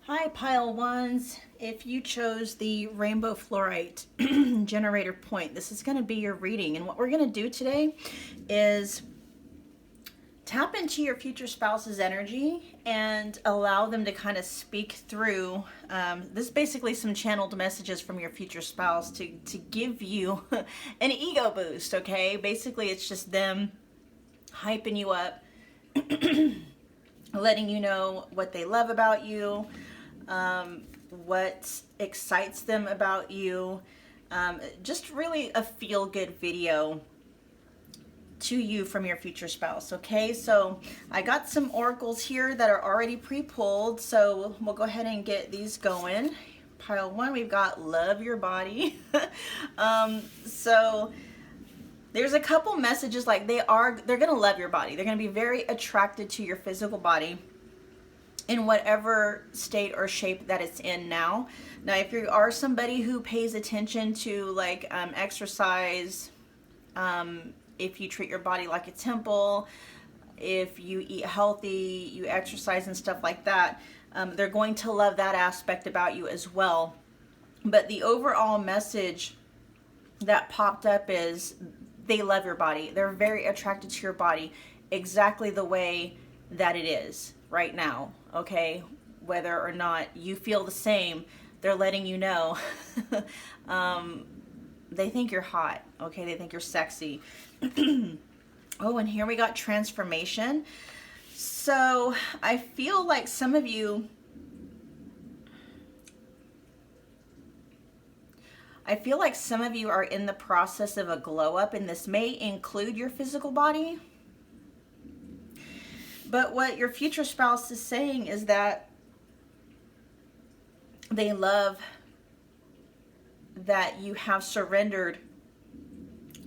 Hi, pile ones. If you chose the Rainbow Fluorite generator point, this is going to be your reading. And what we're going to do today is tap into your future spouse's energy and allow them to kind of speak through. This is basically some channeled messages from your future spouse to give you an ego boost, okay? Basically, it's just them hyping you up, letting you know what they love about you, what excites them about you, just really a feel-good video to you from your future spouse. Okay, so I got some oracles here that are already pre-pulled, so we'll go ahead and get these going. Pile one, we've got love your body. So there's a couple messages, like they're gonna love your body. They're gonna be very attracted to your physical body in whatever state or shape that it's in now. Now, if you are somebody who pays attention to like exercise, if you treat your body like a temple, if you eat healthy, you exercise and stuff like that, they're going to love that aspect about you as well. But the overall message that popped up is they love your body. They're very attracted to your body exactly the way that it is right now, okay? Whether or not you feel the same, they're letting you know. They think you're hot, okay? They think you're sexy. Oh, and here we got transformation. So I feel like some of you, are in the process of a glow up, and this may include your physical body. But what your future spouse is saying is that they love that you have surrendered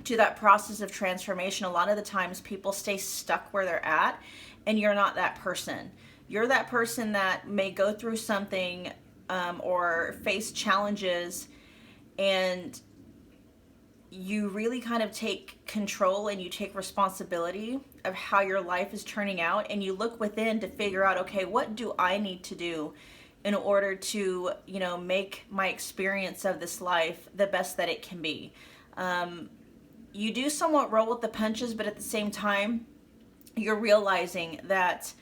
to that process of transformation. A lot of the times people stay stuck where they're at, and you're not that person. You're that person that may go through something or face challenges, and you really kind of take control and you take responsibility of how your life is turning out, and you look within to figure out, okay, what do I need to do in order to, make my experience of this life the best that it can be. You do somewhat roll with the punches, but at the same time, you're realizing that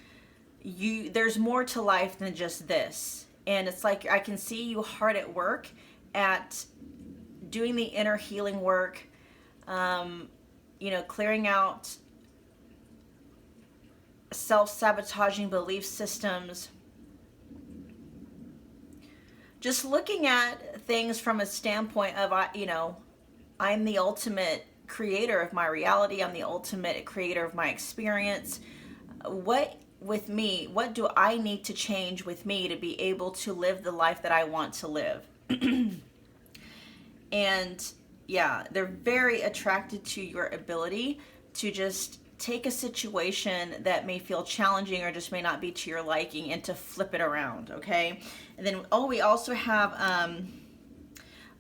there's more to life than just this. And it's like, I can see you hard at work at doing the inner healing work, clearing out self-sabotaging belief systems, just looking at things from a standpoint of, I'm the ultimate creator of my reality. I'm the ultimate creator of my experience. What do I need to change with me to be able to live the life that I want to live? And yeah, they're very attracted to your ability to just take a situation that may feel challenging or just may not be to your liking and to flip it around, okay? And then, we also have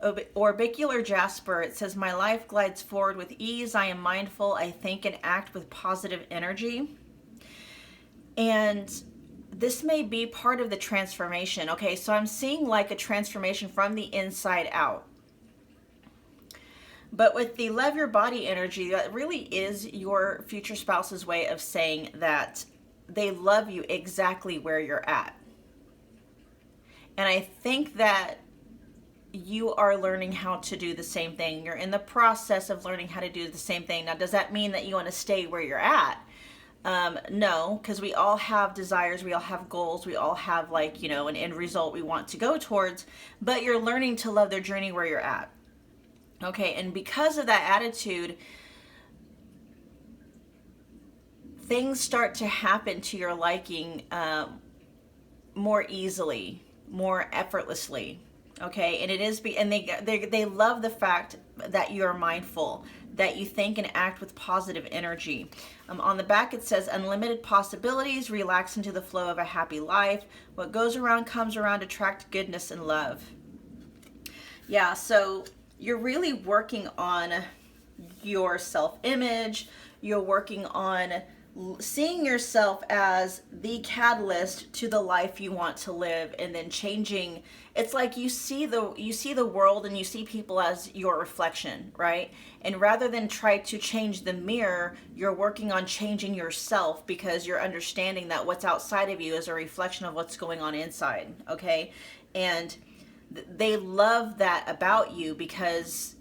orbicular jasper. It says, my life glides forward with ease. I am mindful. I think and act with positive energy. And this may be part of the transformation, okay? So I'm seeing like a transformation from the inside out. But with the love your body energy, that really is your future spouse's way of saying that they love you exactly where you're at. And I think that you are learning how to do the same thing. You're in the process of learning how to do the same thing. Now, does that mean that you want to stay where you're at? No, because we all have desires, we all have goals, we all have an end result we want to go towards, but you're learning to love their journey where you're at. Okay, and because of that attitude, things start to happen to your liking more easily, more effortlessly. Okay, and it is, and they love the fact that you're mindful, that you think and act with positive energy. On the back it says, unlimited possibilities, relax into the flow of a happy life. What goes around comes around, attract goodness and love. Yeah, so you're really working on your self-image. You're working on seeing yourself as the catalyst to the life you want to live, and then changing. It's like you see the world and you see people as your reflection, right? And rather than try to change the mirror, you're working on changing yourself, because you're understanding that what's outside of you is a reflection of what's going on inside. Okay. And they love that about you, because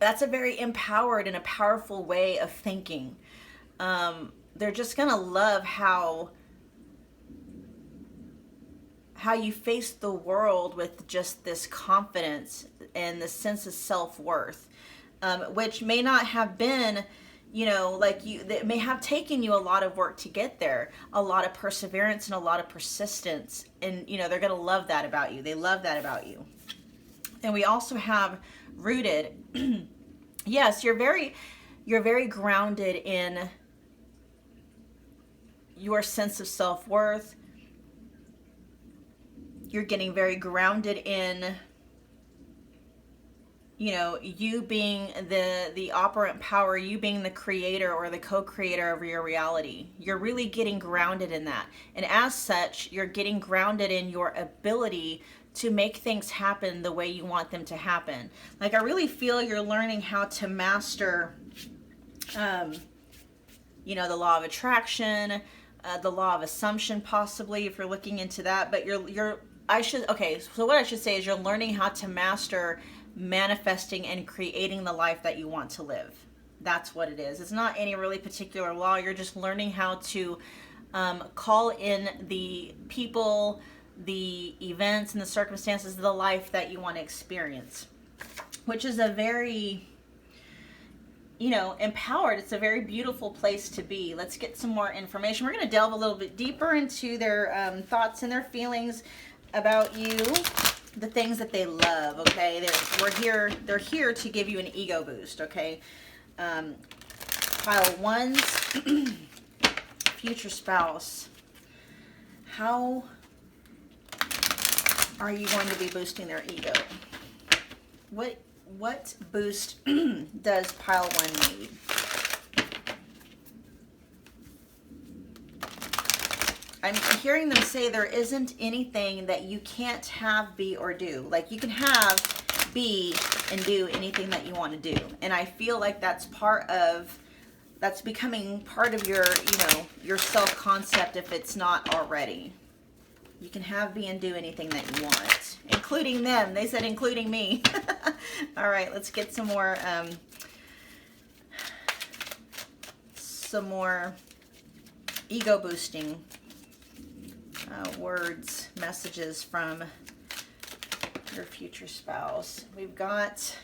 that's a very empowered and a powerful way of thinking. They're just gonna love how you face the world with just this confidence and this sense of self-worth, which may not have been, it may have taken you a lot of work to get there, a lot of perseverance and a lot of persistence. And, they're gonna love that about you. They love that about you. And we also have rooted. Yes, you're very grounded in your sense of self-worth. You're getting very grounded in, you being the operant power, you being the creator or the co-creator of your reality. You're really getting grounded in that. And as such, you're getting grounded in your ability to make things happen the way you want them to happen. Like, I really feel you're learning how to master, the law of attraction, the law of assumption, possibly, if you're looking into that. But so what I should say is you're learning how to master manifesting and creating the life that you want to live. That's what it is. It's not any really particular law. You're just learning how to call in the people, the events, and the circumstances of the life that you want to experience, which is a very, empowered. It's a very beautiful place to be. Let's get some more information. We're going to delve a little bit deeper into their thoughts and their feelings about you, the things that they love. Okay, they're here to give you an ego boost. Okay, pile ones. Future spouse, how are you going to be boosting their ego? What boost does pile one need? I'm hearing them say there isn't anything that you can't have, be, or do. Like, you can have, be, and do anything that you want to do. And I feel like that's becoming part of your, your self-concept, if it's not already. You can have, be, and do anything that you want, including them. They said including me. All right, let's get some more ego boosting words, messages from your future spouse. We've got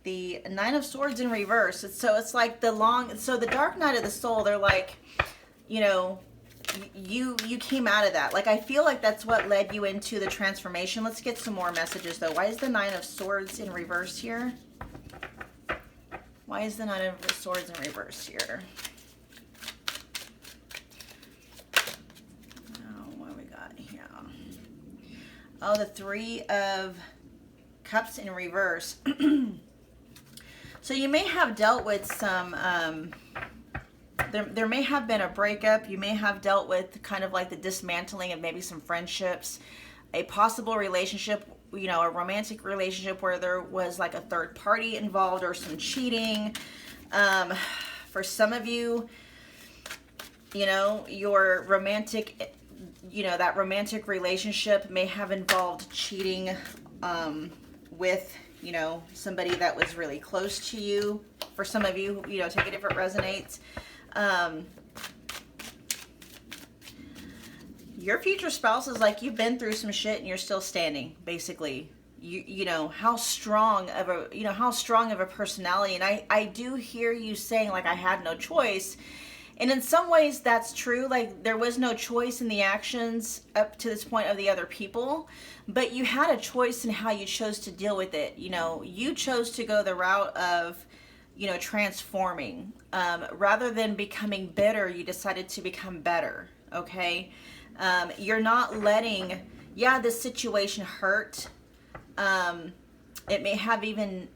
the Nine of Swords in reverse. It's like the dark night of the soul. They're like, you came out of that. Like, I feel like that's what led you into the transformation. Let's get some more messages though. Why is the Nine of Swords in reverse here? Why is the Nine of Swords in reverse here? Oh, what do we got here? Oh, the Three of Cups in reverse. So you may have dealt with some, there may have been a breakup. You may have dealt with kind of like the dismantling of maybe some friendships, a possible relationship, a romantic relationship where there was like a third party involved or some cheating. For some of you, your romantic, that romantic relationship may have involved cheating with somebody that was really close to you. For some of you, take it if it resonates. Your future spouse is like, you've been through some shit and you're still standing, basically. How strong of a personality. And I do hear you saying, like, I had no choice. And in some ways that's true. Like, there was no choice in the actions up to this point of the other people, but you had a choice in how you chose to deal with it. You chose to go the route of, transforming. Rather than becoming bitter, you decided to become better. Okay. You're not letting, this situation hurt. It may have even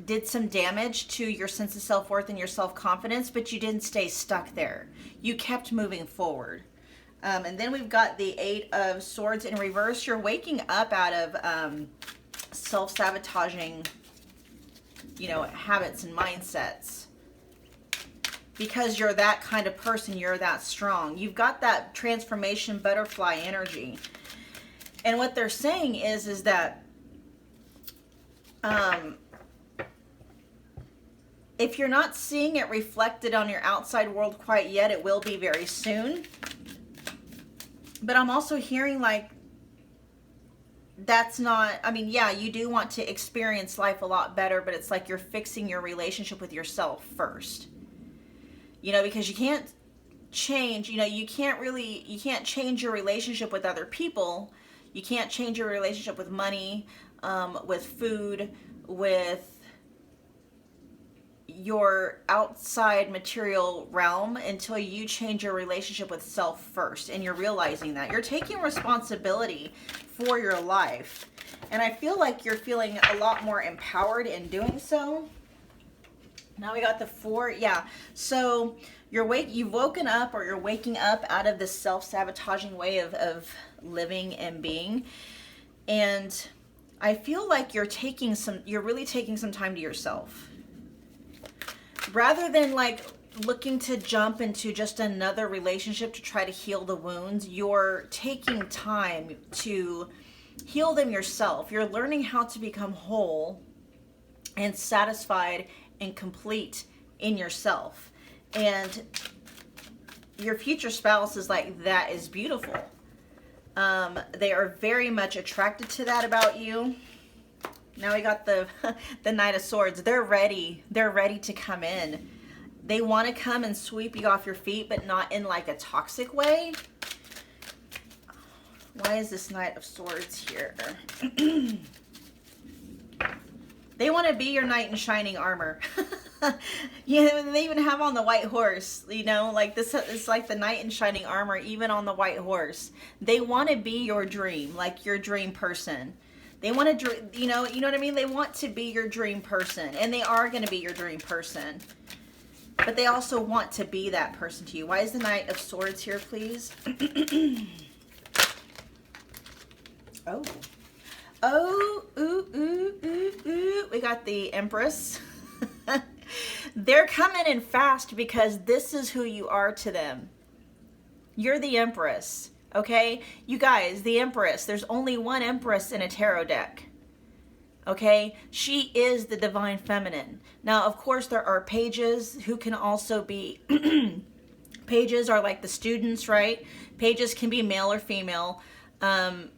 did some damage to your sense of self-worth and your self-confidence, but you didn't stay stuck there. You kept moving forward. And then we've got the Eight of Swords in reverse. You're waking up out of self-sabotaging, you know, habits and mindsets. Because you're that kind of person, you're that strong. You've got that transformation butterfly energy. And what they're saying is that if you're not seeing it reflected on your outside world quite yet, it will be very soon. But I'm also hearing like that's not, I mean, yeah, you do want to experience life a lot better, but it's like you're fixing your relationship with yourself first. You know, because you can't change, you know, you can't change your relationship with other people. You can't change your relationship with money, with food, with your outside material realm until you change your relationship with self first. And you're realizing that. You're taking responsibility for your life. And I feel like you're feeling a lot more empowered in doing so. Now we got the Four. Yeah. So you've woken up, or you're waking up out of this self-sabotaging way of living and being. And I feel like you're really taking some time to yourself. Rather than like looking to jump into just another relationship to try to heal the wounds, you're taking time to heal them yourself. You're learning how to become whole and satisfied and complete in yourself. And your future spouse is like, that is beautiful. They are very much attracted to that about you. Now we got the Knight of Swords. They're ready. They're ready to come in. They want to come and sweep you off your feet, but not in like a toxic way. Why is this Knight of Swords here? They want to be your knight in shining armor. Yeah, they even have on the white horse, you know, like this is like the knight in shining armor, even on the white horse. They want to be your dream, like your dream person. They want to, you know what I mean? They want to be your dream person, and they are going to be your dream person. But they also want to be that person to you. Why is the Knight of Swords here, please? Ooh. We got the Empress. They're coming in fast because this is who you are to them. You're the Empress. Okay, you guys, the Empress, there's only one Empress in a tarot deck. Okay, she is the divine feminine. Now, of course, there are pages who can also be, pages are like the students, right? Pages can be male or female, and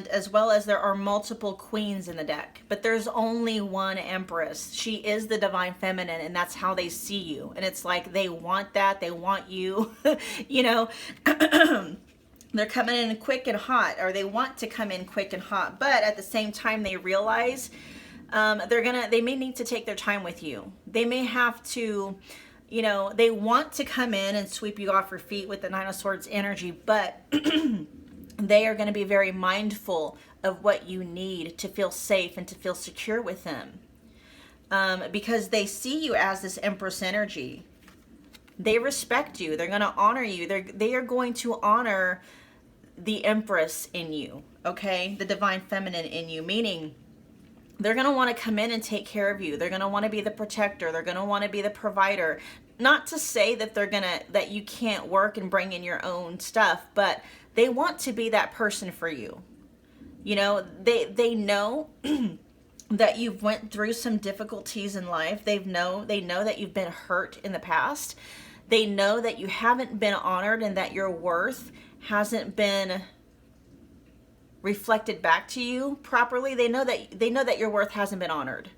as well as there are multiple queens in the deck. But there's only one Empress. She is the divine feminine, and that's how they see you. And it's like they want that, they want you, you know. They're coming in quick and hot, or they want to come in quick and hot, but at the same time they realize they may need to take their time with you. They may have to, you know, they want to come in and sweep you off your feet with the Nine of Swords energy, but they are going to be very mindful of what you need to feel safe and to feel secure with them, because they see you as this Empress energy. They respect you. They're going to honor you. They are going to honor the Empress in you, okay? The divine feminine in you, meaning they're going to want to come in and take care of you. They're going to want to be the protector. They're going to want to be the provider. Not to say that that you can't work and bring in your own stuff, but they want to be that person for you. You know, they know that you've went through some difficulties in life. They know that you've been hurt in the past. They know that you haven't been honored and that your worth hasn't been reflected back to you properly. They know that your worth hasn't been honored.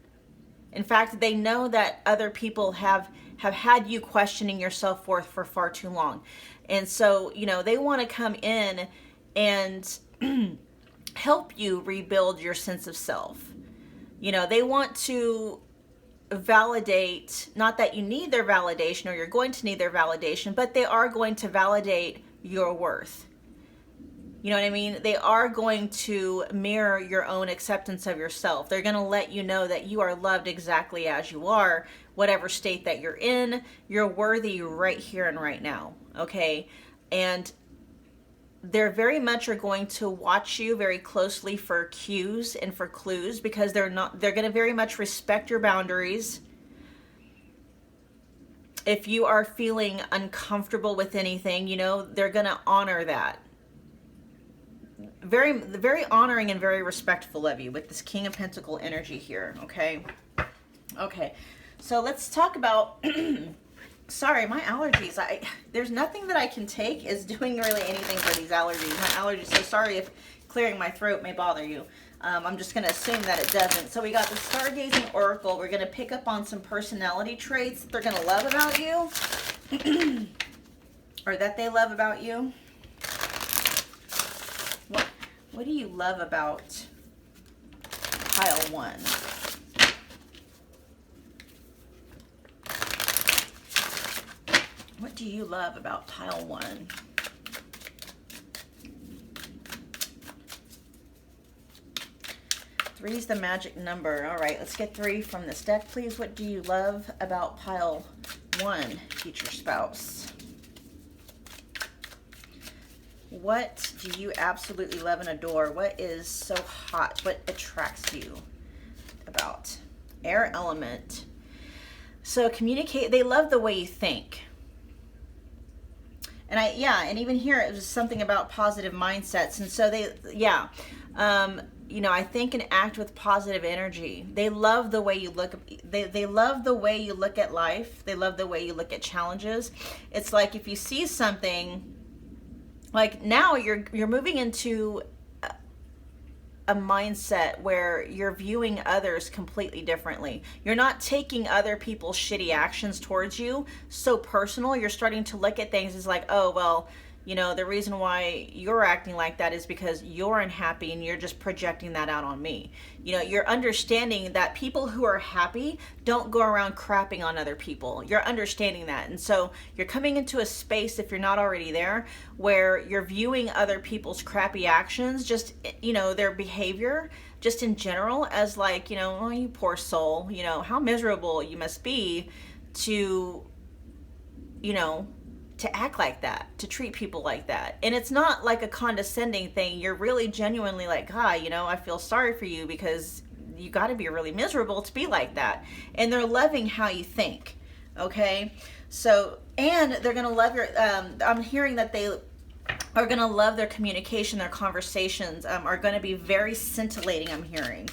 In fact, they know that other people have had you questioning your self-worth for far too long. And so, you know, they want to come in and help you rebuild your sense of self. You know, they want to validate, not that you need their validation or you're going to need their validation, but they are going to validate your worth. You know what I mean? They are going to mirror your own acceptance of yourself. They're going to let you know that you are loved exactly as you are, whatever state that you're in. You're worthy right here and right now, okay? And they're very much are going to watch you very closely for cues and for clues, because they're going to very much respect your boundaries. If you are feeling uncomfortable with anything, you know, they're going to honor that. Very, very honoring and very respectful of you with this King of Pentacle energy here, okay? Okay, so let's talk about, sorry, my allergies. There's nothing that I can take is doing really anything for these allergies. My allergies, so sorry if clearing my throat may bother you. I'm just going to assume that it doesn't. So we got the Stargazing Oracle. We're going to pick up on some personality traits that they're going to love about you. Or that they love about you. What do you love about pile 1? What do you love about pile 1? Three is the magic number. All right, let's get 3 from this deck, please. What do you love about pile 1, future spouse? What do you absolutely love and adore? What is so hot? What attracts you about air element? So communicate. They love the way you think. And and even here it was something about positive mindsets. And so you know, I think and act with positive energy. They love the way you look. They love the way you look at life. They love the way you look at challenges. It's like if you see something, like now you're moving into a mindset where you're viewing others completely differently. You're not taking other people's shitty actions towards you so personal. You're starting to look at things as like, oh, well, you know, the reason why you're acting like that is because you're unhappy and you're just projecting that out on me. You know, you're understanding that people who are happy don't go around crapping on other people. You're understanding that. And so you're coming into a space, if you're not already there, where you're viewing other people's crappy actions, just, you know, their behavior, just in general, as like, you know, oh, you poor soul, you know, how miserable you must be to, you know, to act like that, to treat people like that. And it's not like a condescending thing. You're really genuinely like, God, you know, I feel sorry for you because you got to be really miserable to be like that. And they're loving how you think. Okay. So, and they're going to love your, I'm hearing that they are going to love their communication, their conversations are going to be very scintillating, I'm hearing.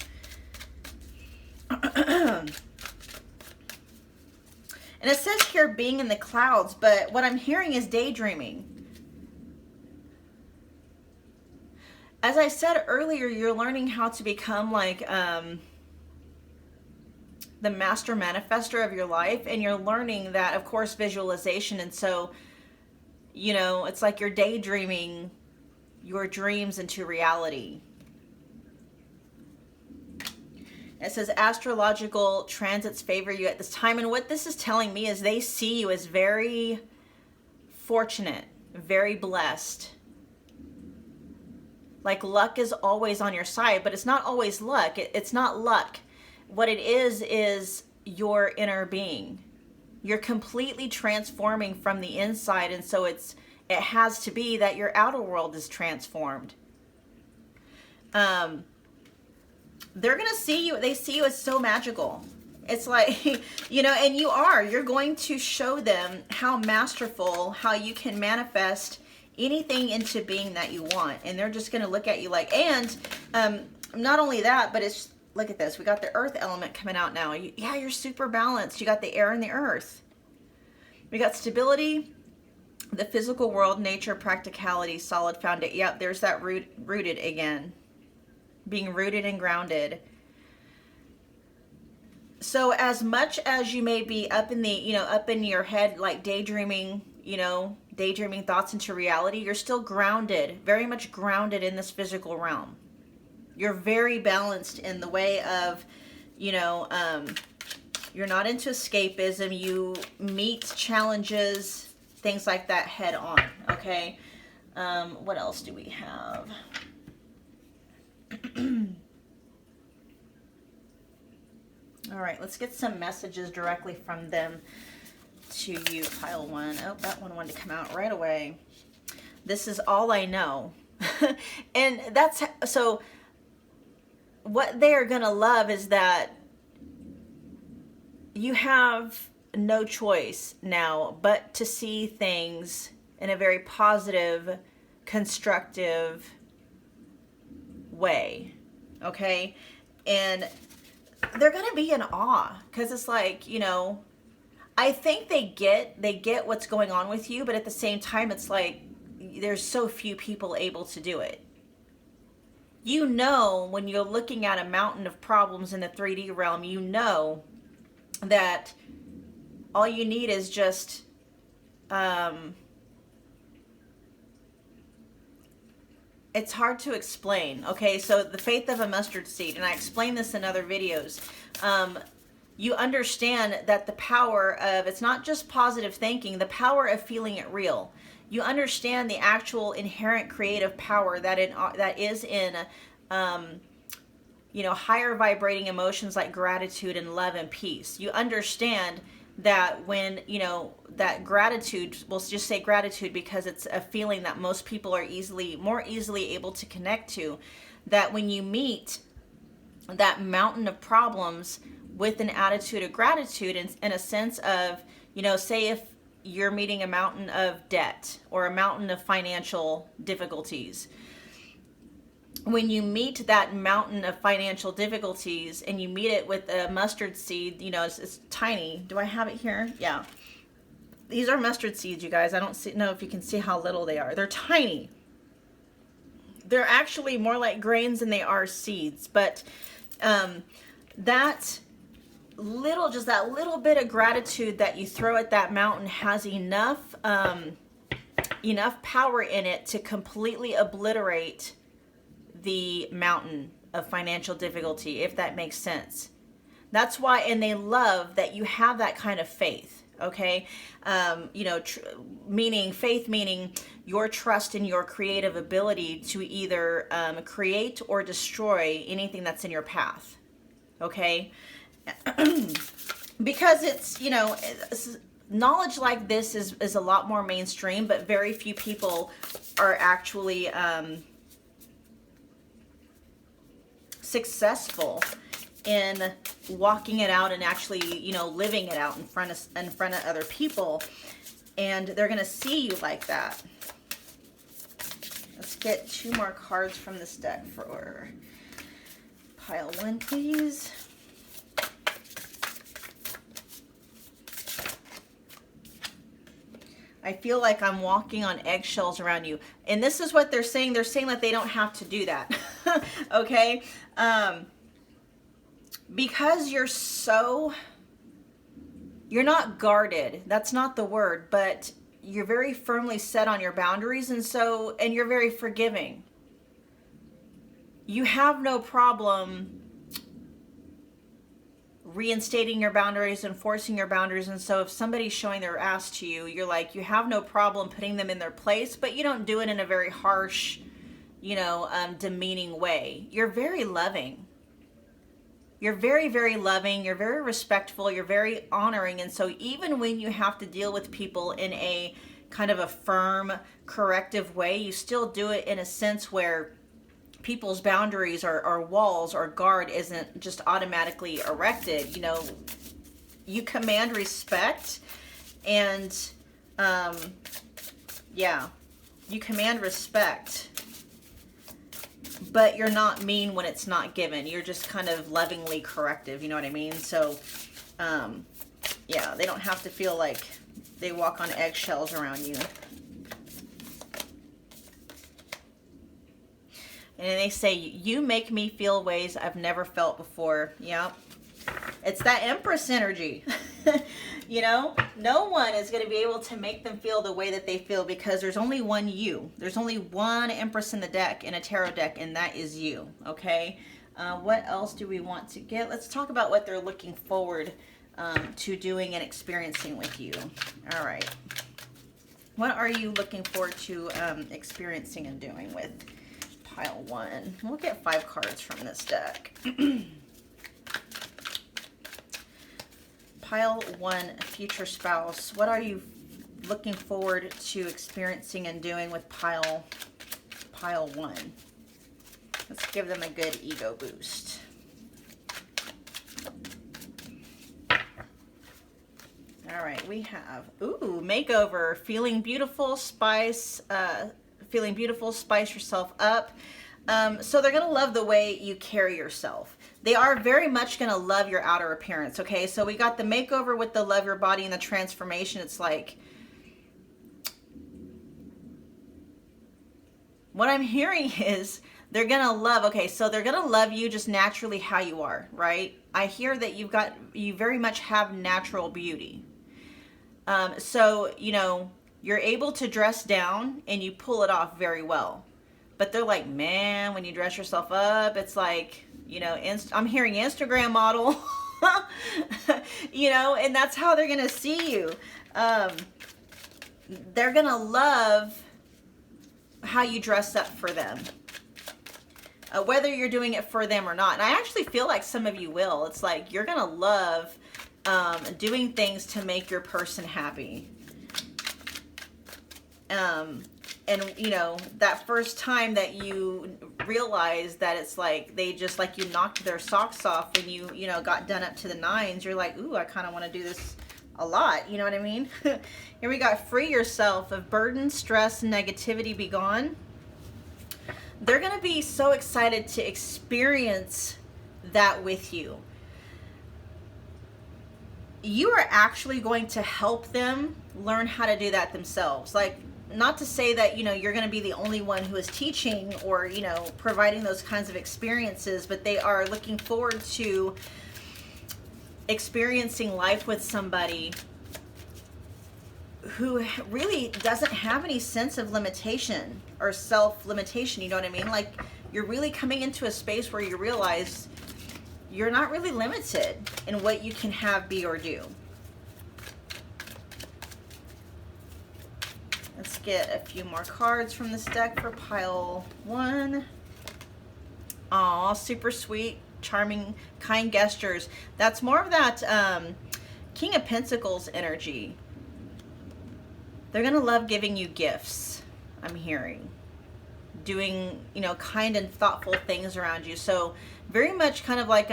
And it says here being in the clouds, but what I'm hearing is daydreaming. As I said earlier, you're learning how to become like the master manifester of your life. And you're learning that, of course, visualization. And so, you know, it's like you're daydreaming your dreams into reality. It says astrological transits favor you at this time. And what this is telling me is they see you as very fortunate, very blessed. Like luck is always on your side, but it's not always luck. It's not luck. What it is your inner being. You're completely transforming from the inside. And so it has to be that your outer world is transformed. They're going to see you, they see you as so magical. It's like, you know, and you're going to show them how masterful, how you can manifest anything into being that you want. And they're just going to look at you like, and not only that, but it's, look at this. We got the earth element coming out now. You're super balanced. You got the air and the earth. We got stability, the physical world, nature, practicality, solid foundation. Yep, there's that rooted again. Being rooted and grounded. So as much as you may be up in the, you know, up in your head, like daydreaming, you know, daydreaming thoughts into reality, you're still grounded, very much grounded in this physical realm. You're very balanced in the way of, you know, you're not into escapism. You meet challenges, things like that head on. Okay. What else do we have? All right, let's get some messages directly from them to you, pile one. Oh, that one wanted to come out right away. This is all I know. And that's, so what they are going to love is that you have no choice now but to see things in a very positive, constructive way. Okay? And they're going to be in awe, because it's like, you know, I think they get what's going on with you, but at the same time, it's like there's so few people able to do it. You know, when you're looking at a mountain of problems in the 3D realm, you know that all you need is just it's hard to explain. Okay, so the faith of a mustard seed, and I explain this in other videos. You understand that the power of, it's not just positive thinking, the power of feeling it real. You understand the actual inherent creative power that is in, you know, higher vibrating emotions like gratitude and love and peace. You understand that when, you know, that gratitude, we'll just say gratitude because it's a feeling that most people are more easily able to connect to, that when you meet that mountain of problems with an attitude of gratitude and a sense of, you know, say if you're meeting a mountain of debt or a mountain of financial difficulties, when you meet that mountain of financial difficulties and you meet it with a mustard seed, you know, it's tiny. Do I have it here? Yeah. These are mustard seeds, you guys. I don't know if you can see how little they are. They're tiny. They're actually more like grains than they are seeds. But that little bit of gratitude that you throw at that mountain has enough power in it to completely obliterate the mountain of financial difficulty, if that makes sense. That's why, and they love that you have that kind of faith. Okay, you know, faith meaning your trust in your creative ability to either create or destroy anything that's in your path. Okay, because it's, you know, knowledge like this is a lot more mainstream, but very few people are actually successful in walking it out and actually, you know, living it out in front of other people, and they're gonna see you like that. Let's get 2 more cards from this deck for pile 1, please. I feel like I'm walking on eggshells around you, and this is what they're saying. They're saying that they don't have to do that. Okay, because you're not guarded. That's not the word, but you're very firmly set on your boundaries, and you're very forgiving. You have no problem reinstating your boundaries, enforcing your boundaries, and so if somebody's showing their ass to you, you're like, you have no problem putting them in their place, but you don't do it in a very harsh, you know, demeaning way. You're very loving. You're very, very loving. You're very respectful. You're very honoring. And so even when you have to deal with people in a kind of a firm, corrective way, you still do it in a sense where people's boundaries or walls or guard isn't just automatically erected. You know, you command respect, and yeah, you command respect, but you're not mean when it's not given. You're just kind of lovingly corrective, you know what I mean? So yeah, they don't have to feel like they walk on eggshells around you. And they say, you make me feel ways I've never felt before. Yep. It's that Empress energy. You know, no one is going to be able to make them feel the way that they feel, because there's only one you. There's only one Empress in the deck, in a tarot deck, and that is you. Okay. What else do we want to get? Let's talk about what they're looking forward to doing and experiencing with you. All right. What are you looking forward to experiencing and doing with pile 1? We'll get 5 cards from this deck. Pile 1, future spouse. What are you looking forward to experiencing and doing with pile 1? Let's give them a good ego boost. All right, we have, ooh, makeover, feeling beautiful, spice yourself up. So they're gonna love the way you carry yourself. They are very much gonna love your outer appearance, okay? So we got the makeover with the love your body and the transformation. It's like, what I'm hearing is they're gonna love, okay, so they're gonna love you just naturally how you are, right? I hear that you very much have natural beauty. So, you know, you're able to dress down and you pull it off very well. But they're like, man, when you dress yourself up, it's like, you know, I'm hearing Instagram model, you know, and that's how they're going to see you. They're going to love how you dress up for them. Whether you're doing it for them or not. And I actually feel like some of you will. It's like you're going to love doing things to make your person happy. And, you know, that first time that you realize that it's like they just like you knocked their socks off and you know, got done up to the 9s, you're like, ooh, I kind of want to do this a lot. You know what I mean? Here we got free yourself of burden, stress, and negativity be gone. They're going to be so excited to experience that with you. You are actually going to help them learn how to do that themselves. Like, not to say that, you know, you're going to be the only one who is teaching or, you know, providing those kinds of experiences, but they are looking forward to experiencing life with somebody who really doesn't have any sense of limitation or self-limitation, you know what I mean? Like, you're really coming into a space where you realize you're not really limited in what you can have, be, or do. Let's get a few more cards from this deck for pile 1. Aw, super sweet, charming, kind gestures. That's more of that King of Pentacles energy. They're going to love giving you gifts, I'm hearing. Doing, you know, kind and thoughtful things around you. So very much kind of like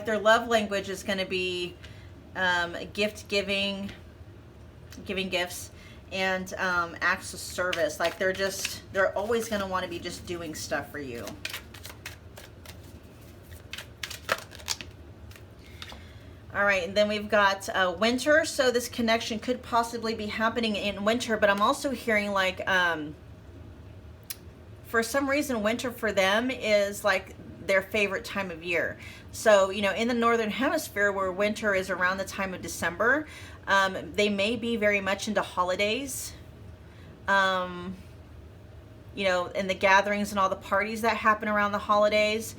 their love language is going to be gift giving gifts, and acts of service. Like they're always going to want to be just doing stuff for you. All right, and then we've got winter. So this connection could possibly be happening in winter, but I'm also hearing like for some reason winter for them is like their favorite time of year. So, you know, in the northern hemisphere where winter is around the time of December, they may be very much into holidays, you know, and the gatherings and all the parties that happen around the holidays.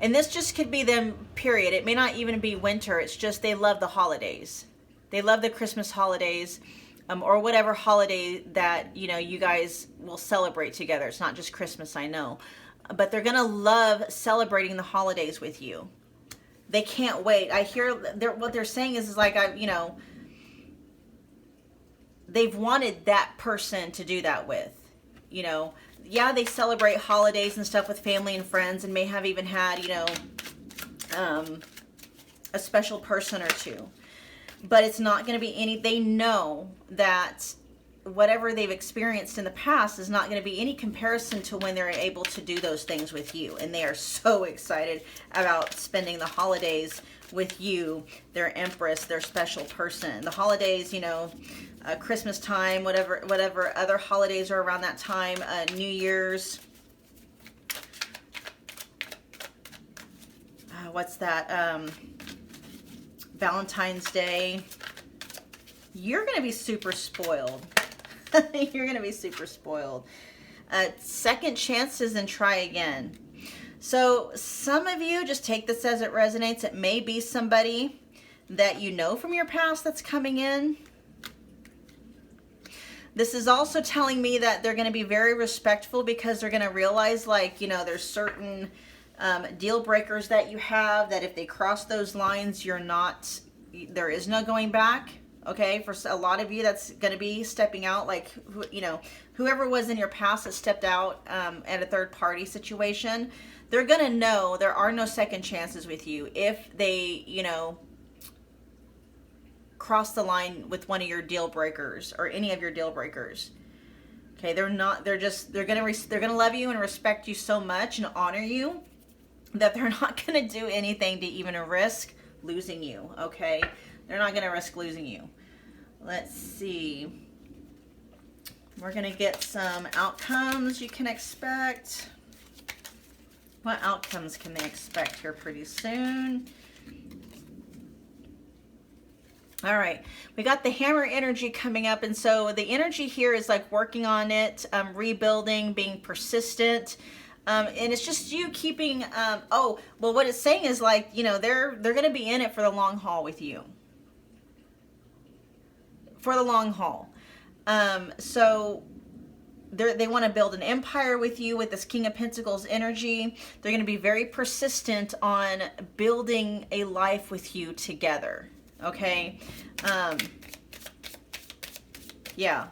And this just could be them, period. It may not even be winter. It's just they love the holidays. They love the Christmas holidays, or whatever holiday that, you know, you guys will celebrate together. It's not just Christmas, I know. But they're going to love celebrating the holidays with you. They can't wait. I hear what they're saying is like, you know, they've wanted that person to do that with, you know. Yeah, they celebrate holidays and stuff with family and friends and may have even had, you know, a special person or two. But it's not going to be any, they know that whatever they've experienced in the past is not going to be any comparison to when they're able to do those things with you. And they are so excited about spending the holidays with you, their empress, their special person. The holidays, you know, Christmas time, whatever other holidays are around that time, New Year's. What's that? Valentine's Day. You're going to be super spoiled. You're going to be super spoiled. Second chances and try again. So some of you, just take this as it resonates. It may be somebody that you know from your past that's coming in. This is also telling me that they're going to be very respectful, because they're going to realize, like, you know, there's certain deal breakers that you have, that if they cross those lines, there is no going back. Okay, for a lot of you, that's going to be stepping out, like, you know, whoever was in your past that stepped out at a third party situation, they're going to know there are no second chances with you if they, you know, cross the line with one of your deal breakers or any of your deal breakers. Okay, they're going to love you and respect you so much and honor you that they're not going to do anything to even risk losing you. Okay, they're not going to risk losing you. Let's see. We're going to get some outcomes you can expect. What outcomes can they expect here pretty soon? All right, we got the hammer energy coming up. And so the energy here is like working on it, rebuilding, being persistent. And it's just you keeping, oh, well, what it's saying is, like, you know, they're going to be in it for the long haul with you. For the long haul. So they want to build an empire with you with this King of Pentacles energy. They're going to be very persistent on building a life with you together. Okay. Yeah.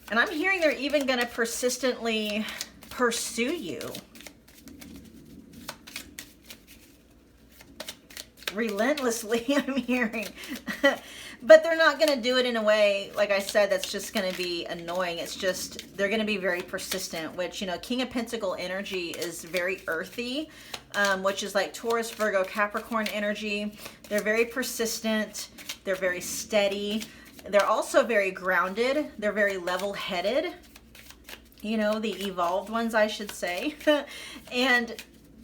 And I'm hearing they're even going to persistently pursue you. Relentlessly, I'm hearing. But they're not going to do it in a way, like I said, that's just going to be annoying. It's just, they're going to be very persistent, which, you know, King of Pentacle energy is very earthy, which is like Taurus, Virgo, Capricorn energy. They're very persistent. They're very steady. They're also very grounded. They're very level-headed. You know, the evolved ones, I should say. And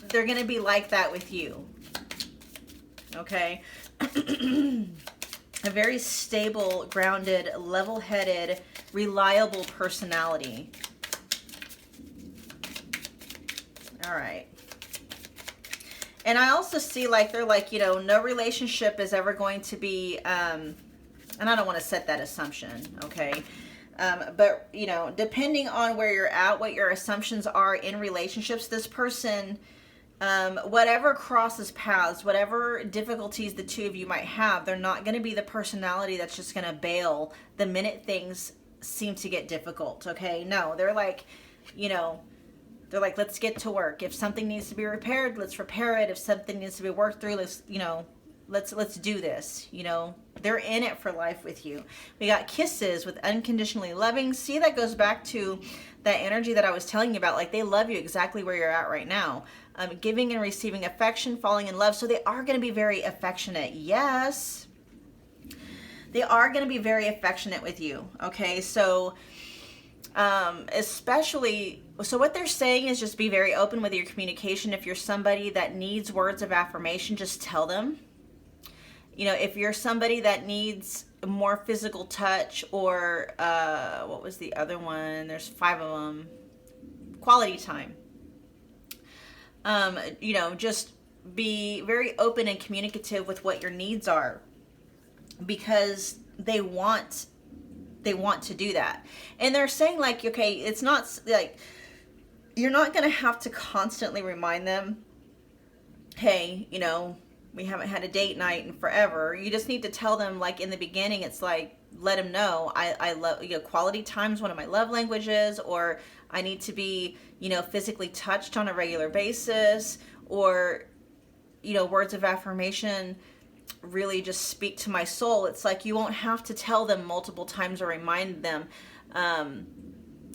they're going to be like that with you. Okay? A very stable, grounded, level-headed, reliable personality. All right. And I also see, like, they're like, you know, no relationship is ever going to be, and I don't want to set that assumption, okay? But, you know, depending on where you're at, what your assumptions are in relationships, this person, whatever crosses paths, whatever difficulties the two of you might have, they're not going to be the personality that's just going to bail the minute things seem to get difficult, okay? No, they're like, you know, they're like, let's get to work. If something needs to be repaired, let's repair it. If something needs to be worked through, let's, you know, let's do this, you know. They're in it for life with you. We got kisses with unconditionally loving. See, that goes back to that energy that I was telling you about. Like, they love you exactly where you're at right now. Giving and receiving affection, falling in love. So they are going to be very affectionate. Yes, they are going to be very affectionate with you. Okay, so especially, so what they're saying is just be very open with your communication. If you're somebody that needs words of affirmation, just tell them. You know, if you're somebody that needs more physical touch, or what was the other one? There's 5 of them. Quality time. You know, just be very open and communicative with what your needs are, because they want to do that. And they're saying, like, okay, it's not like, you're not going to have to constantly remind them, hey, you know, we haven't had a date night in forever. You just need to tell them, like, in the beginning, it's like, let them know, I love, you know, quality time's one of my love languages, or I need to be, you know, physically touched on a regular basis, or, you know, words of affirmation really just speak to my soul. It's like, you won't have to tell them multiple times or remind them,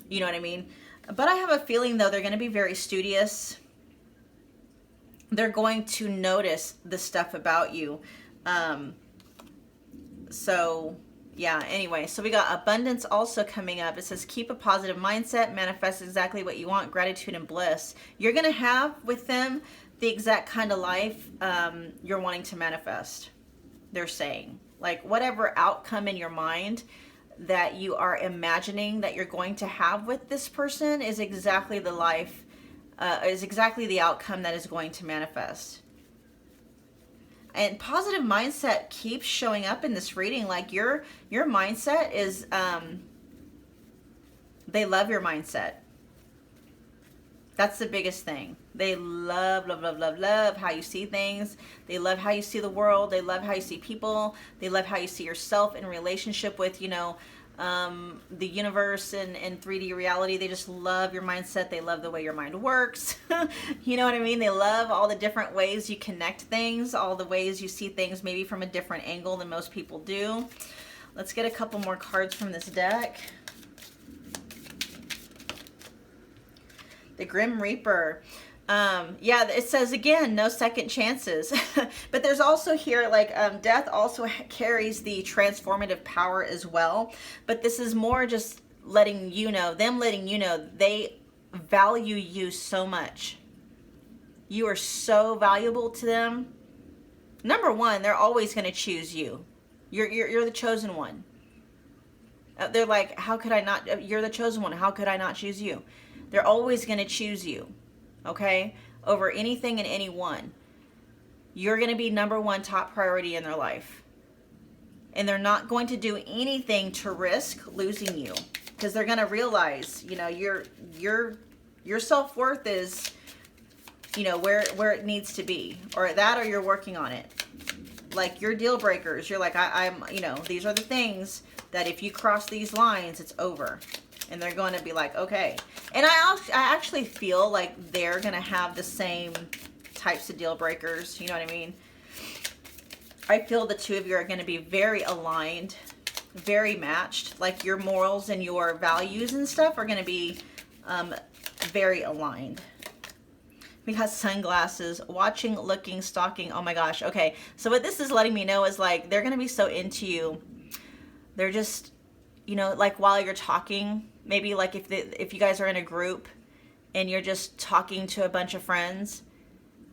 you know what I mean? But I have a feeling, though, they're going to be very studious. They're going to notice the stuff about you. So yeah, anyway, so we got abundance also coming up. It says, keep a positive mindset, manifest exactly what you want, gratitude and bliss. You're going to have with them the exact kind of life you're wanting to manifest. They're saying, like, whatever outcome in your mind that you are imagining that you're going to have with this person is exactly the life, is exactly the outcome that is going to manifest. And positive mindset keeps showing up in this reading. Like your mindset is, they love your mindset. That's the biggest thing. They love, love, love, love, love how you see things. They love how you see the world. They love how you see people. They love how you see yourself in relationship with, the universe and 3D reality. They just love your mindset. They love the way your mind works. You know what I mean? They love all the different ways you connect things, all the ways you see things maybe from a different angle than most people do. Let's get a couple more cards from this deck. The Grim Reaper. Yeah, it says again, no second chances. But there's also here, like, death also carries the transformative power as well. But this is more just letting you know, they value you so much. You are so valuable to them. Number one, they're always going to choose you. You're the chosen one. They're like, how could I not? You're the chosen one. How could I not choose you? They're always going to choose you, okay, over anything and anyone. You're going to be number one top priority in their life. And they're not going to do anything to risk losing you, because they're going to realize, your self-worth is, where it needs to be, or you're working on it. Like your deal breakers, you're like, I'm these are the things that if you cross these lines, it's over. And they're going to be like, okay. And I actually feel like they're going to have the same types of deal breakers. You know what I mean? I feel the two of you are going to be very aligned, very matched. Like your morals and your values and stuff are going to be very aligned. We got sunglasses, watching, looking, stalking. Oh my gosh. Okay. So what this is letting me know is like, they're going to be so into you. They're just, like while you're talking, maybe like if you guys are in a group and you're just talking to a bunch of friends,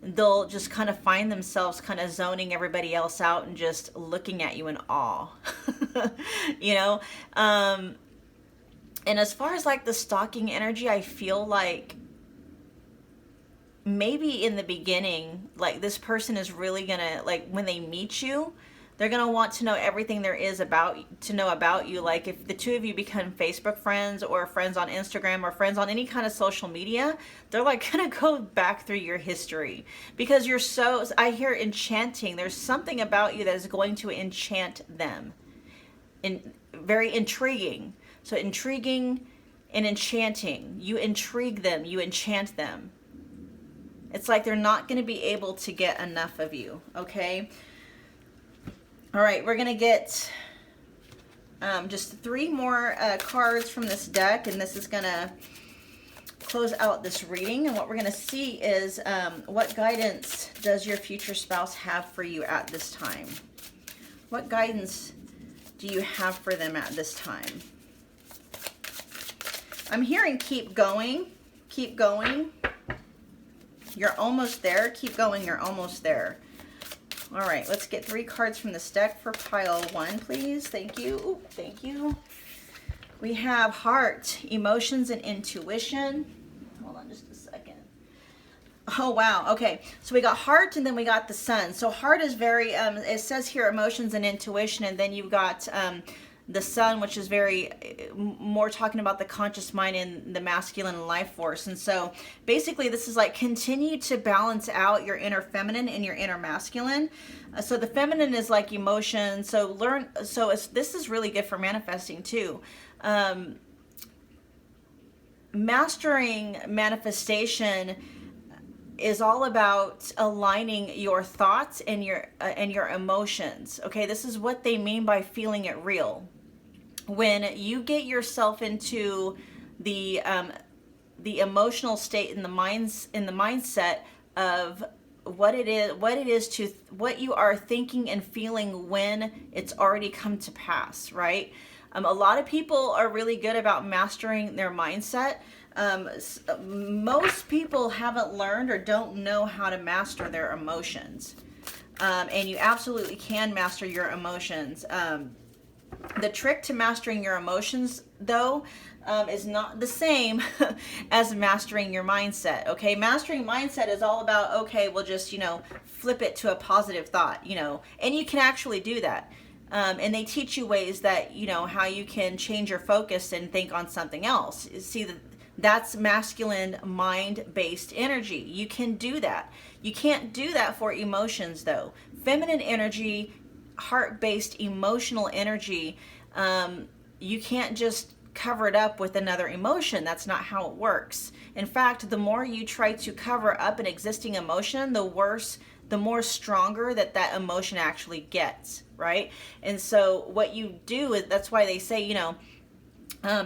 they'll just kind of find themselves kind of zoning everybody else out and just looking at you in awe. And as far as like the stalking energy, I feel like maybe in the beginning, like this person is really gonna, like when they meet you, they're going to want to know everything there is about you. Like if the two of you become Facebook friends or friends on Instagram or friends on any kind of social media, they're like going to go back through your history because you're I hear enchanting. There's something about you that is going to enchant them. Very intriguing. So intriguing and enchanting. You intrigue them. You enchant them. It's like they're not going to be able to get enough of you. Okay. All right, we're going to get just 3 more cards from this deck, and this is going to close out this reading. And what we're going to see is what guidance does your future spouse have for you at this time? What guidance do you have for them at this time? I'm hearing keep going, keep going. You're almost there. Keep going, you're almost there. All right, let's get 3 cards from this deck for pile 1, please. Thank you. Ooh, thank you. We have heart, emotions, and intuition. Hold on just a second. Oh, wow. Okay, so we got heart, and then we got the sun. So heart is very, it says here emotions and intuition, and then you've got the sun, which is very more talking about the conscious mind and the masculine life force. And so basically this is like continue to balance out your inner feminine and your inner masculine. So the feminine is like emotion. So this is really good for manifesting too. Mastering manifestation is all about aligning your thoughts and your emotions. Okay, this is what they mean by feeling it real. When you get yourself into the emotional state in the mindset of what you are thinking and feeling when it's already come to pass, right? A lot of people are really good about mastering their mindset. Most people haven't learned or don't know how to master their emotions. And you absolutely can master your emotions. The trick to mastering your emotions though, is not the same as mastering your mindset. Okay, mastering mindset is all about, okay, we'll just, you know, flip it to a positive thought, you know, and you can actually do that. And they teach you ways that, you know, how you can change your focus and think on something else. See, that's masculine mind-based energy. You can do that. You can't do that for emotions, though. Feminine energy, heart-based emotional energy, you can't just cover it up with another emotion. That's not how it works. In fact, the more you try to cover up an existing emotion, the worse, the more stronger that emotion actually gets, right? And so what you do is, that's why they say, you know,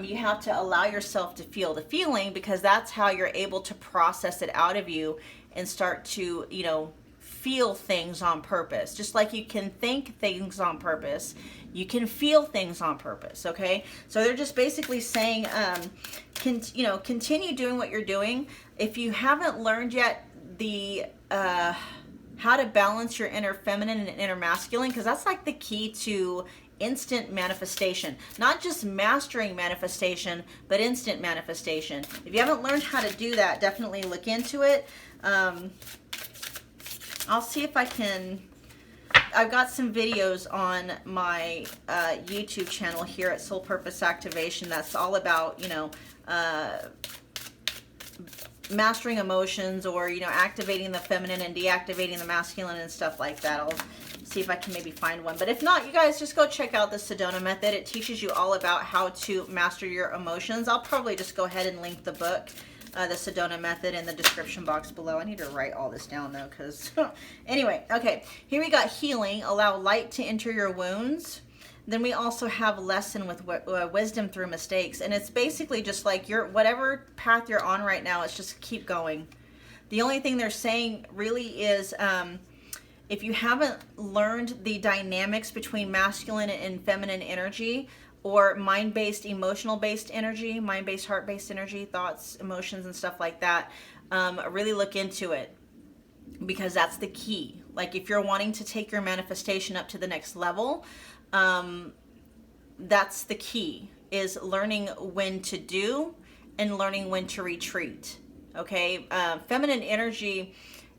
you have to allow yourself to feel the feeling, because that's how you're able to process it out of you and start to, you know, feel things on purpose. Just like you can think things on purpose, you can feel things on purpose. Okay, so they're just basically saying, you know, continue doing what you're doing. If you haven't learned yet the how to balance your inner feminine and inner masculine, because that's like the key to instant manifestation. Not just mastering manifestation, but instant manifestation. If you haven't learned how to do that, definitely look into it. I'll see if I can, I've got some videos on my YouTube channel here at Soul Purpose Activation that's all about, you know, mastering emotions, or, you know, activating the feminine and deactivating the masculine and stuff like that. I'll see if I can maybe find one. But if not, you guys just go check out the Sedona Method. It teaches you all about how to master your emotions. I'll probably just go ahead and link the book, the Sedona Method, in the description box below. I need to write all this down though, because anyway, okay, here we got healing. Allow light to enter your wounds. Then we also have lesson with wisdom through mistakes, and it's basically just like your whatever path you're on right now, it's just keep going. The only thing they're saying really is, if you haven't learned the dynamics between masculine and feminine energy, or mind-based, emotional-based energy, mind-based, heart-based energy, thoughts, emotions, and stuff like that, really look into it, because that's the key. Like, if you're wanting to take your manifestation up to the next level, that's the key, is learning when to do and learning when to retreat. Okay, feminine energy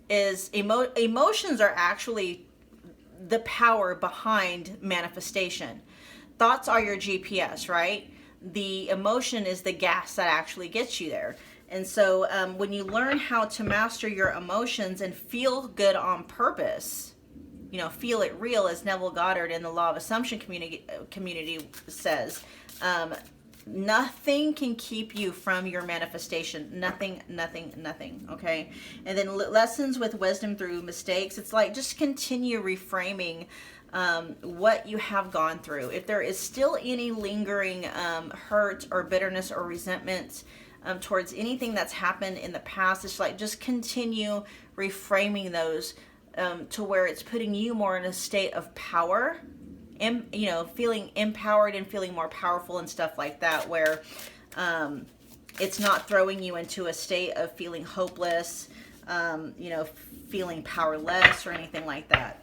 is emotions are actually the power behind manifestation. Thoughts are your GPS, right? The emotion is the gas that actually gets you there. And so when you learn how to master your emotions and feel good on purpose, you know, feel it real, as Neville Goddard in the Law of Assumption community says, nothing can keep you from your manifestation. Nothing, nothing, nothing. Okay. And then lessons with wisdom through mistakes. It's like, just continue reframing what you have gone through. If there is still any lingering hurt or bitterness or resentment towards anything that's happened in the past, it's like, just continue reframing those to where it's putting you more in a state of power, and, you know, feeling empowered and feeling more powerful and stuff like that, where it's not throwing you into a state of feeling hopeless, you know, feeling powerless or anything like that.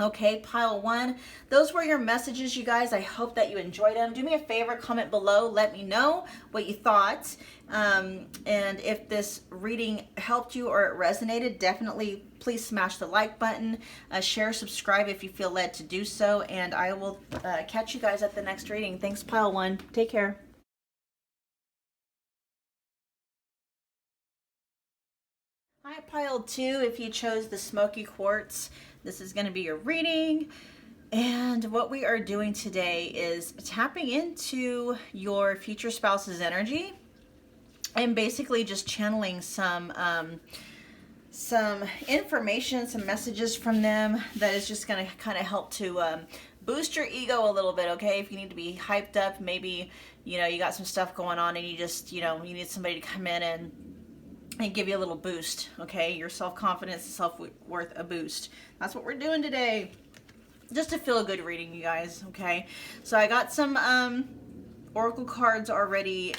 Okay, pile one, those were your messages, you guys. I hope that you enjoyed them. Do me a favor, comment below, let me know what you thought. And if this reading helped you or it resonated, definitely please smash the like button, share, subscribe if you feel led to do so, and I will catch you guys at the next reading. Thanks, pile one. Take care. Hi, pile two. If you chose the Smoky Quartz, this is going to be your reading. And what we are doing today is tapping into your future spouse's energy and basically just channeling some information, some messages from them that is just going to kind of help to boost your ego a little bit. Okay, if you need to be hyped up, maybe, you know, you got some stuff going on and you just, you know, you need somebody to come in and give you a little boost. Okay, your self-confidence and self-worth a boost. That's what we're doing today, just to feel a good reading, you guys. Okay, so I got some oracle cards already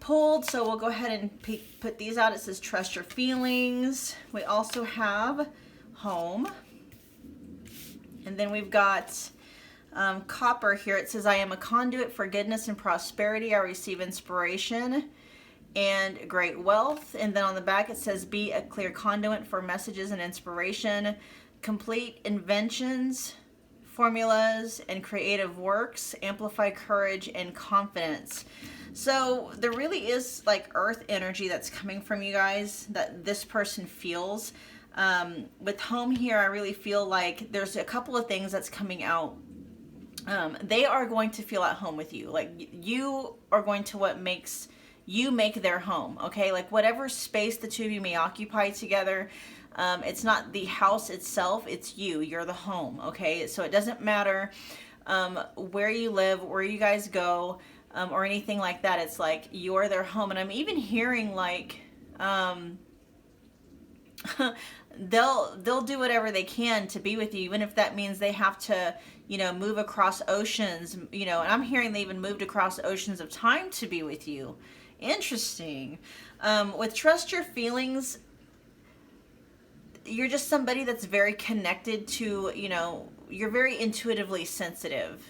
pulled, so we'll go ahead and put these out. It says trust your feelings. We also have home, and then we've got Copper here, it says, I am a conduit for goodness and prosperity. I receive inspiration and great wealth. And then on the back it says, be a clear conduit for messages and inspiration, complete inventions, formulas, and creative works, amplify courage and confidence. So there really is like earth energy that's coming from you guys that this person feels. With home here, I really feel like there's a couple of things that's coming out. They are going to feel at home with you. Like you are going to what makes you make their home. Okay. Like whatever space the two of you may occupy together, it's not the house itself, it's you. You're the home. Okay. So it doesn't matter where you live, where you guys go, or anything like that. It's like you're their home. And I'm even hearing like they'll do whatever they can to be with you, even if that means they have to, you know, move across oceans, you know. And I'm hearing they even moved across oceans of time to be with you. Interesting. With trust your feelings, you're just somebody that's very connected to, you know, you're very intuitively sensitive.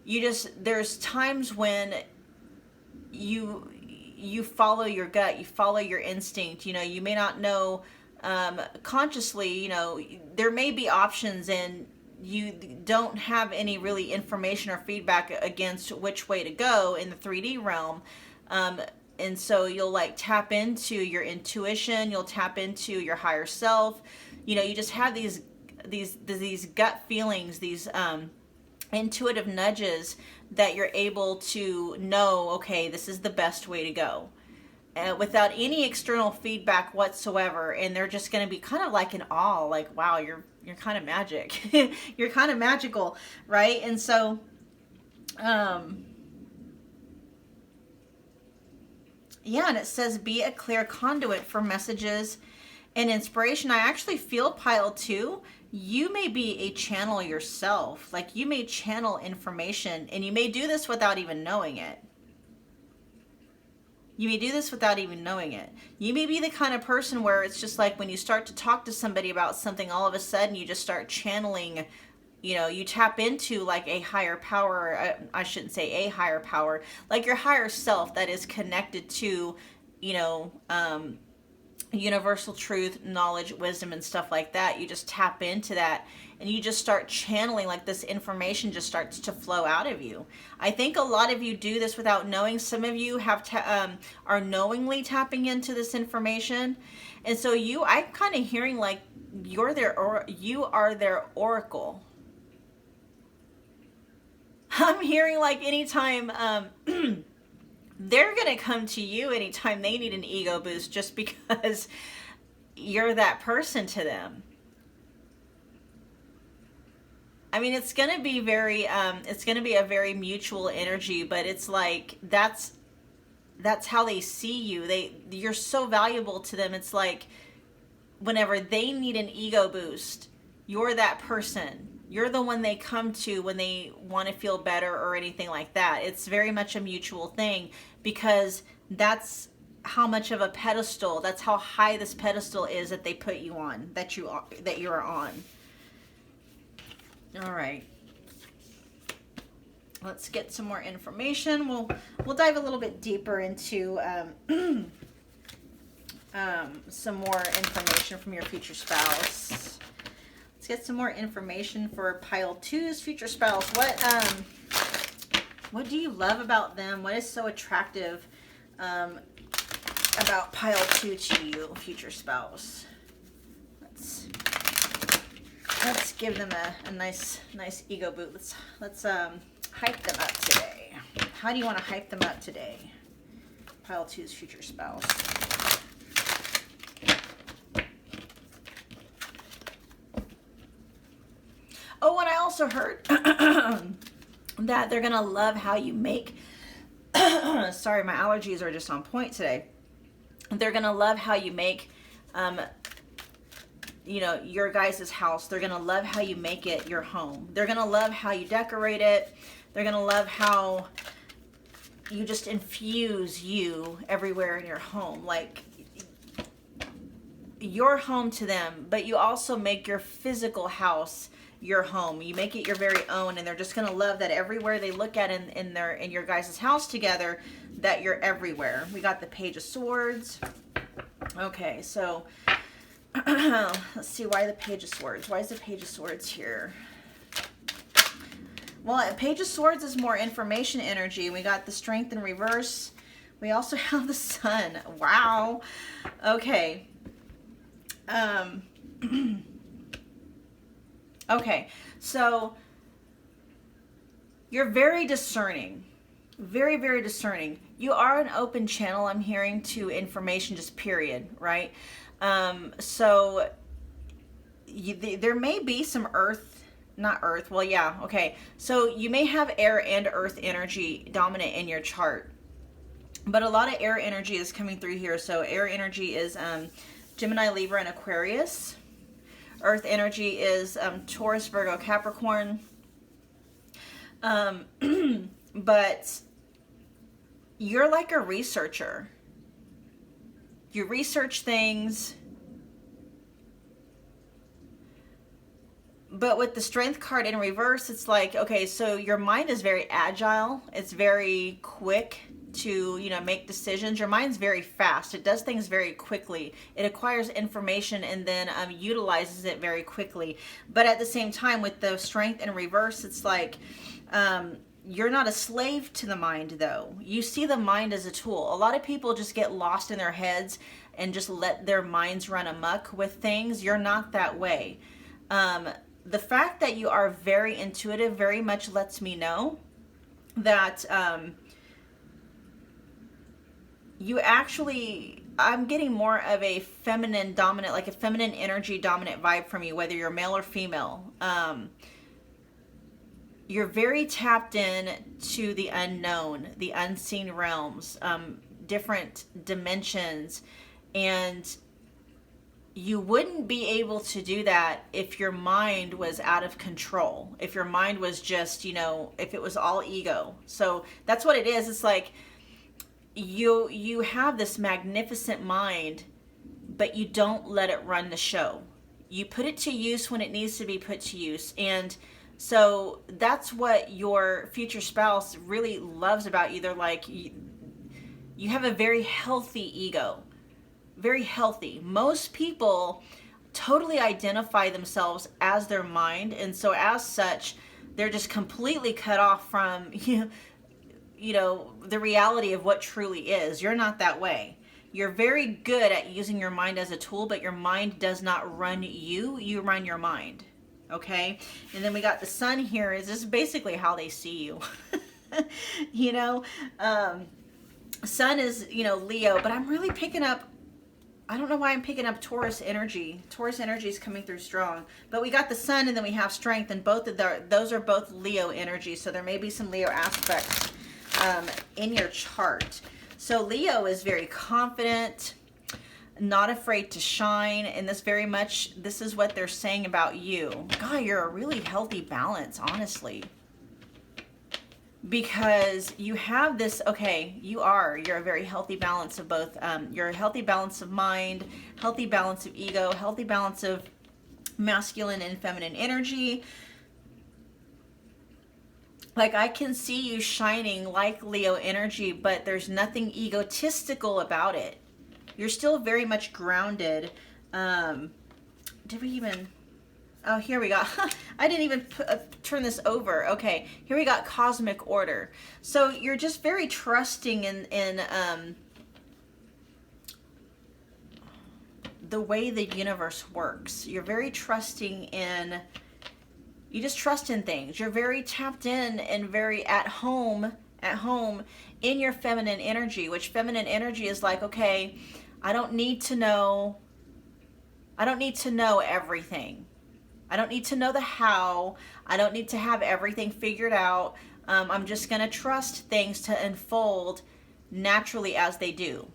There's times when you follow your gut, you follow your instinct. You know, you may not know consciously, you know, there may be options and you don't have any really information or feedback against which way to go in the 3D realm. And so you'll like tap into your intuition, you'll tap into your higher self. You know, you just have these gut feelings, these intuitive nudges that you're able to know, okay, this is the best way to go, without any external feedback whatsoever. And they're just going to be kind of like in awe, like, wow, you're kind of magic. You're kind of magical, right? And so yeah, and it says be a clear conduit for messages and inspiration. I actually feel, pile 2, you may be a channel yourself. Like you may channel information, and you may do this without even knowing it. You may do this without even knowing it. You may be the kind of person where it's just like when you start to talk to somebody about something, all of a sudden you just start channeling, you know, you tap into like a higher power. I shouldn't say a higher power, like your higher self that is connected to, you know, universal truth, knowledge, wisdom, and stuff like that. You just tap into that and you just start channeling, like this information just starts to flow out of you. I think a lot of you do this without knowing. Some of you have are knowingly tapping into this information. And so I'm kind of hearing like you are their oracle. I'm hearing like anytime they're going to come to you anytime they need an ego boost, just because you're that person to them. I mean, it's going to be a very mutual energy, but it's like, that's how they see you. You're so valuable to them. It's like whenever they need an ego boost, you're that person. You're the one they come to when they want to feel better or anything like that. It's very much a mutual thing, because that's how much of a pedestal, that's how high this pedestal is that they put you on, that you are on. All right. Let's get some more information. We'll dive a little bit deeper into some more information from your future spouse. Let's get some more information for pile 2's future spouse. What do you love about them? What is so attractive about pile 2 to you, future spouse? Let's give them a nice ego boot. Let's hype them up today. How do you want to hype them up today? Pile 2's future spouse. Oh, and I also heard that they're going to love how you make, sorry, my allergies are just on point today. They're going to love how you make, you know, your guys' house. They're going to love how you make it your home. They're going to love how you decorate it. They're going to love how you just infuse you everywhere in your home. Like, your home to them, but you also make your physical house your home. You make it your very own, and they're just going to love that everywhere they look at in your guys' house together, that you're everywhere. We got the Page of Swords. Okay, so let's see, why the Page of Swords? Why is the Page of Swords here? Well, Page of Swords is more information energy. We got the Strength in reverse. We also have the Sun. Wow. Okay. Okay, so you're very discerning. Very, very discerning. You are an open channel, I'm hearing, to information, just period, right? So there may be some well, yeah, okay. So you may have air and earth energy dominant in your chart, but a lot of air energy is coming through here. So air energy is Gemini, Libra, and Aquarius. Earth energy is Taurus, Virgo, Capricorn. But you're like a researcher. You research things. But with the Strength card in reverse, it's like, okay, so your mind is very agile. It's very quick to, make decisions. Your mind's very fast. It does things very quickly. It acquires information and then utilizes it very quickly. But at the same time, with the Strength in reverse, it's like you're not a slave to the mind, though. You see the mind as a tool. A lot of people just get lost in their heads and just let their minds run amok with things. You're not that way. The fact that you are very intuitive very much lets me know that you actually, I'm getting more of a feminine dominant, like a feminine energy dominant vibe from you, whether you're male or female. You're very tapped in to the unknown, the unseen realms, different dimensions, and you wouldn't be able to do that if your mind was out of control. If your mind was just, if it was all ego. So that's what it is. It's like you have this magnificent mind, but you don't let it run the show. You put it to use when it needs to be put to use. And so that's what your future spouse really loves about you. They're like, you have a very healthy ego. Very healthy. Most people totally identify themselves as their mind, and so as such, they're just completely cut off from the reality of what truly is. You're not that way. You're very good at using your mind as a tool, but your mind does not run you. You run your mind. Okay? And then we got the Sun here. This is basically how they see you. Sun is, Leo, but I'm really picking up, I don't know why I'm picking up Taurus energy. Taurus energy is coming through strong. But we got the Sun and then we have Strength, and both of those are both Leo energy. So there may be some Leo aspects in your chart. So Leo is very confident, not afraid to shine, and this is what they're saying about you. God, you're a really healthy balance, honestly. Because you have this, okay, you're a very healthy balance of both. You're a healthy balance of mind, healthy balance of ego, healthy balance of masculine and feminine energy. Like, I can see you shining like Leo energy, but there's nothing egotistical about it. You're still very much grounded. Did we even... Oh, here we go. I didn't even turn this over. Okay, here we got cosmic order. So you're just very trusting in the way the universe works. You're very trusting in, you just trust in things. You're very tapped in and very at home in your feminine energy, which feminine energy is like, okay, I don't need to know everything. I don't need to know the how. I don't need to have everything figured out. I'm just going to trust things to unfold naturally as they do.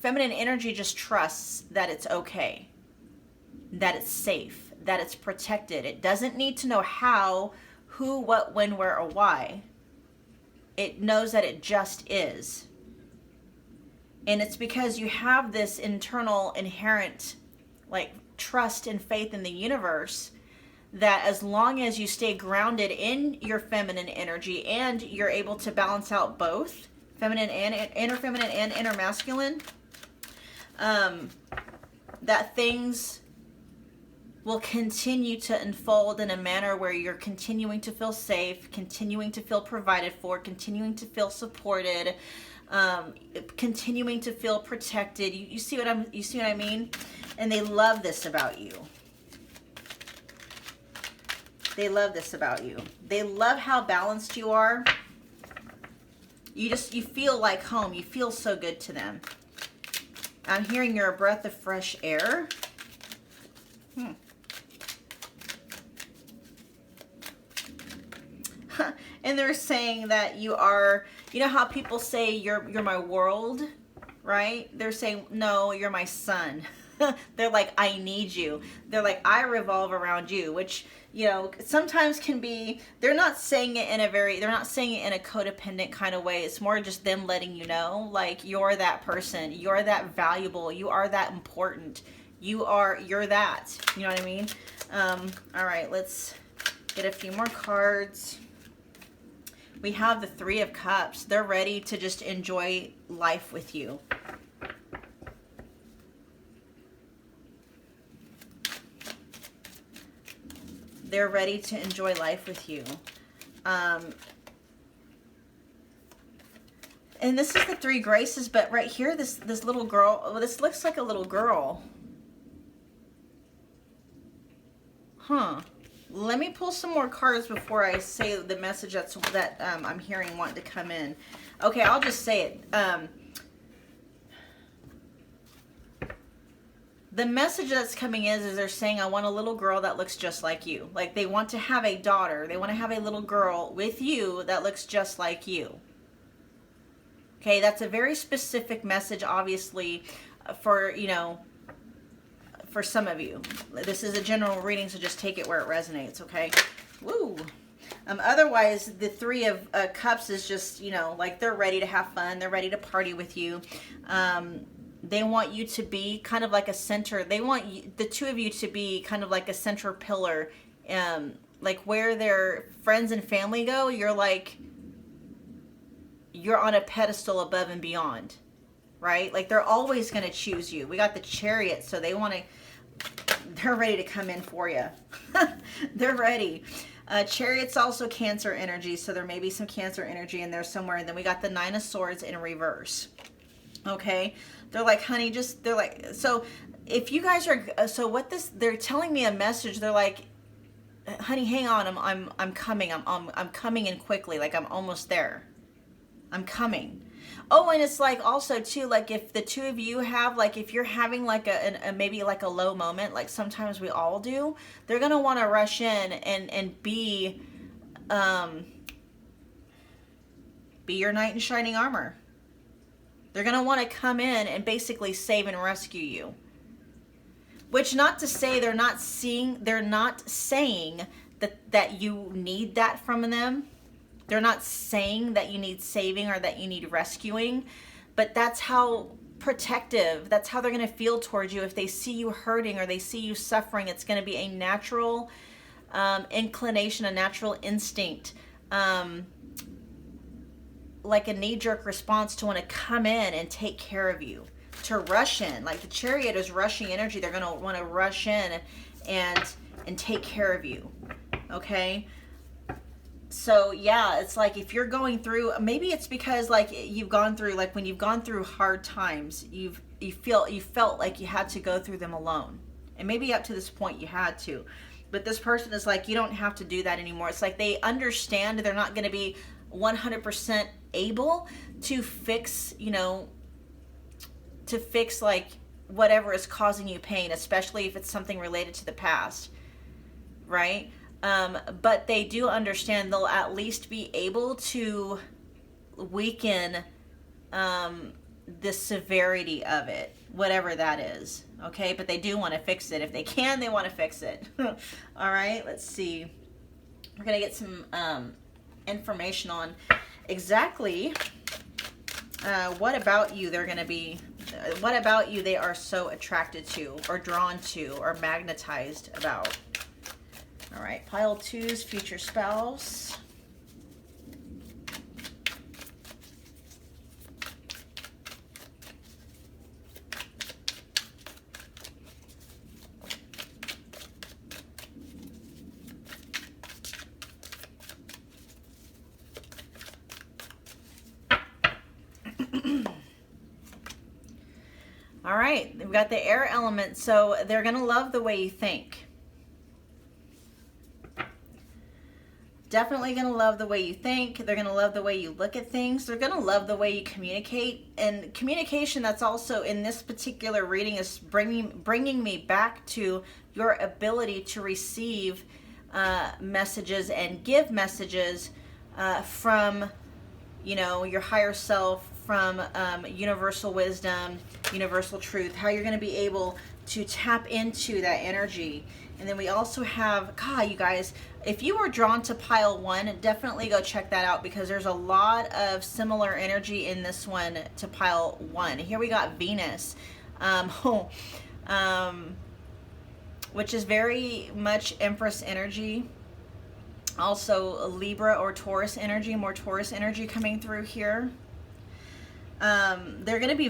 Feminine energy just trusts that it's okay, that it's safe, that it's protected. It doesn't need to know how, who, what, when, where, or why. It knows that it just is. And it's because you have this internal inherent like trust and faith in the universe that as long as you stay grounded in your feminine energy and you're able to balance out both feminine and inner feminine and inner masculine, that things will continue to unfold in a manner where you're continuing to feel safe, continuing to feel provided for, continuing to feel supported, continuing to feel protected. You see what I mean? And they love this about you. They love this about you. They love how balanced you are. You feel like home. You feel so good to them. I'm hearing you're a breath of fresh air. And they're saying that you are, you know how people say you're my world, right? They're saying, no, you're my sun. They're like, I need you. They're like, I revolve around you, which, you know, sometimes can be, they're not saying it in a codependent kind of way. It's more just them letting you know, like, you're that person, you're that valuable, you are that important, you're that, you know what I mean? All right, let's get a few more cards. We have the Three of Cups. They're ready to just enjoy life with you. They're ready to enjoy life with you. And this is the Three Graces, but right here, this little girl, well, this looks like a little girl. Huh. Let me pull some more cards before I say the message that I'm hearing wanting to come in. Okay, I'll just say it. The message that's coming is they're saying, I want a little girl that looks just like you. Like, they want to have a daughter. They want to have a little girl with you that looks just like you. Okay, that's a very specific message, obviously, for, you know, for some of you. This is a general reading, so just take it where it resonates, okay? Woo! Otherwise, the Three of Cups is just, you know, like, they're ready to have fun. They're ready to party with you. They want you to be kind of like a center. They want you, the two of you to be kind of like a center pillar. Like, where their friends and family go, you're like, you're on a pedestal above and beyond, right? Like, they're always going to choose you. We got the Chariot, so they're ready to come in for you. They're ready. Chariot's also Cancer energy, so there may be some Cancer energy in there somewhere. And then we got the Nine of Swords in reverse. Okay? They're like, honey, they're like, so if you guys are, they're telling me a message. They're like, honey, hang on, I'm coming. I'm coming in quickly. Like, I'm almost there. I'm coming. Oh, and it's like also too, like, if the two of you have, like, if you're having like a maybe like a low moment, like sometimes we all do, they're gonna want to rush in and be your knight in shining armor. They're gonna want to come in and basically save and rescue you. Which, not to say they're not saying that you need that from them. They're not saying that you need saving or that you need rescuing, but that's how protective, that's how they're going to feel towards you. If they see you hurting or they see you suffering, it's going to be a natural inclination, a natural instinct, like a knee-jerk response to want to come in and take care of you, to rush in. Like, the Chariot is rushing energy. They're going to want to rush in and take care of you, okay? So yeah, it's like, if you're going through, maybe it's because, like, you've gone through, like, when you've gone through hard times, you felt like you had to go through them alone. And maybe up to this point you had to. But this person is like, you don't have to do that anymore. It's like they understand they're not going to be 100% able to fix, you know, like, whatever is causing you pain, especially if it's something related to the past, right? But they do understand they'll at least be able to weaken the severity of it, whatever that is, okay? But they do want to fix it. If they can, they want to fix it. All right, let's see. We're going to get some information on exactly What about you they're going to be, what about you they are so attracted to or drawn to or magnetized about? All right, pile 2's future spouse. All right, we've got the air element, so they're going to love the way you think. Definitely going to love the way you think. They're going to love the way you look at things. They're going to love the way you communicate. And communication, that's also in this particular reading, is bringing me back to your ability to receive messages and give messages from, you know, your higher self, from universal wisdom, universal truth, how you're going to be able to tap into that energy. And then we also have, God, you guys, if you were drawn to pile 1, definitely go check that out, because there's a lot of similar energy in this one to pile 1. Here we got Venus, which is very much Empress energy. Also Libra or Taurus energy, more Taurus energy coming through here. They're going to be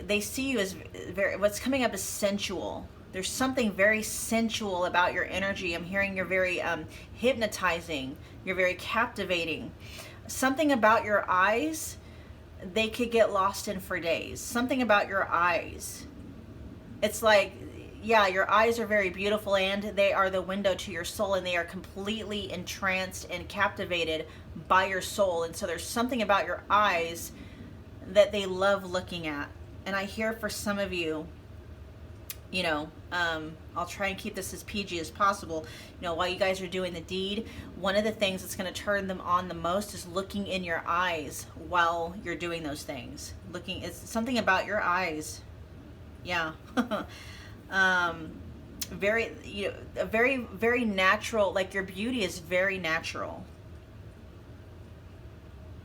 they see you as very, what's coming up is sensual. There's something very sensual about your energy. I'm hearing you're very hypnotizing. You're very captivating. Something about your eyes, they could get lost in for days. Something about your eyes. It's like, yeah, your eyes are very beautiful, and they are the window to your soul, and they are completely entranced and captivated by your soul. And so there's something about your eyes that they love looking at. And I hear for some of you, you know, I'll try and keep this as PG as possible. You know, while you guys are doing the deed, one of the things that's going to turn them on the most is looking in your eyes while you're doing those things. It's something about your eyes. Yeah. Very, you know, a very, very natural, like your beauty is very natural.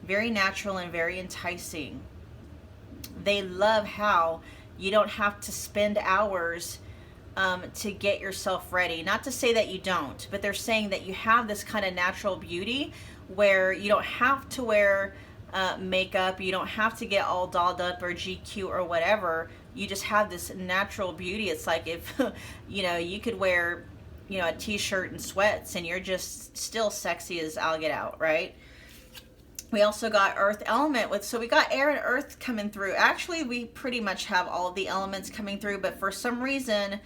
Very natural and very enticing. They love how you don't have to spend hours to get yourself ready. Not to say that you don't, but they're saying that you have this kind of natural beauty where you don't have to wear makeup, you don't have to get all dolled up or GQ or whatever. You just have this natural beauty. It's like if, you know, you could wear, you know, a t-shirt and sweats and you're just still sexy as I'll get out, right? We also got earth element so we got air and earth coming through. Actually, we pretty much have all of the elements coming through, but for some reason,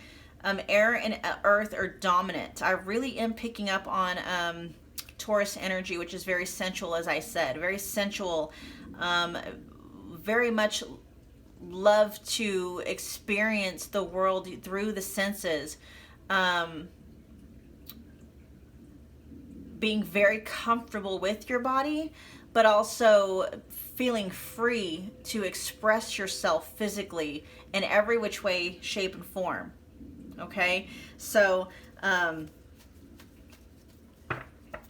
air and earth are dominant. I really am picking up on Taurus energy, which is very sensual, as I said, very sensual, very much love to experience the world through the senses, being very comfortable with your body, but also feeling free to express yourself physically in every which way, shape, and form. Okay, so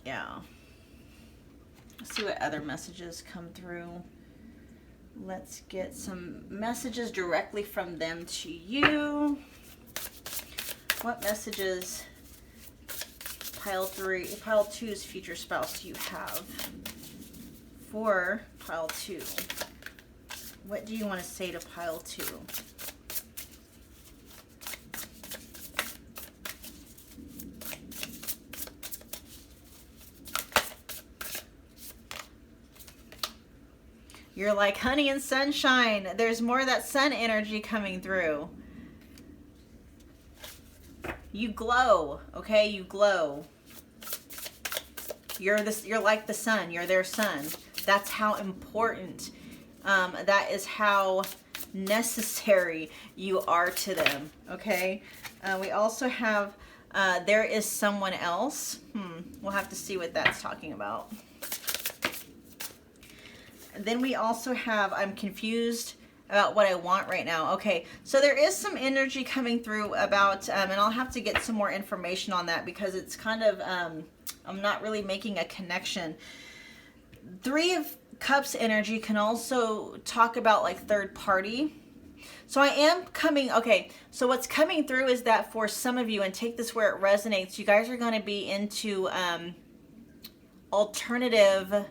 yeah, let's see what other messages come through. Let's get some messages directly from them to you. What messages pile 2's future spouse do you have for pile 2? What do you want to say to pile 2? You're like honey and sunshine. There's more of that sun energy coming through. You glow, okay? You glow. You're like the sun. You're their sun. That's how important. That is how necessary you are to them. Okay. We also have there is someone else. We'll have to see what that's talking about. And then we also have I'm confused about what I want right now. Okay, so there is some energy coming through about, and I'll have to get some more information on that because it's kind of, I'm not really making a connection. Three Cups energy can also talk about like third party. So I am coming, okay, so what's coming through is that for some of you, and take this where it resonates, you guys are going to be into alternative,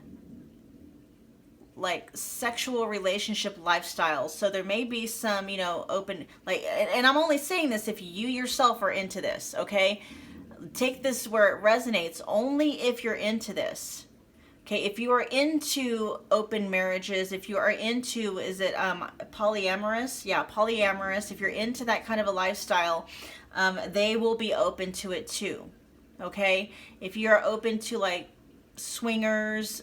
like sexual relationship lifestyles. So there may be some, you know, open, like, and I'm only saying this if you yourself are into this, okay? Take this where it resonates only if you're into this. Okay, if you are into open marriages, if you are into, is it polyamorous? Yeah, polyamorous. If you're into that kind of a lifestyle, they will be open to it too. Okay, if you're open to like swingers,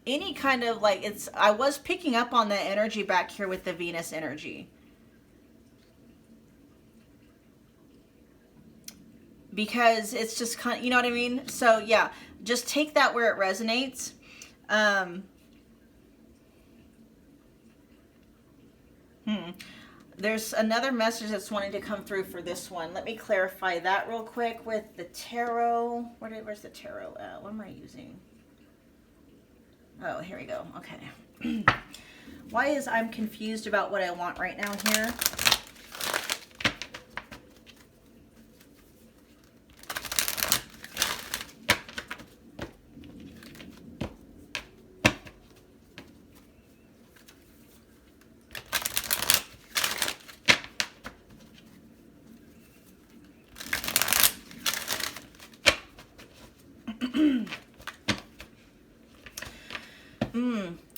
any kind of like, it's, I was picking up on that energy back here with the Venus energy. Because it's just kind of, you know what I mean? So yeah, just take that where it resonates. There's another message that's wanting to come through for this one. Let me clarify that real quick with the tarot. Where's the tarot at? What am I using? Oh, here we go. Okay. Why is I'm confused about what I want right now here?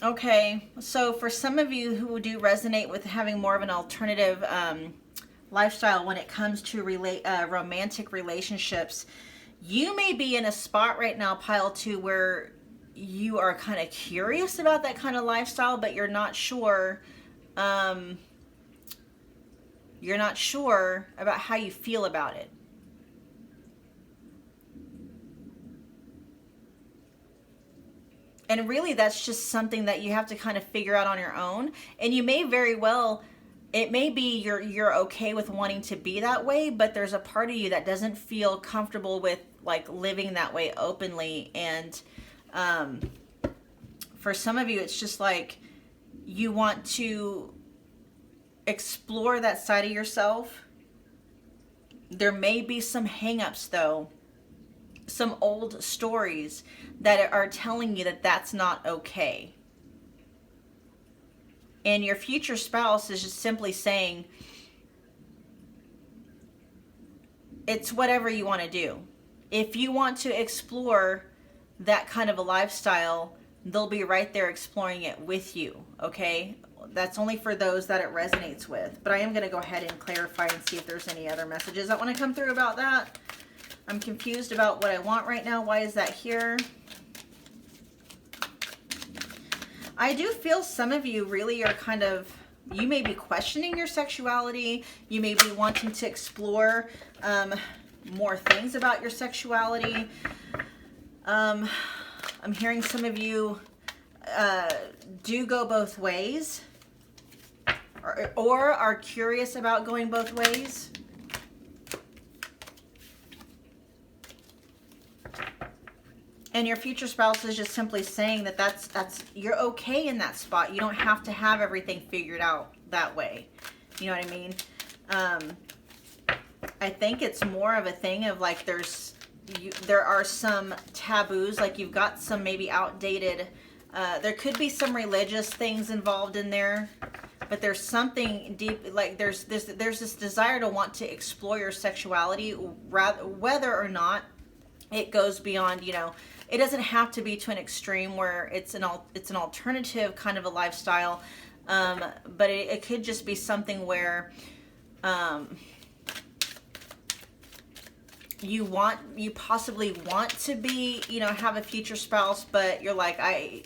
Okay, so for some of you who do resonate with having more of an alternative lifestyle when it comes to romantic relationships, you may be in a spot right now, pile 2, where you are kind of curious about that kind of lifestyle, but you're not sure. You're not sure about how you feel about it. And really, that's just something that you have to kind of figure out on your own. And you may very well, it may be you're okay with wanting to be that way, but there's a part of you that doesn't feel comfortable with like living that way openly. And for some of you, it's just like you want to explore that side of yourself. There may be some hangups though, some old stories that are telling you that that's not okay. And your future spouse is just simply saying, it's whatever you want to do. If you want to explore that kind of a lifestyle, they'll be right there exploring it with you, okay? That's only for those that it resonates with. But I am going to go ahead and clarify and see if there's any other messages that want to come through about that. I'm confused about what I want right now. Why is that here? I do feel some of you really are kind of, you may be questioning your sexuality. You may be wanting to explore more things about your sexuality. I'm hearing some of you do go both ways, or are curious about going both ways. And your future spouse is just simply saying that that's you're okay in that spot. You don't have to have everything figured out that way. You know what I mean? I think it's more of a thing of like there are some taboos, like you've got some maybe outdated, there could be some religious things involved in there, but there's something deep, like there's this desire to want to explore your sexuality, whether or not it goes beyond, you know, it doesn't have to be to an extreme where it's an alternative kind of a lifestyle, but it could just be something where you possibly want to be, you know, have a future spouse, but you're like,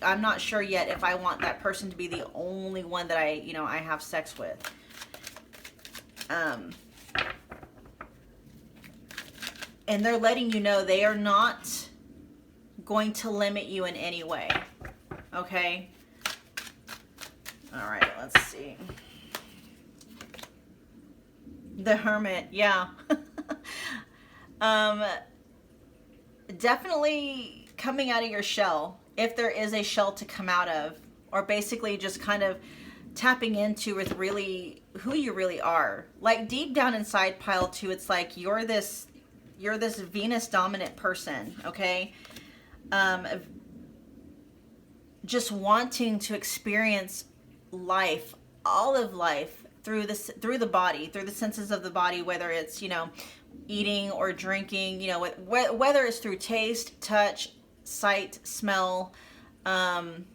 I'm not sure yet if I want that person to be the only one that I have sex with. And they're letting you know they are not going to limit you in any way. Okay? All right, let's see. The Hermit, yeah. Definitely coming out of your shell. if there is a shell to come out of, or basically just kind of tapping into with really who you really are. Like deep down inside, pile 2, it's like you're this Venus dominant person, okay? Just wanting to experience life, all of life through the body, through the senses of the body, whether it's, you know, eating or drinking, you know, whether it's through taste, touch, sight, smell, and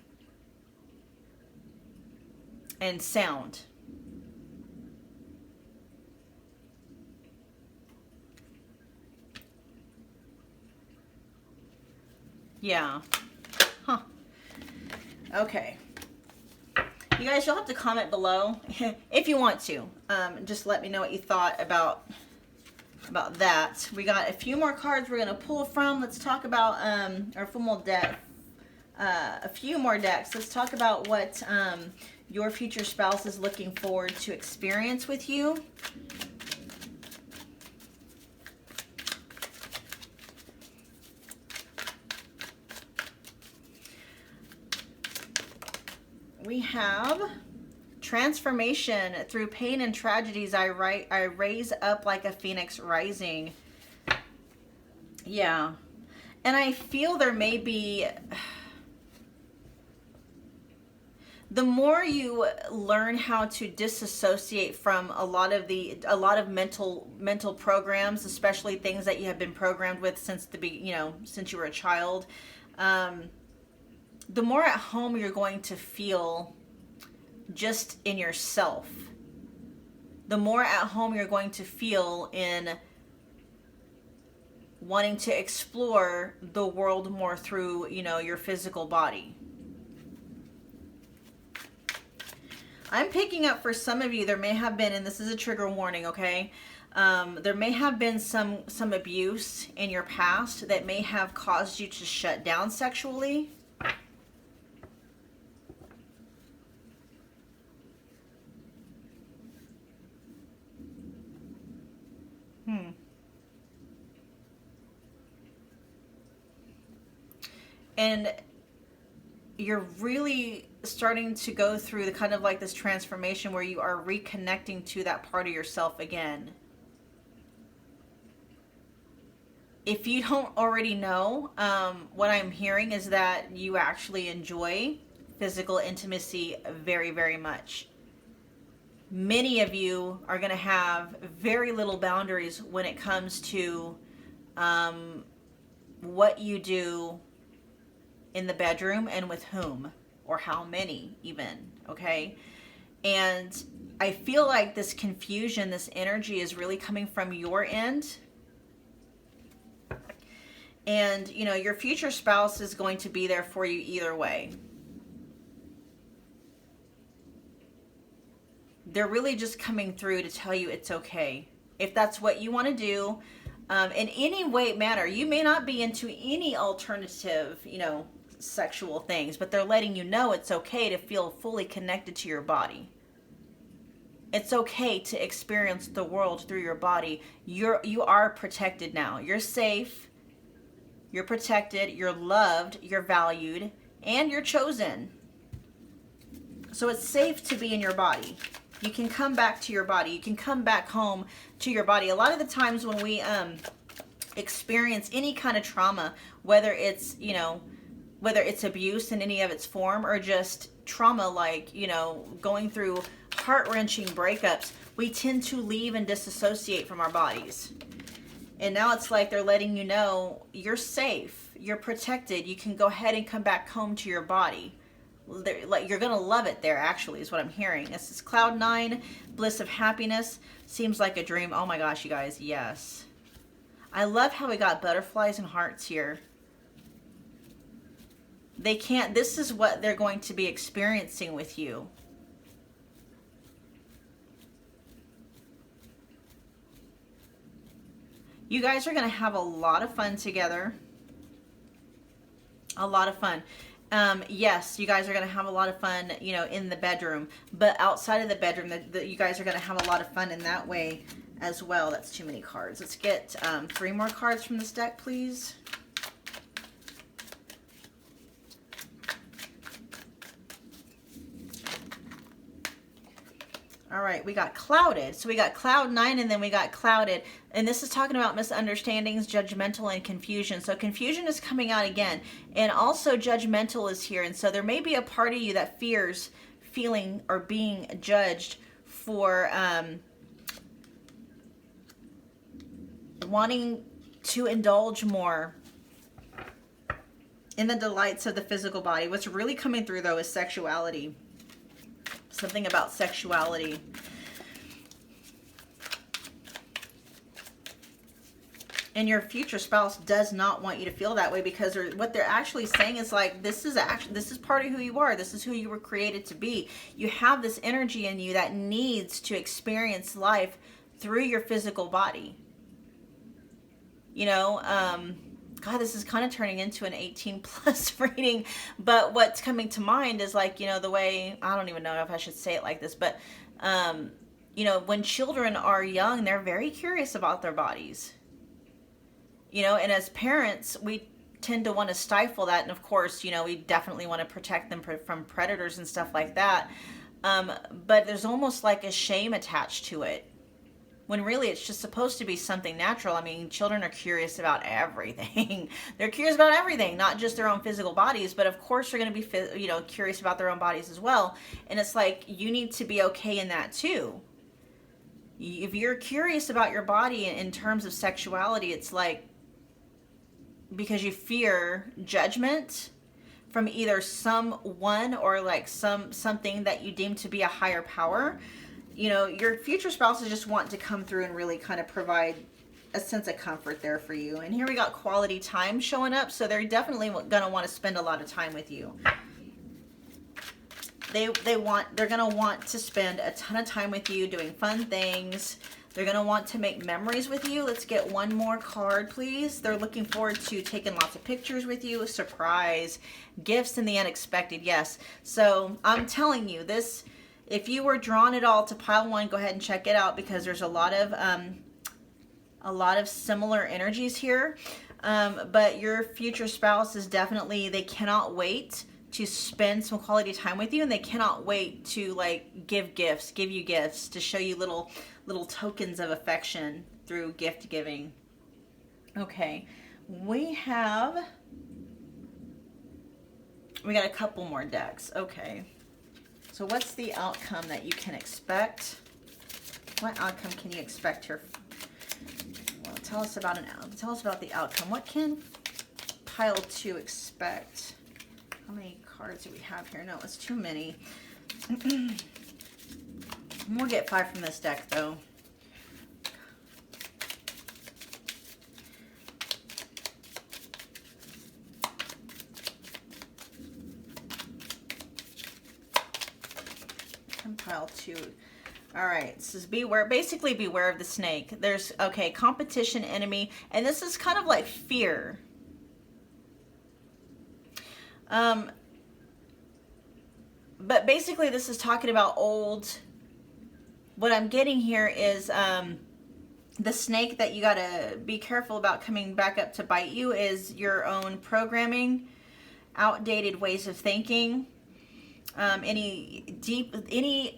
sound. Yeah. Huh. Okay. You guys, you'll have to comment below if you want to. Just let me know what you thought about that. We got a few more cards we're gonna pull from. Let's talk about a few more decks. Let's talk about what your future spouse is looking forward to experience with you. We have transformation. Through pain and tragedies, I raise up like a phoenix rising. Yeah. And I feel there may be, the more you learn how to disassociate from a lot of mental programs, especially things that you have been programmed with since since you were a child, the more at home you're going to feel just in yourself. The more at home you're going to feel in wanting to explore the world more through, you know, your physical body. I'm picking up for some of you, there may have been, and this is a trigger warning, okay? There may have been some abuse in your past that may have caused you to shut down sexually. And you're really starting to go through the kind of like this transformation where you are reconnecting to that part of yourself again. If you don't already know, what I'm hearing is that you actually enjoy physical intimacy very, very much. Many of you are going to have very little boundaries when it comes to what you do in the bedroom and with whom or how many even, okay? And I feel like this confusion, this energy is really coming from your end. And, you know, your future spouse is going to be there for you either way. They're really just coming through to tell you it's okay. If that's what you want to do, in any way, manner, you may not be into any alternative, you know, sexual things, but they're letting you know it's okay to feel fully connected to your body. It's okay to experience the world through your body. You are protected now. You're safe. You're protected. You're loved. You're valued. And you're chosen. So it's safe to be in your body. You can come back to your body. You can come back home to your body. A lot of the times when we experience any kind of trauma, whether it's, you know, whether it's abuse in any of its form or just trauma like, you know, going through heart-wrenching breakups, we tend to leave and disassociate from our bodies. And now it's like they're letting you know you're safe, you're protected, you can go ahead and come back home to your body. Like you're gonna love it there, actually, is what I'm hearing. This is cloud 9, bliss of happiness. Seems like a dream. Oh my gosh, you guys, yes. I love how we got butterflies and hearts here. They can't, this is what they're going to be experiencing with you. You guys are going to have a lot of fun together. A lot of fun. Yes, you guys are going to have a lot of fun, you know, in the bedroom. But outside of the bedroom, you guys are going to have a lot of fun in that way as well. That's too many cards. Let's get 3 more cards from this deck, please. All right, we got clouded. So we got cloud 9 and then we got clouded. And this is talking about misunderstandings, judgmental, and confusion. So confusion is coming out again. And also judgmental is here. And so there may be a part of you that fears feeling or being judged for wanting to indulge more in the delights of the physical body. What's really coming through, though, is sexuality. Something about sexuality. And your future spouse does not want you to feel that way, because what they're actually saying is like, this is part of who you are. This is who you were created to be. You have this energy in you that needs to experience life through your physical body. You know, God, this is kind of turning into an 18 plus reading, but what's coming to mind is like, you know, the way, I don't even know if I should say it like this, but, you know, when children are young, they're very curious about their bodies, you know, and as parents, we tend to want to stifle that. And of course, you know, we definitely want to protect them from predators and stuff like that. But there's almost like a shame attached to it, when really it's just supposed to be something natural. I mean, children are curious about everything. They're curious about everything, not just their own physical bodies, but of course they're going to be, you know, curious about their own bodies as well. And it's like, you need to be okay in that too. If you're curious about your body in terms of sexuality, it's like, because you fear judgment from either someone or like something that you deem to be a higher power. You know, your future spouses just want to come through and really kind of provide a sense of comfort there for you. And here we got quality time showing up. So they're definitely going to want to spend a lot of time with you. They're going to want to spend a ton of time with you doing fun things. They're going to want to make memories with you. Let's get one more card, please. They're looking forward to taking lots of pictures with you. Surprise, gifts, and the unexpected. Yes. So I'm telling you this. If you were drawn at all to pile 1, go ahead and check it out, because there's a lot of similar energies here. But your future spouse is definitely, they cannot wait to spend some quality time with you, and they cannot wait to like give you gifts to show you little tokens of affection through gift giving. Okay, we got a couple more decks. Okay. So what's the outcome that you can expect? What outcome can you expect here? Well, tell us about the outcome. What can pile 2 expect? How many cards do we have here? No, it's too many. We'll get 5 from this deck, though. Pile 2. All right, this is beware of the snake. There's, okay, competition, enemy, and this is kind of like fear. But basically this is talking about what I'm getting here is the snake that you gotta be careful about coming back up to bite you is your own programming, outdated ways of thinking, any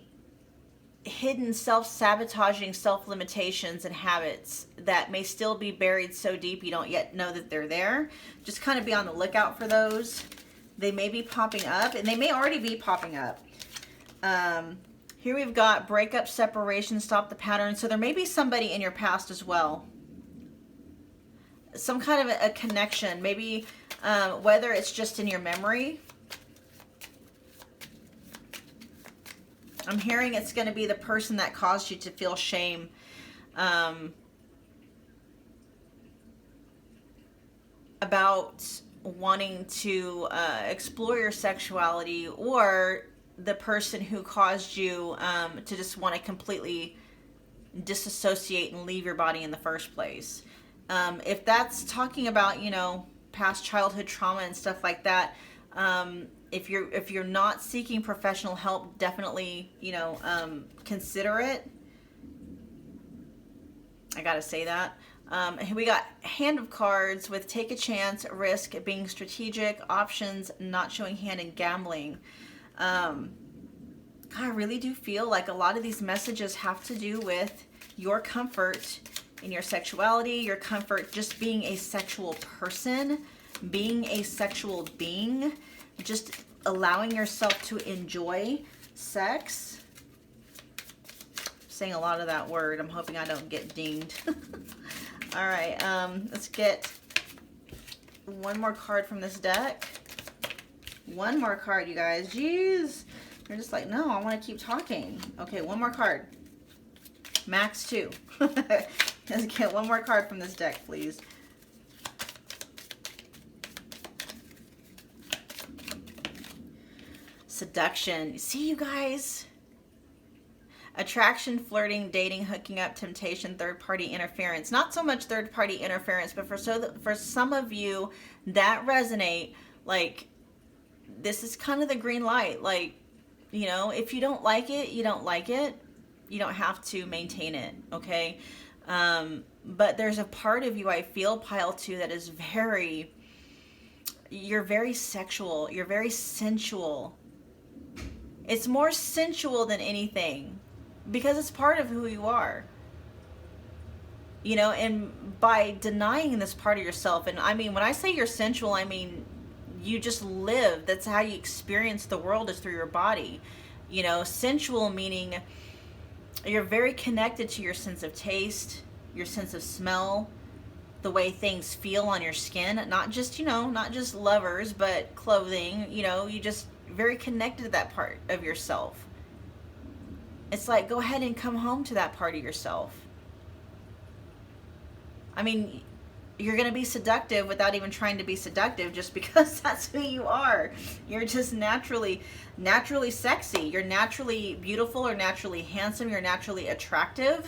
hidden self-sabotaging self-limitations and habits that may still be buried so deep you don't yet know that they're there. Just kind of be on the lookout for those. They may be popping up, and they may already be popping up. Here we've got breakup, separation, stop the pattern. So there may be somebody in your past as well. Some kind of a connection, maybe whether it's just in your memory. I'm hearing it's going to be the person that caused you to feel shame. About wanting to explore your sexuality, or the person who caused you to just want to completely disassociate and leave your body in the first place. If that's talking about, you know, past childhood trauma and stuff like that, if you're not seeking professional help, definitely, you know, consider it. I gotta say that. We got hand of cards with take a chance, risk, being strategic, options, not showing hand, and gambling. God, I really do feel like a lot of these messages have to do with your comfort in your sexuality, your comfort just being a sexual person, being a sexual being, just allowing yourself to enjoy sex. I'm saying a lot of that word. I'm hoping I don't get dinged. All right, let's get one more card from this deck. One more card, you guys. Jeez. You're just like, no, I want to keep talking. Okay, one more card. Max 2. Let's get one more card from this deck, please. Seduction. See, you guys? Attraction, flirting, dating, hooking up, temptation, third-party interference. Not so much third-party interference, but for some of you that resonate, like, this is kind of the green light. Like, you know, if you don't like it, you don't like it. You don't have to maintain it, okay? But there's a part of you, I feel, pile 2, that is you're very sexual. You're very sensual. It's more sensual than anything because it's part of who you are. You know, and by denying this part of yourself, and I mean, when I say you're sensual, I mean, you just live. That's how you experience the world, is through your body. You know, sensual meaning you're very connected to your sense of taste, your sense of smell, the way things feel on your skin. Not just, you know, not just lovers, but clothing. You know, you just very connected to that part of yourself. It's like, go ahead and come home to that part of yourself. I mean, you're going to be seductive without even trying to be seductive, just because that's who you are. You're just naturally sexy. You're naturally beautiful or naturally handsome. You're naturally attractive.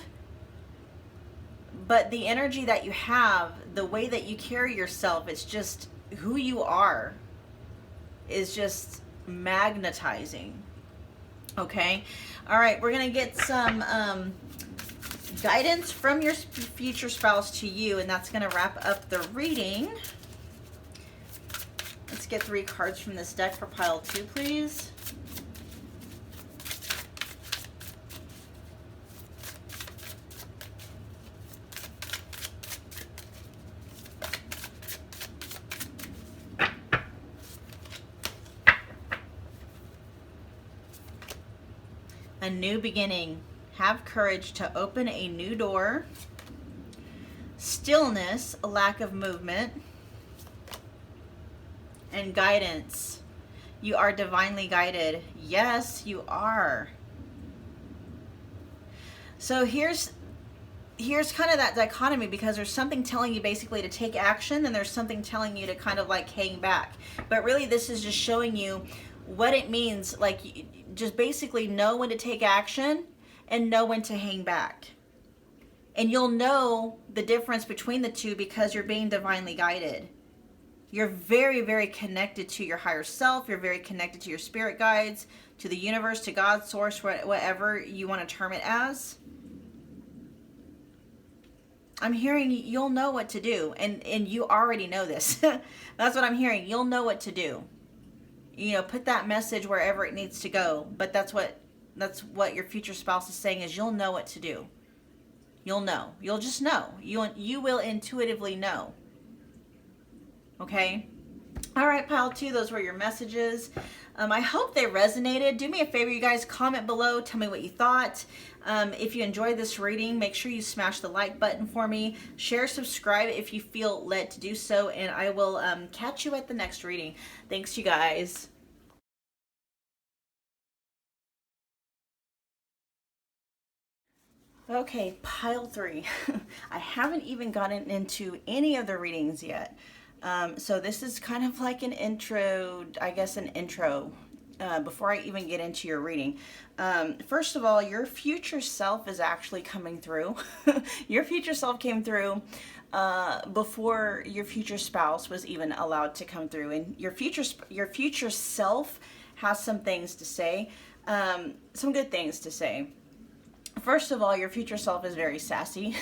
But the energy that you have, the way that you carry yourself, it's just who you are, is just magnetizing. Okay? All right, we're going to get some guidance from your future spouse to you, and that's going to wrap up the reading. Let's get 3 cards from this deck for pile 2, please. A new beginning. Have courage to open a new door. Stillness, a lack of movement. And guidance. You are divinely guided. Yes, you are. So here's kind of that dichotomy, because there's something telling you basically to take action, and there's something telling you to kind of like hang back. But really, this is just showing you what it means. Like, just basically know when to take action and know when to hang back. And you'll know the difference between the two because you're being divinely guided. You're very, very connected to your higher self. You're very connected to your spirit guides, to the universe, to God, source, whatever you want to term it as. I'm hearing you'll know what to do. And you already know this. That's what I'm hearing. You'll know what to do. You know, put that message wherever it needs to go. But that's what your future spouse is saying, is you'll know what to do. You'll know. You'll just know. You will intuitively know. Okay? All right, pile 2, those were your messages. I hope they resonated. Do me a favor, you guys, comment below. Tell me what you thought. If you enjoyed this reading, make sure you smash the like button for me. Share, subscribe if you feel led to do so. And I will catch you at the next reading. Thanks, you guys. Okay, pile 3. I haven't even gotten into any of the readings yet. So this is kind of like an intro, I guess an intro, before I even get into your reading. First of all, your future self is actually coming through. Your future self came through before your future spouse was even allowed to come through. And your future self has some things to say, some good things to say. First of all, your future self is very sassy,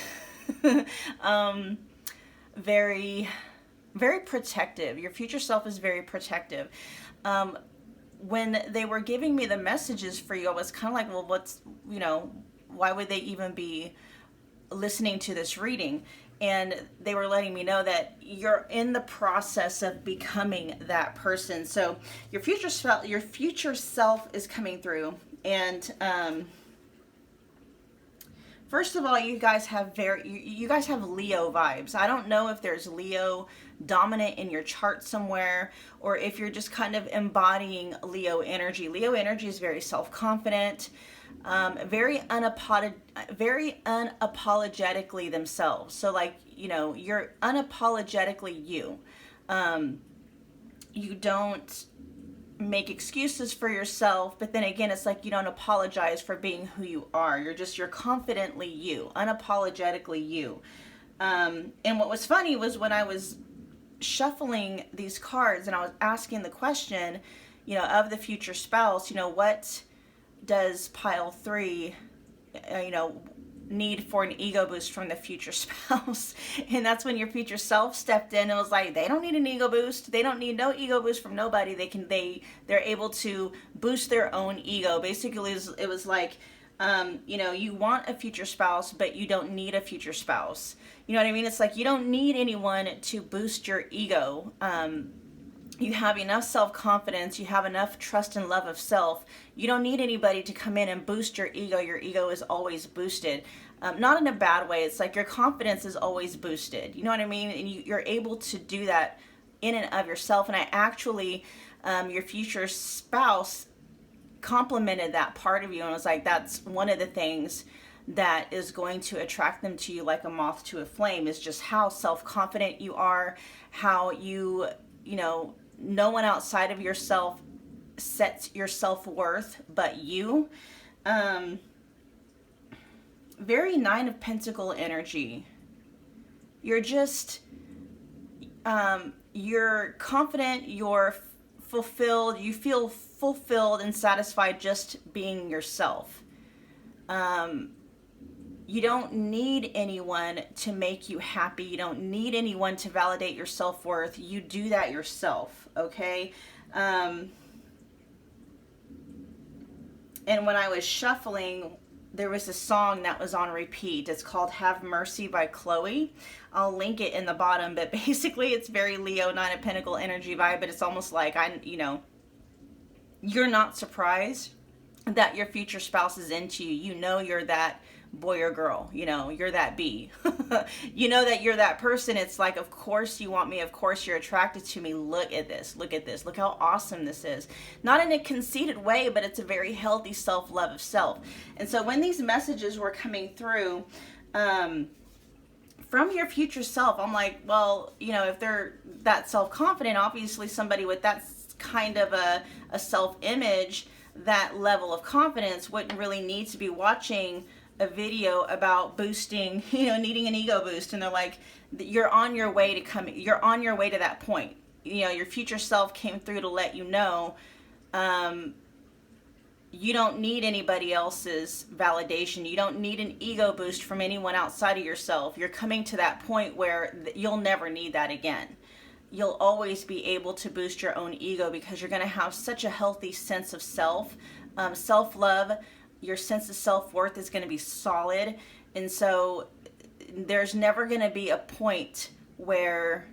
very, very protective. Your future self is very protective. when they were giving me the messages for you, I was kind of like, well, what's, why would they even be listening to this reading? And they were letting me know that you're in the process of becoming that person. So your future self is coming through. And first of all, you guys have Leo vibes. I don't know if there's Leo dominant in your chart somewhere, or if you're just kind of embodying Leo energy. Leo energy is very self-confident, very unapologetically themselves. So like, you're unapologetically you. You don't make excuses for yourself, but then again, it's like you don't apologize for being who you are. You're confidently you, unapologetically you. And what was funny was when I was shuffling these cards and I was asking the question, of the future spouse, what does pile 3, need for an ego boost from the future spouse? And that's when your future self stepped in and was like, they don't need an ego boost. They don't need no ego boost from nobody. They're able to boost their own ego. Basically, it was like, you want a future spouse, but you don't need a future spouse. You know what I mean? It's like you don't need anyone to boost your ego. You have enough self-confidence, you have enough trust and love of self. You don't need anybody to come in and boost your ego. Your ego is always boosted. Not in a bad way. It's like your confidence is always boosted. You know what I mean? And you're able to do that in and of yourself. And I actually, your future spouse complimented that part of you and was like, that's one of the things that is going to attract them to you like a moth to a flame, is just how self-confident you are, how you no one outside of yourself sets your self-worth but you. Very 9 of Pentacle energy. You're just you're confident, you're fulfilled, you feel fulfilled and satisfied just being yourself. You don't need anyone to make you happy. You don't need anyone to validate your self-worth. You do that yourself, okay? And when I was shuffling, there was a song that was on repeat. It's called Have Mercy by Chloe. I'll link it in the bottom, but basically it's very Leo 9 of Pentacle energy vibe, but it's almost like, you're not surprised that your future spouse is into you. You're that boy or girl, you're that bee. That you're that person. It's like, of course you want me, of course you're attracted to me. Look at this, look how awesome this is. Not in a conceited way, but it's a very healthy self-love of self. And so when these messages were coming through from your future self, I'm like, well, if they're that self-confident, obviously somebody with that kind of a self-image, that level of confidence, wouldn't really need to be watching a video about boosting, needing an ego boost. And they're like, you're on your way to that point. Your future self came through to let you know, you don't need anybody else's validation. You don't need an ego boost from anyone outside of yourself. You're coming to that point where you'll never need that again. You'll always be able to boost your own ego because you're going to have such a healthy sense of self, self-love. Your sense of self-worth is going to be solid. And so there's never going to be a point where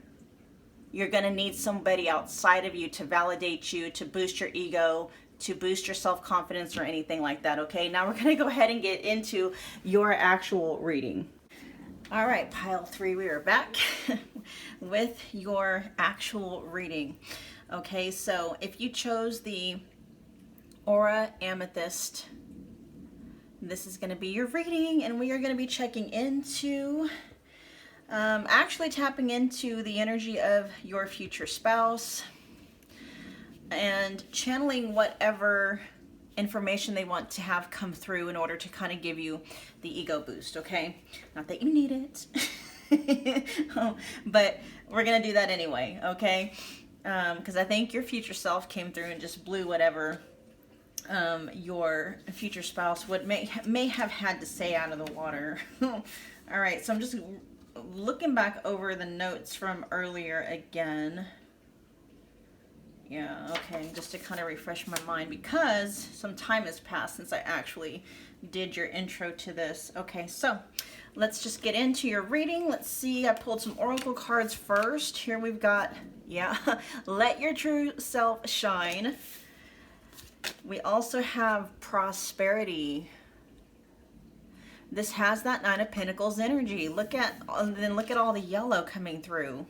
you're going to need somebody outside of you to validate you, to boost your ego, to boost your self-confidence or anything like that. Okay, now we're going to go ahead and get into your actual reading. All right, pile 3, we are back with your actual reading. Okay, so if you chose the Aura Amethyst, this is going to be your reading, and we are going to be checking into, actually tapping into the energy of your future spouse and channeling whatever information they want to have come through in order to kind of give you the ego boost, okay? Not that you need it, but we're going to do that anyway, okay? Because I think your future self came through and just blew whatever your future spouse may have had to say out of the water. All right, so I'm just looking back over the notes from earlier again. Yeah, okay, just to kind of refresh my mind because some time has passed since I actually did your intro to this. Okay, so let's just get into your reading. Let's see, I pulled some oracle cards first. Here we've got, yeah, let your true self shine. We also have prosperity. This has that Nine of Pentacles energy. Look at, and then look at all the yellow coming through.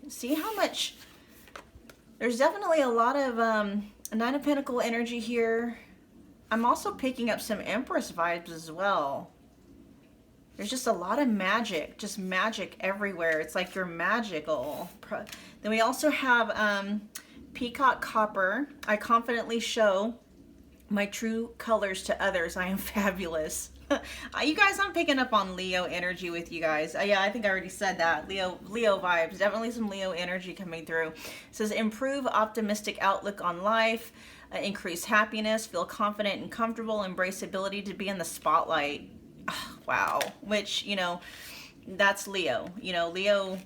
See how much, there's definitely a lot of Nine of Pentacles energy here. I'm also picking up some Empress vibes as well. There's just a lot of magic, just magic everywhere. It's like you're magical. Then we also have Peacock Copper. I confidently show my true colors to others. I am fabulous. You guys, I'm picking up on Leo energy with you guys. Yeah, I think I already said that. Leo vibes. Definitely some Leo energy coming through. It says improve optimistic outlook on life, increase happiness, feel confident and comfortable, embrace ability to be in the spotlight. Oh, wow. Which, you know, that's Leo. You know, Leo,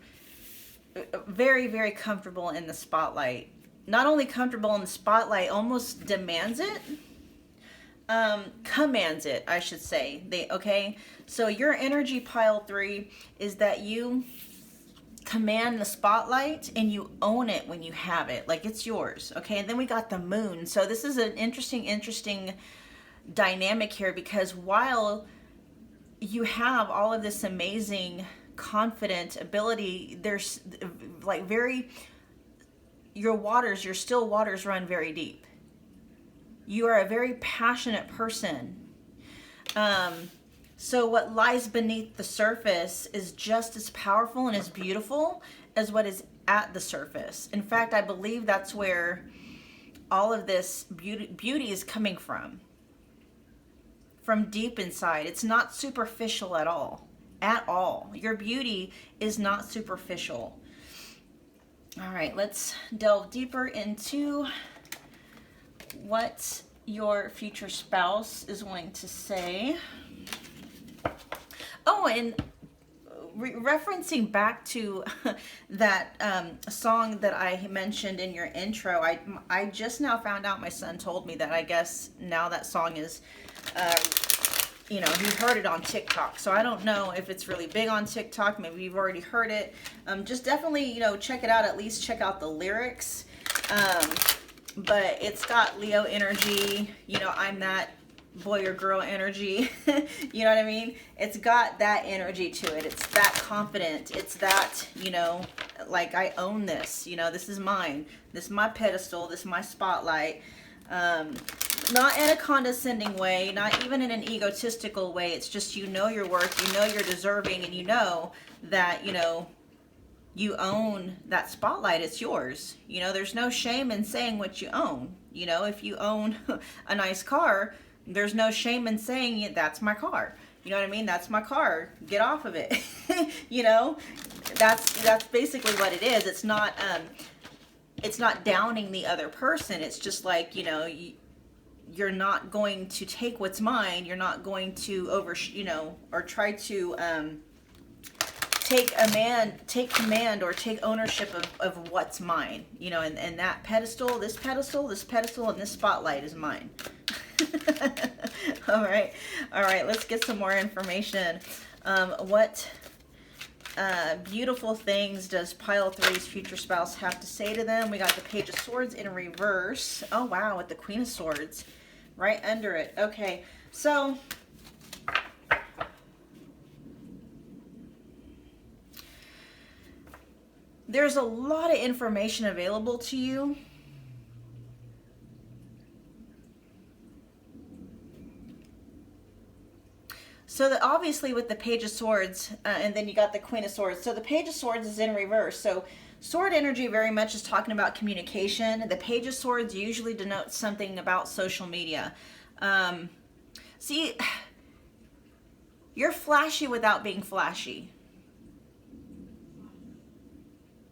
very, very comfortable in the spotlight. Not only comfortable in the spotlight, almost demands it. Commands it, I should say. Okay, so your energy pile 3 is that you command the spotlight and you own it when you have it, like it's yours. Okay, and then we got the moon. So this is an interesting dynamic here, because while you have all of this amazing confident ability, there's like your still waters run very deep. You are a very passionate person. So what lies beneath the surface is just as powerful and as beautiful as what is at the surface. In fact, I believe that's where all of this beauty is coming from deep inside. It's not superficial at all. At all. Your beauty is not superficial. All right, let's delve deeper into what your future spouse is going to say. Oh, and referencing back to that song that I mentioned in your intro, I just now found out, my son told me that I guess now that song is, you know, he heard it on TikTok. So I don't know if it's really big on TikTok. Maybe you've already heard it. Just definitely, you know, check it out. At least check out the lyrics. But it's got Leo energy, you know, I'm that boy or girl energy, you know what I mean? It's got that energy to it. It's that confident. It's that, you know, like I own this, you know, this is mine. This is my pedestal. This is my spotlight. Not in a condescending way, not even in an egotistical way. It's just, you know your worth, you know you're deserving, and you know that, you know, you own that spotlight. It's yours. You know, there's no shame in saying what you own. You know, if you own a nice car, there's no shame in saying that's my car. You know what I mean? That's my car. Get off of it. You know, that's basically what it is. It's not downing the other person. It's just like, you know, you're not going to take what's mine. You're not going to you know, or try to take command or take ownership of what's mine, you know, and that pedestal, this pedestal, and this spotlight is mine. All right, let's get some more information. What beautiful things does pile 3's future spouse have to say to them? We got the Page of Swords in reverse. Oh wow, with the Queen of Swords right under it. Okay, so there's a lot of information available to you. So that obviously with the Page of Swords, and then you got the Queen of Swords. So the Page of Swords is in reverse. So sword energy very much is talking about communication. The Page of Swords usually denotes something about social media. See, you're flashy without being flashy.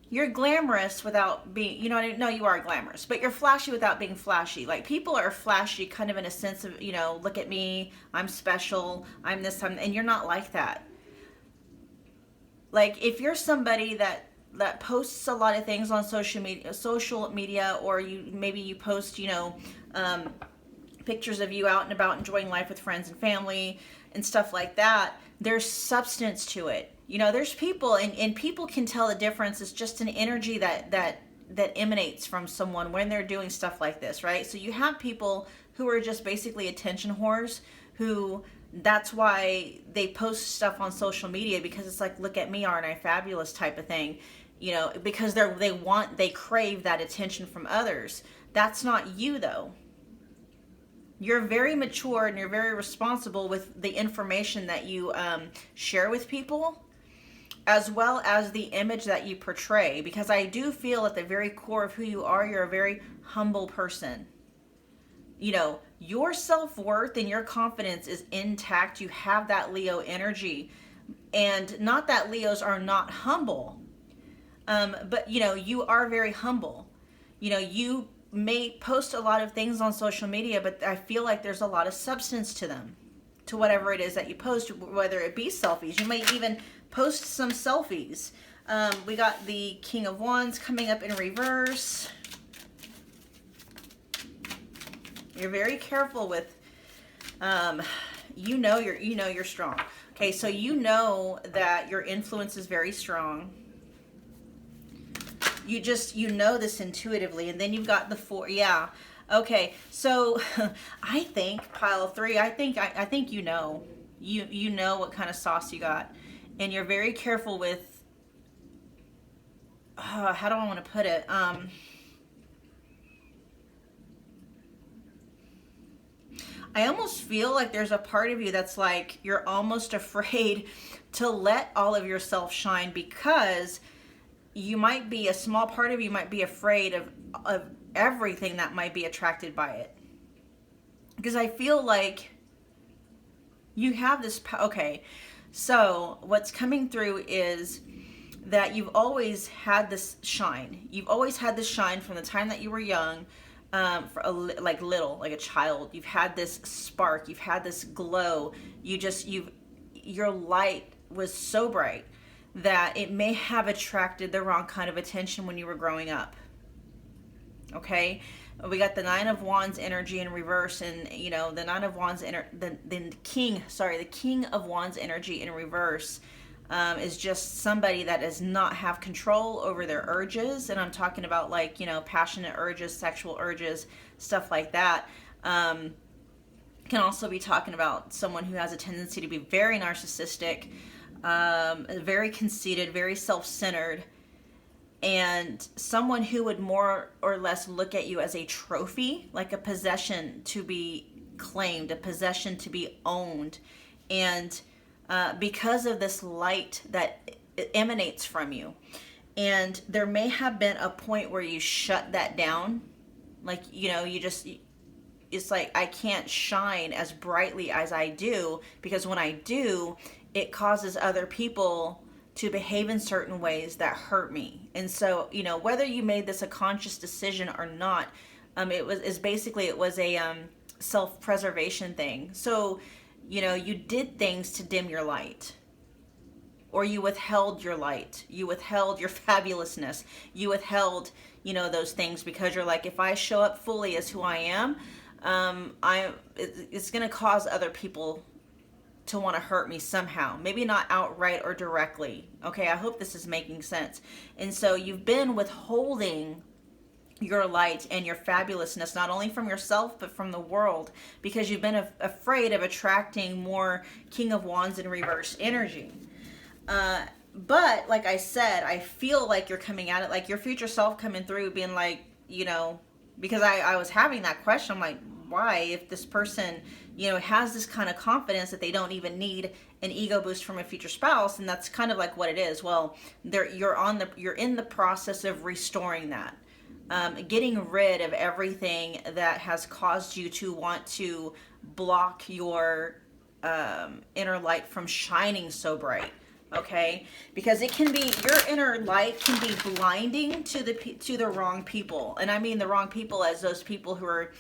You're glamorous without being, you know what I mean? No, you are glamorous, but you're flashy without being flashy. Like, people are flashy kind of in a sense of, you know, look at me, I'm special, I'm this, and you're not like that. Like, if you're somebody that posts a lot of things on social media, or maybe you post, pictures of you out and about enjoying life with friends and family and stuff like that. There's substance to it. There's people, and people can tell the difference. It's just an energy that emanates from someone when they're doing stuff like this, right? So you have people who are just basically attention whores, who that's why they post stuff on social media, because it's like, look at me, aren't I fabulous type of thing, because they crave that attention from others. That's not you, though. You're very mature and you're very responsible with the information that you share with people, as well as the image that you portray, because I do feel at the very core of who you are, you're a very humble person. Your self-worth and your confidence is intact. You have that Leo energy, and not that Leos are not humble, but you are very humble. You may post a lot of things on social media, but I feel like there's a lot of substance to them, to whatever it is that you post, whether it be selfies. You may even post some selfies. We got the King of Wands coming up in reverse. You're very careful with, you're strong. Okay, so that your influence is very strong. You know this intuitively. And then you've got the 4. Yeah. Okay, so I think pile 3, I think you know what kind of sauce you got. And you're very careful with, how do I want to put it? I almost feel like there's a part of you that's like, you're almost afraid to let all of yourself shine, because a small part of you might be afraid of everything that might be attracted by it. Because I feel like you have this, okay, so what's coming through is that you've always had this shine. You've always had this shine from the time that you were young, like a child. You've had this spark, you've had this glow. Your light was so bright that it may have attracted the wrong kind of attention when you were growing up. Okay, we got the 9 of Wands energy in reverse, and the 9 of Wands the King of Wands energy in reverse is just somebody that does not have control over their urges. And I'm talking about passionate urges, sexual urges, stuff like that. Can also be talking about someone who has a tendency to be very narcissistic, very conceited, very self-centered, and someone who would more or less look at you as a trophy, like a possession to be claimed, a possession to be owned. And because of this light that emanates from you. And there may have been a point where you shut that down. It's like, I can't shine as brightly as I do, because when I do, it causes other people to behave in certain ways that hurt me. And so, whether you made this a conscious decision or not, it was a self-preservation thing. So, you did things to dim your light, or you withheld your light, you withheld your fabulousness, you withheld, those things, because you're like, if I show up fully as who I am, it's going to cause other people to want to hurt me somehow. Maybe not outright or directly. Okay, I hope this is making sense. And so you've been withholding your light and your fabulousness, not only from yourself, but from the world, because you've been afraid of attracting more King of Wands in reverse energy. But like I said, I feel like you're coming at it, like your future self coming through being like, because I was having that question. I'm like, why, if this person, has this kind of confidence that they don't even need an ego boost from a future spouse? And that's kind of like what it is. Well, you're in the process of restoring that. Getting rid of everything that has caused you to want to block your inner light from shining so bright. Okay, because it can be, your inner light can be blinding to the wrong people. And I mean the wrong people as those people who are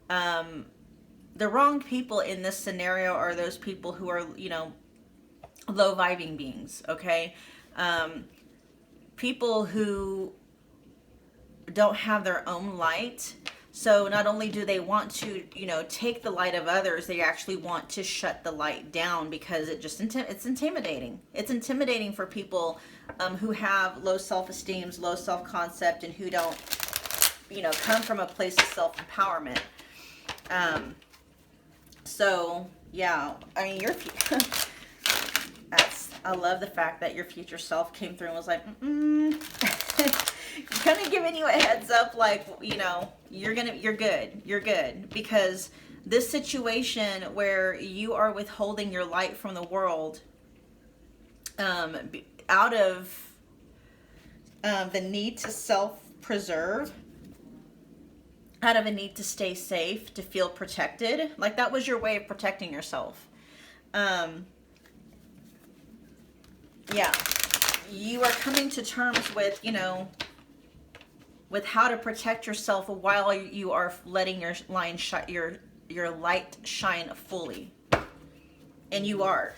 the wrong people in this scenario are those people who are, low vibing beings. Okay, people who don't have their own light. So not only do they want to, you know, take the light of others, they actually want to shut the light down because it's intimidating. It's intimidating for people who have low self-esteem, low self-concept, and who don't, you know, come from a place of self-empowerment. So yeah, I mean, I love the fact that your future self came through and was like, kind of giving you a heads up, like, you know, you're good, because this situation where you are withholding your light from the world, out of the need to self-preserve, out of a need to stay safe, to feel protected, like that was your way of protecting yourself. Yeah, you are coming to terms with, you know, with how to protect yourself while you are letting your light shine fully. And you are.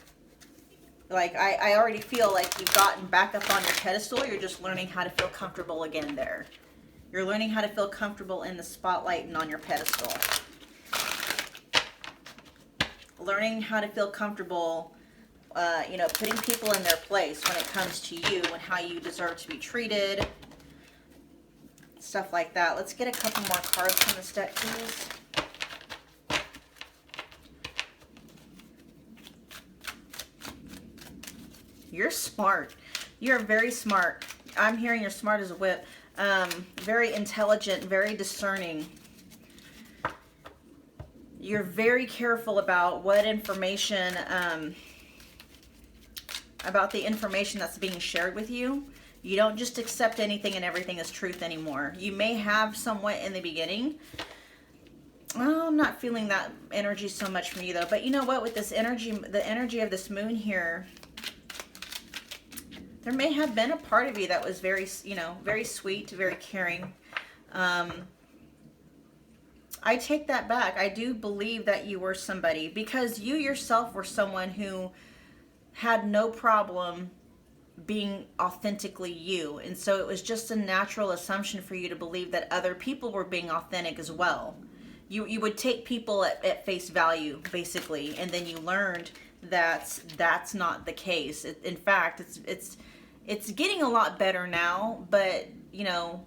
Like, I already feel like you've gotten back up on your pedestal. You're just learning how to feel comfortable again there. You're learning how to feel comfortable in the spotlight and on your pedestal. Learning how to feel comfortable, you know, putting people in their place when it comes to you and how you deserve to be treated. Stuff like that. Let's get a couple more cards from this deck, please. You're smart. You're very smart. I'm hearing you're smart as a whip. Very intelligent, very discerning. You're very careful about what information, about the information that's being shared with you. You don't just accept anything and everything as truth anymore. You may have somewhat in the beginning. Oh, I'm not feeling that energy so much from you though. But you know what? With this energy, the energy of this moon here, there may have been a part of you that was very, you know, very sweet, very caring. I take that back. I do believe that you were somebody, because you yourself were someone who had no problem being authentically you. And so it was just a natural assumption for you to believe that other people were being authentic as well. You would take people at face value, basically, and then you learned that that's not the case. In fact, it's getting a lot better now, but you know,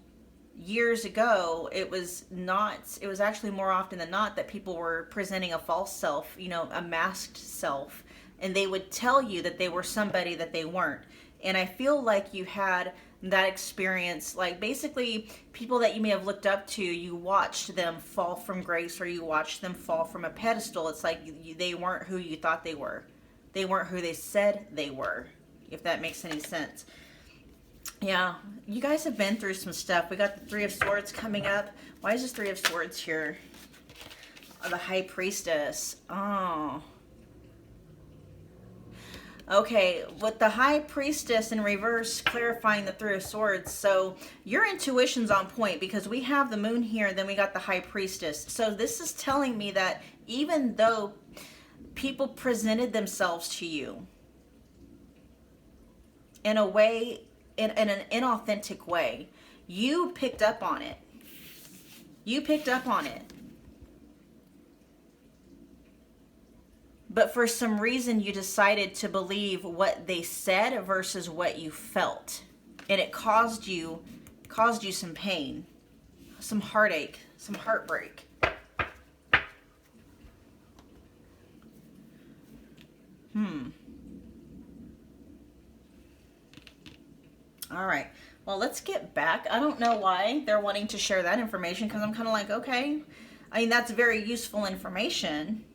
years ago it was not. It was actually more often than not that people were presenting a false self, you know, a masked self, and they would tell you that they were somebody that they weren't. And I feel like you had that experience, like basically people that you may have looked up to, you watched them fall from grace, or you watched them fall from a pedestal. It's like they weren't who you thought they were. They weren't who they said they were, if that makes any sense. Yeah, you guys have been through some stuff. We got the Three of Swords coming up. Why is this Three of Swords here? Oh, the High Priestess. Oh. Okay, with the High Priestess in reverse, clarifying the Three of Swords. So your intuition's on point, because we have the Moon here, and then we got the High Priestess. So this is telling me that even though people presented themselves to you in a way, in an inauthentic way, you picked up on it. You picked up on it. But for some reason, you decided to believe what they said versus what you felt. And it caused you some pain, some heartache, some heartbreak. All right. Well, let's get back. I don't know why they're wanting to share that information, because I'm kind of like, okay. I mean, that's very useful information.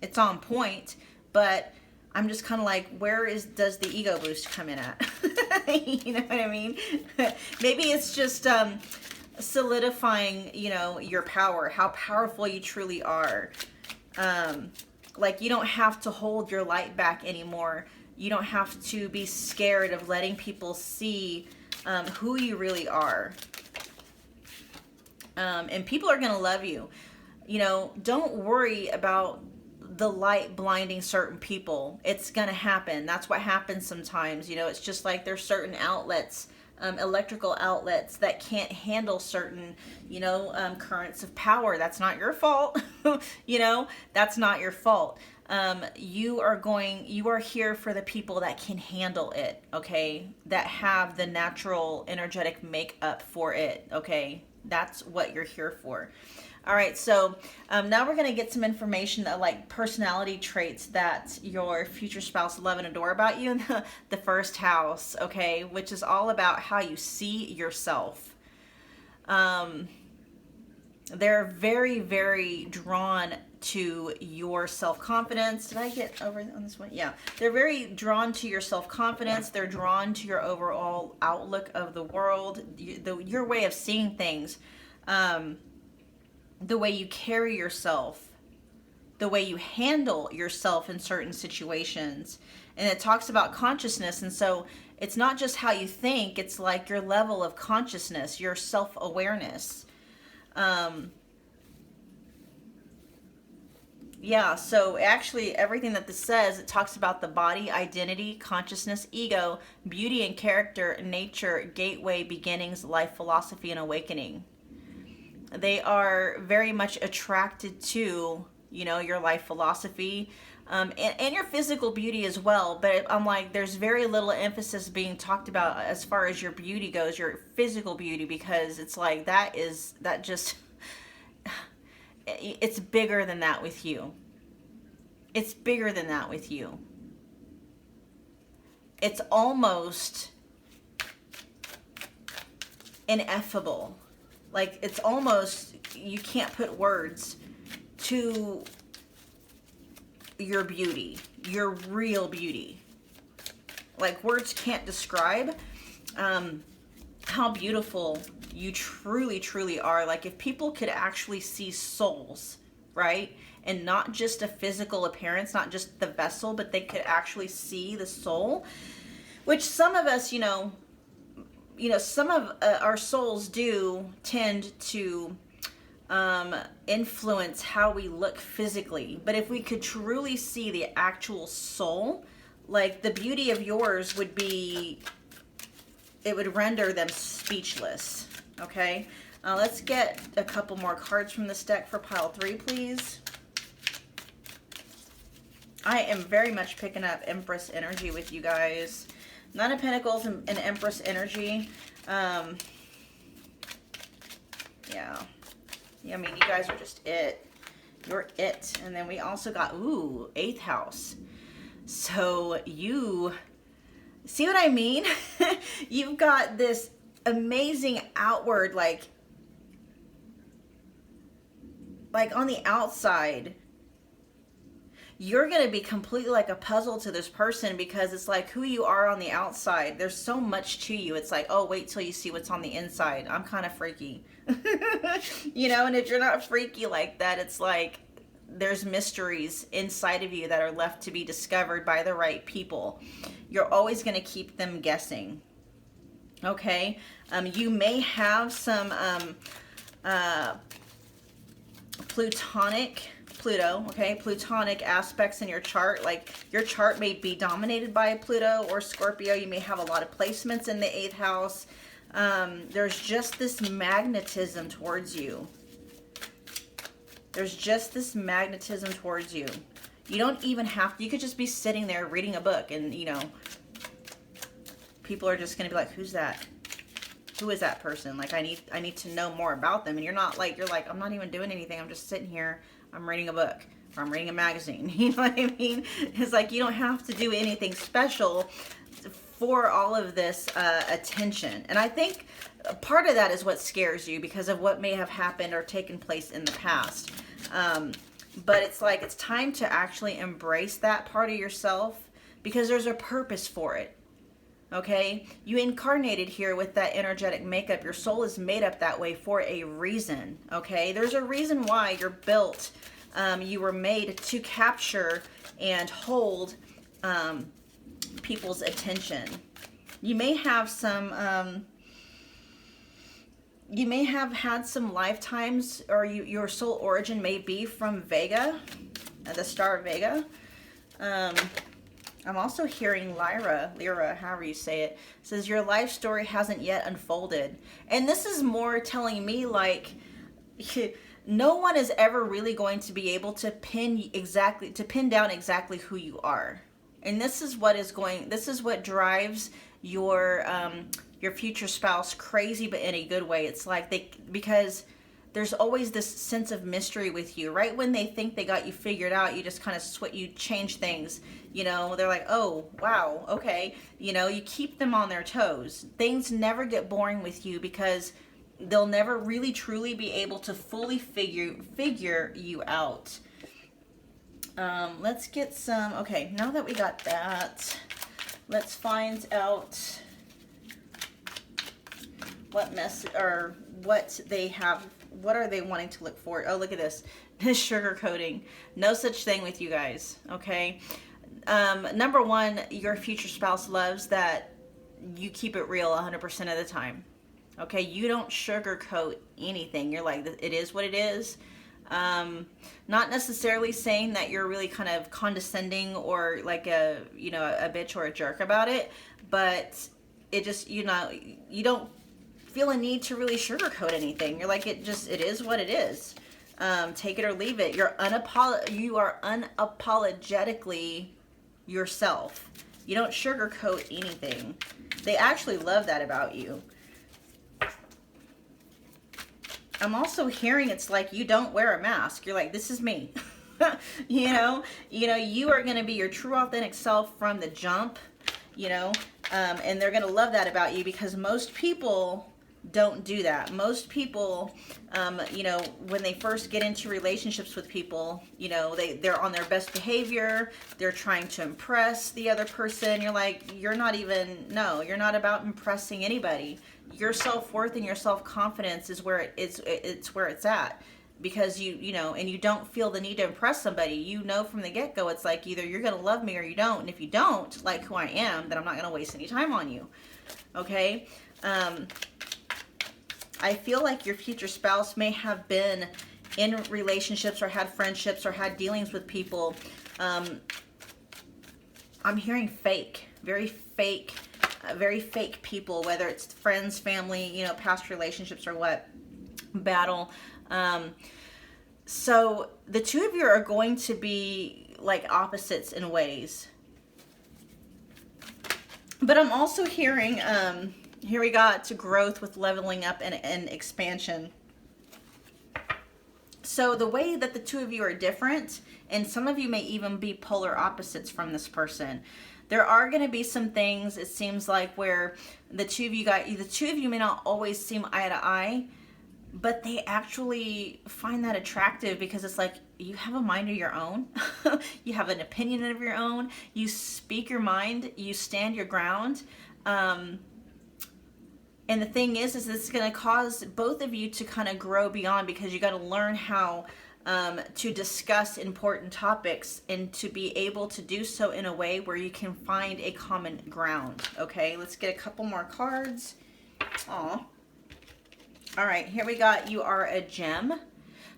It's on point, but I'm just kind of like, does the ego boost come in at? You know what I mean? Maybe it's just solidifying, you know, your power, how powerful you truly are. Like, you don't have to hold your light back anymore. You don't have to be scared of letting people see who you really are. And people are going to love you. You know, don't worry about the light blinding certain people. It's going to happen. That's what happens sometimes. You know, it's just like there's certain outlets, electrical outlets that can't handle certain, you know, currents of power. That's not your fault. You know, that's not your fault. You are here for the people that can handle it, okay? That have the natural energetic makeup for it, okay? That's what you're here for. All right, so now we're going to get some information that, like, personality traits that your future spouse love and adore about you in the first house, okay, which is all about how you see yourself. They're very, very drawn to your self-confidence. Did I get over on this one? Yeah. They're very drawn to your self-confidence. They're drawn to your overall outlook of the world, your way of seeing things. The way you carry yourself, the way you handle yourself in certain situations. And it talks about consciousness. And so it's not just how you think, it's like your level of consciousness, your self-awareness. Yeah, so actually everything that this says, it talks about the body, identity, consciousness, ego, beauty and character, nature, gateway, beginnings, life philosophy, and awakening. They are very much attracted to, you know, your life philosophy, and your physical beauty as well. But I'm like, there's very little emphasis being talked about as far as your beauty goes, your physical beauty, because it's like it's bigger than that with you. It's bigger than that with you. It's almost ineffable. Like, it's almost, you can't put words to your beauty, your real beauty. Like, words can't describe how beautiful you truly, truly are. Like, if people could actually see souls, right? And not just a physical appearance, not just the vessel, but they could actually see the soul, which some of us, some of our souls do tend to influence how we look physically. But if we could truly see the actual soul, like, the beauty of yours would be, it would render them speechless. Okay, let's get a couple more cards from this deck for pile 3, please. I am very much picking up Empress energy with you guys. Nine of Pentacles and Empress energy. Yeah. I mean, you guys are just it. You're it. And then we also got, 8th house. So you, see what I mean? You've got this amazing outward, like on the outside, you're going to be completely like a puzzle to this person, because it's like who you are on the outside. There's so much to you. It's like, oh, wait till you see what's on the inside. I'm kind of freaky. And if you're not freaky like that, it's like there's mysteries inside of you that are left to be discovered by the right people. You're always going to keep them guessing. Okay? You may have some Plutonic aspects in your chart. Like, your chart may be dominated by Pluto or Scorpio. You may have a lot of placements in the 8th house. There's just this magnetism towards you. There's just this magnetism towards you. You don't even have to, you could just be sitting there reading a book and, people are just going to be like, who's that? Who is that person? Like, I need to know more about them. And you're like, I'm not even doing anything. I'm just sitting here. I'm reading a book, or I'm reading a magazine. You know what I mean? It's like, you don't have to do anything special for all of this attention. And I think part of that is what scares you, because of what may have happened or taken place in the past. But it's like, it's time to actually embrace that part of yourself, because there's a purpose for it. Okay, you incarnated here with that energetic makeup. Your soul is made up that way for a reason. Okay, there's a reason why you're built. You were made to capture and hold people's attention. You may have some. You may have had some lifetimes, or your soul origin may be from Vega. the Star of Vega. I'm also hearing Lyra, however you say it, says your life story hasn't yet unfolded. And this is more telling me like no one is ever really going to be able to pin down exactly who you are. And this is what drives your future spouse crazy, but in a good way. It's like because there's always this sense of mystery with you. Right when they think they got you figured out, you just kind of you change things. You know, they're like, oh, wow, okay. You know, you keep them on their toes. Things never get boring with you because they'll never really truly be able to fully figure you out. Let's get some, okay, now that we got that, let's find out what they have. What are they wanting to look for? Oh, look at this. Sugarcoating. No such thing with you guys, okay? Number one, your future spouse loves that you keep it real 100% of the time, okay? You don't sugarcoat anything. You're like, it is what it is. Not necessarily saying that you're really kind of condescending or like a bitch or a jerk about it, but it just, you don't feel a need to really sugarcoat anything. You're like, it is what it is. Take it or leave it. You are unapologetically yourself. You don't sugarcoat anything. They actually love that about you. I'm also hearing it's like you don't wear a mask. You're like, this is me. you know, you are going to be your true authentic self from the jump, and they're going to love that about you because most people don't do that. Most people, when they first get into relationships with people, they're on their best behavior. They're trying to impress the other person. You're like, you're not about impressing anybody. Your self-worth and your self-confidence is where it's where it's at. Because and you don't feel the need to impress somebody. From the get-go, it's like either you're going to love me or you don't. And if you don't like who I am, then I'm not going to waste any time on you. Okay? I feel like your future spouse may have been in relationships or had friendships or had dealings with people. I'm hearing fake, very fake people, whether it's friends, family, past relationships or what, battle. So the two of you are going to be like opposites in ways. But I'm also hearing, here we got to growth with leveling up and expansion. So the way that the two of you are different, and some of you may even be polar opposites from this person. There are going to be some things, it seems like, where the two of you may not always seem eye to eye, but they actually find that attractive because it's like you have a mind of your own. You have an opinion of your own. You speak your mind. You stand your ground. And the thing is this is going to cause both of you to kind of grow beyond, because you got to learn how to discuss important topics and to be able to do so in a way where you can find a common ground. Okay, let's get a couple more cards. Aw. All right, here we got, you are a gem.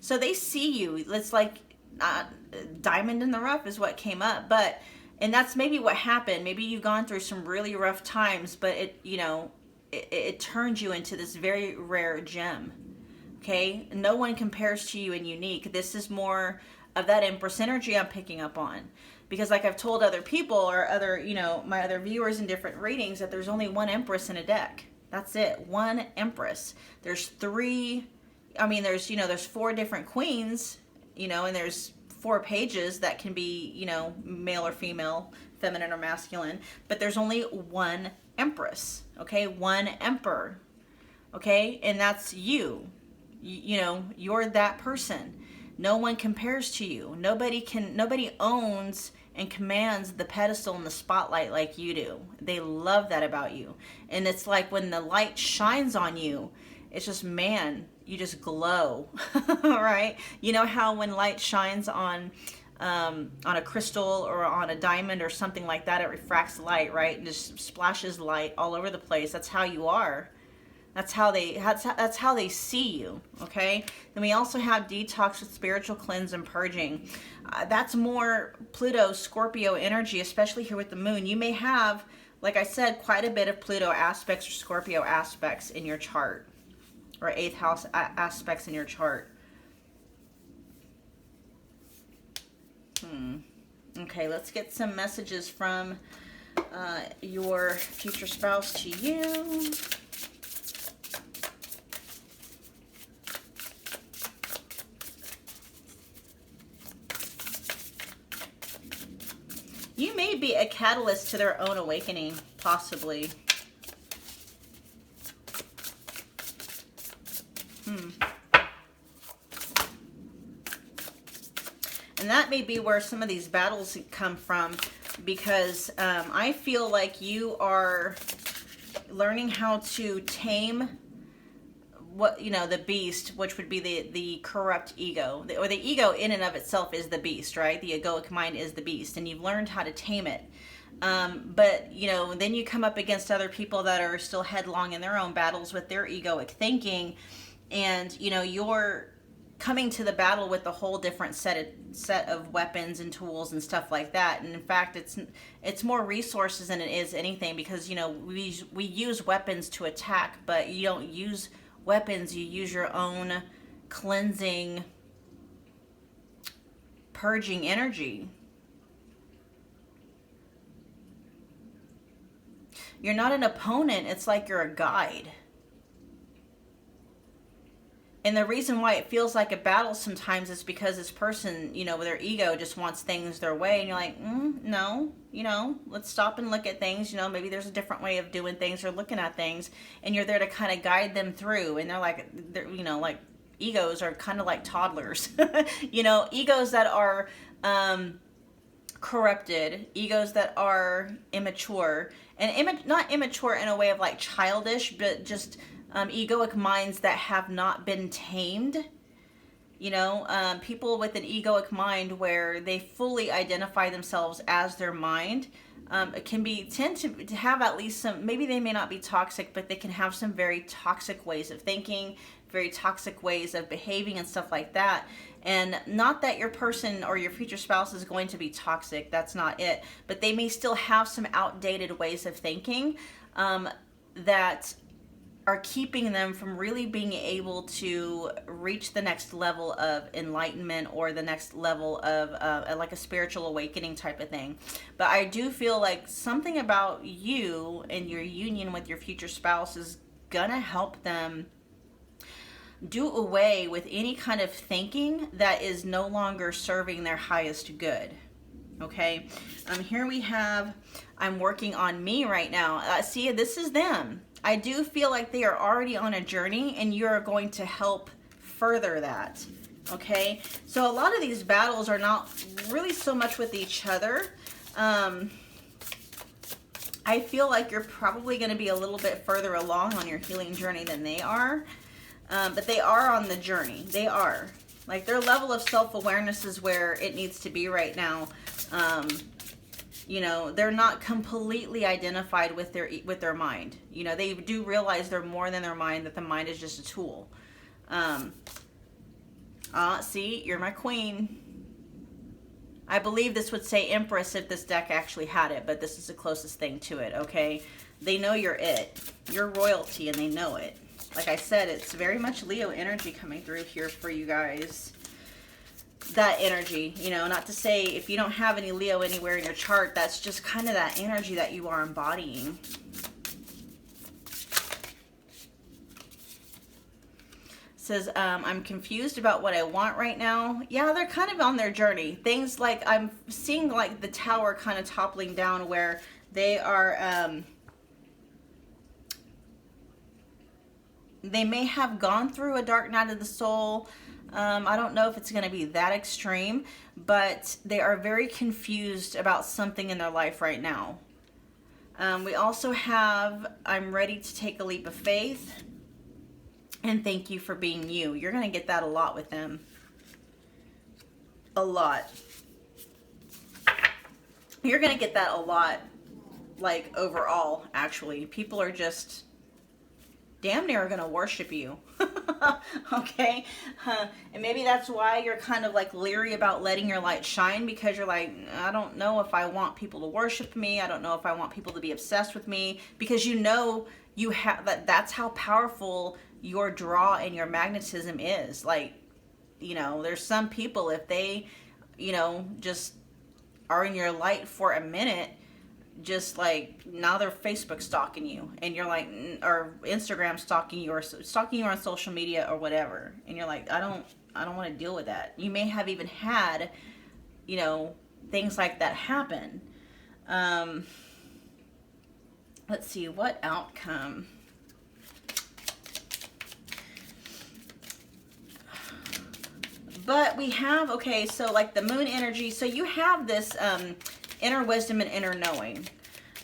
So they see you. It's like diamond in the rough is what came up. And that's maybe what happened. Maybe you've gone through some really rough times, but it turned you into this very rare gem. Okay, no one compares to you and unique. This is more of that Empress energy I'm picking up on, because like I've told other people or other, my other viewers in different readings, that there's only one Empress in a deck. That's it, one Empress. There's there's 4 different queens, and there's 4 pages that can be, male or female, feminine or masculine, but there's only one Empress, okay? One Emperor, okay? And that's you. You're that person. No one compares to you. Nobody owns and commands the pedestal and the spotlight like you do. They love that about you. And it's like when the light shines on you, it's just, man, you just glow, right? You know how when light shines on a crystal or on a diamond or something like that, it refracts light, right? And just splashes light all over the place. That's how you are. That's how they see you, okay? Then we also have detox with spiritual cleanse and purging. That's more Pluto, Scorpio energy, especially here with the moon. You may have, like I said, quite a bit of Pluto aspects or Scorpio aspects in your chart, or 8th house aspects in your chart. Okay, let's get some messages from your future spouse to you. You may be a catalyst to their own awakening, possibly. And that may be where some of these battles come from, because I feel like you are learning how to tame the beast, which would be the corrupt ego, or the ego in and of itself is the beast, right? The egoic mind is the beast, and you've learned how to tame it. But then you come up against other people that are still headlong in their own battles with their egoic thinking, and you're coming to the battle with a whole different set of weapons and tools and stuff like that. And in fact, it's more resources than it is anything, because we use weapons to attack, but you don't use weapons, you use your own cleansing, purging energy. You're not an opponent, it's like you're a guide. And the reason why it feels like a battle sometimes is because this person, with their ego just wants things their way. And you're like, no, let's stop and look at things. Maybe there's a different way of doing things or looking at things. And you're there to kind of guide them through. And like egos are kind of like toddlers. Egos that are corrupted, egos that are immature. And not immature in a way of like childish, but just egoic minds that have not been tamed. People with an egoic mind where they fully identify themselves as their mind tend to have at least some, maybe they may not be toxic, but they can have some very toxic ways of thinking, very toxic ways of behaving and stuff like that. And not that your person or your future spouse is going to be toxic, that's not it, but they may still have some outdated ways of thinking that are keeping them from really being able to reach the next level of enlightenment or the next level of like a spiritual awakening type of thing. But I do feel like something about you and your union with your future spouse is gonna help them do away with any kind of thinking that is no longer serving their highest good. Okay, here we have, I'm working on me right now. See, this is them. I do feel like they are already on a journey, and you're going to help further that. Okay, so a lot of these battles are not really so much with each other. I feel like you're probably going to be a little bit further along on your healing journey than they are. But they are on the journey. They are. Like, their level of self-awareness is where it needs to be right now. They're not completely identified with their mind. They do realize they're more than their mind, that the mind is just a tool. See, you're my queen. I believe this would say Empress if this deck actually had it, but this is the closest thing to it, okay? They know you're it. You're royalty, and they know it. Like I said, it's very much Leo energy coming through here for you guys. That energy, not to say if you don't have any Leo anywhere in your chart, that's just kind of that energy that you are embodying. Says, I'm confused about what I want right now. Yeah, they're kind of on their journey. Things like, I'm seeing like the tower kind of toppling down, where they are, they may have gone through a dark night of the soul. I don't know if it's going to be that extreme, but they are very confused about something in their life right now. We also have, I'm ready to take a leap of faith, and thank you for being you. You're going to get that a lot with them. A lot. You're going to get that a lot, like overall, actually. People are just damn near are going to worship you. Okay? And maybe that's why you're kind of like leery about letting your light shine, because you're like, I don't know if I want people to worship me. I don't know if I want people to be obsessed with me, because you know you have that's how powerful your draw and your magnetism is. Like, you know, there's some people, if they, you know, just are in your light for a minute, just like now they're Facebook stalking you, and you're like, or Instagram stalking you, or stalking you on social media or whatever, and you're like, I don't want to deal with that. You may have even had, you know, things like that happen. Let's see, what outcome? But we have, okay, so like the moon energy, so you have this inner wisdom and inner knowing.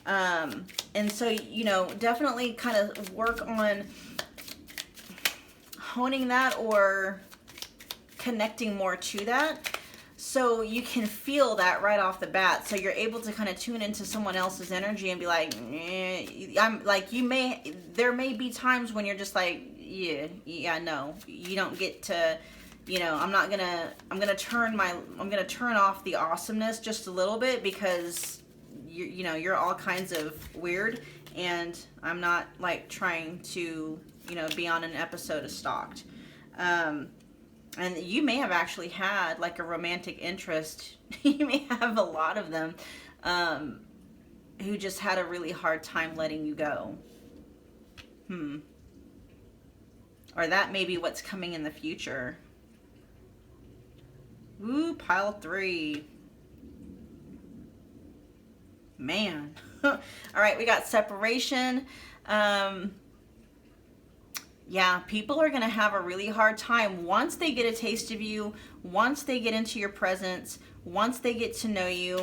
And so, you know, definitely kind of work on honing that or connecting more to that, so you can feel that right off the bat. So you're able to kind of tune into someone else's energy and be like, I'm like, there may be times when you're just like, yeah, no, you don't get to, you know, I'm gonna turn off the awesomeness just a little bit, because you know, you're all kinds of weird, and I'm not like trying to, you know, be on an episode of Stalked. And you may have actually had like a romantic interest. You may have a lot of them, who just had a really hard time letting you go. Or that may be what's coming in the future. Ooh, pile 3. Man. All right, we got separation. Yeah, people are going to have a really hard time once they get a taste of you, once they get into your presence, once they get to know you.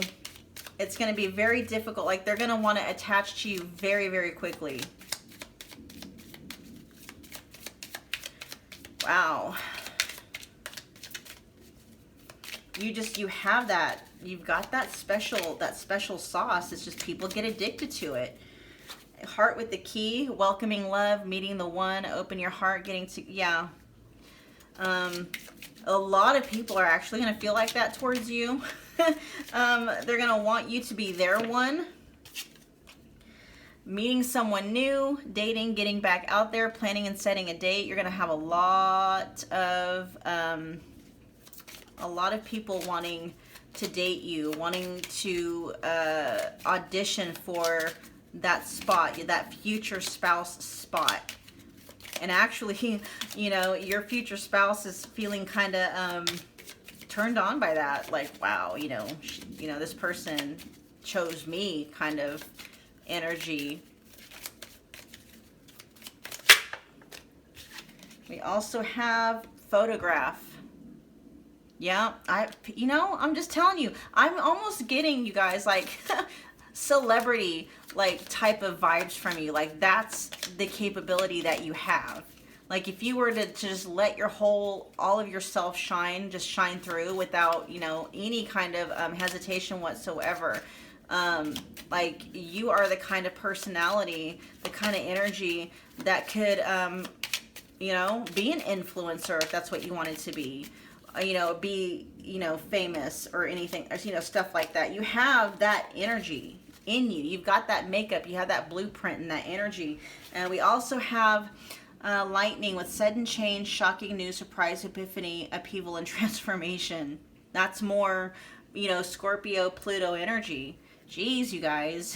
It's going to be very difficult. Like, they're going to want to attach to you very, very quickly. Wow. You have that. You've got that special sauce. It's just people get addicted to it. Heart with the key, welcoming love, meeting the one, open your heart, getting to, yeah. A lot of people are actually going to feel like that towards you. They're going to want you to be their one. Meeting someone new, dating, getting back out there, planning and setting a date. You're going to have a lot of people wanting to date you, wanting to audition for that spot, that future spouse spot. And actually, you know, your future spouse is feeling kind of turned on by that. Like, wow, you know, this person chose me kind of energy. We also have photograph. Yeah, I'm just telling you, I'm almost getting, you guys, like celebrity like type of vibes from you. Like, that's the capability that you have. Like, if you were to just let all of yourself just shine through without, you know, any kind of hesitation whatsoever. Like, you are the kind of personality, the kind of energy that could, you know, be an influencer if that's what you wanted to be. You know, be, you know, famous or anything, or, you know, stuff like that. You have that energy in you. You've got that makeup. You have that blueprint and that energy. And we also have lightning with sudden change, shocking news, surprise, epiphany, upheaval, and transformation. That's more, you know, Scorpio, Pluto energy. Jeez, you guys.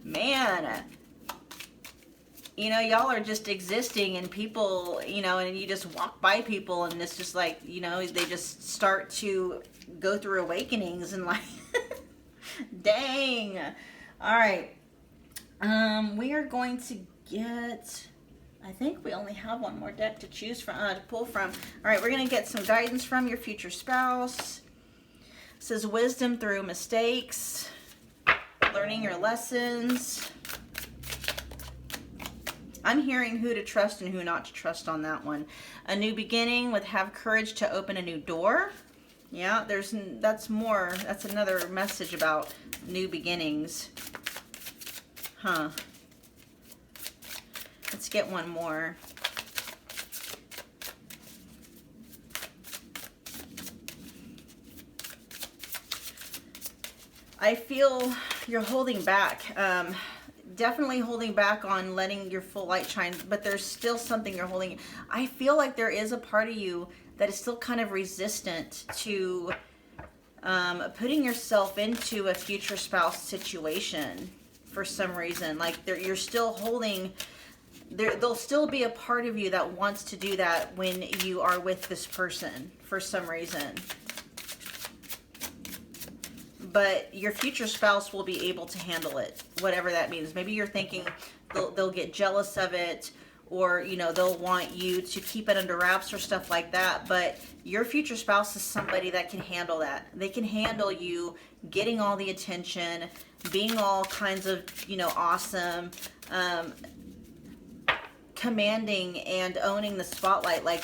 Man. You know, y'all are just existing, and people, you know, and you just walk by people, and it's just like, you know, they just start to go through awakenings, and like, dang. All right. We are going to get, I think we only have one more deck to choose from, to pull from. All right, we're going to get some guidance from your future spouse. It says wisdom through mistakes, learning your lessons. I'm hearing who to trust and who not to trust on that one. A new beginning with have courage to open a new door. Yeah, that's another message about new beginnings. Huh. Let's get one more. I feel you're holding back. Definitely holding back on letting your full light shine, but there's still something you're holding. I feel like there is a part of you that is still kind of resistant to putting yourself into a future spouse situation for some reason. Like you're still holding, there'll still be a part of you that wants to do that when you are with this person for some reason. But your future spouse will be able to handle it, whatever that means. Maybe you're thinking they'll get jealous of it, or, you know, they'll want you to keep it under wraps or stuff like that. But your future spouse is somebody that can handle that. They can handle you getting all the attention, being all kinds of, you know, awesome, commanding and owning the spotlight. Like,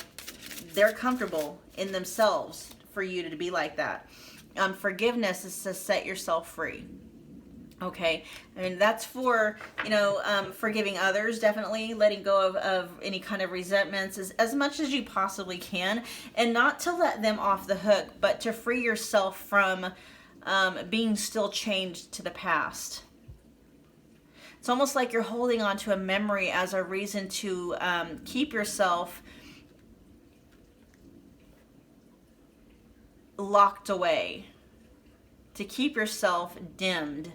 they're comfortable in themselves for you to be like that. Forgiveness is to set yourself free. Okay, I mean, that's for, you know, forgiving others, definitely letting go of any kind of resentments as much as you possibly can, and not to let them off the hook, but to free yourself from being still chained to the past. It's almost like you're holding on to a memory as a reason to keep yourself locked away, to keep yourself dimmed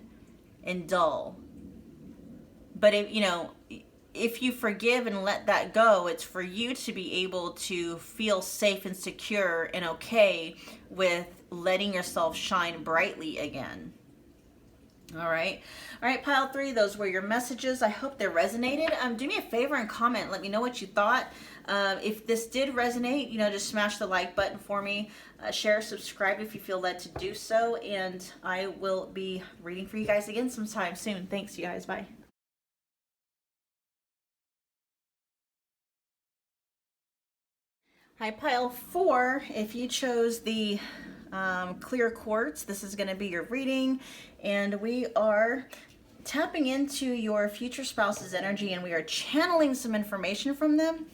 and dull. But if, you know, if you forgive and let that go, it's for you to be able to feel safe and secure and okay with letting yourself shine brightly again. All right, pile 3, those were your messages. I hope they resonated. Do me a favor and comment. Let me know what you thought. If this did resonate, you know, just smash the like button for me. Share, subscribe if you feel led to do so. And I will be reading for you guys again sometime soon. Thanks, you guys. Bye. Hi, pile 4. If you chose the clear quartz, this is going to be your reading, and we are tapping into your future spouse's energy, and we are channeling some information from them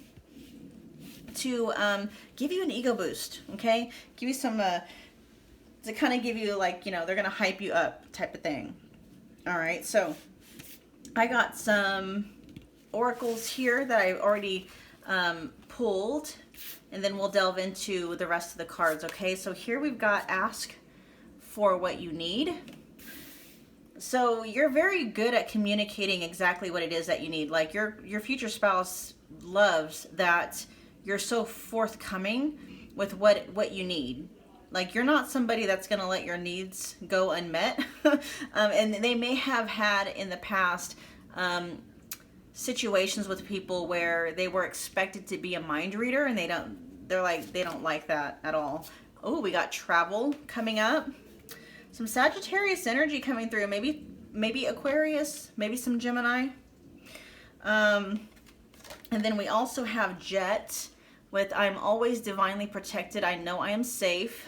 to give you an ego boost. Okay, give you some to kind of give you, like, you know, they're going to hype you up type of thing. All right, so I got some oracles here that I already pulled, and then we'll delve into the rest of the cards. Okay, so here we've got ask for what you need. So you're very good at communicating exactly what it is that you need. Like your future spouse loves that you're so forthcoming with what you need. Like, you're not somebody that's going to let your needs go unmet. And they may have had in the past situations with people where they were expected to be a mind reader, and they don't like that at all. Oh, we got travel coming up. Some Sagittarius energy coming through. Maybe Aquarius, maybe some Gemini. And then we also have Jet with I'm always divinely protected. I know I am safe.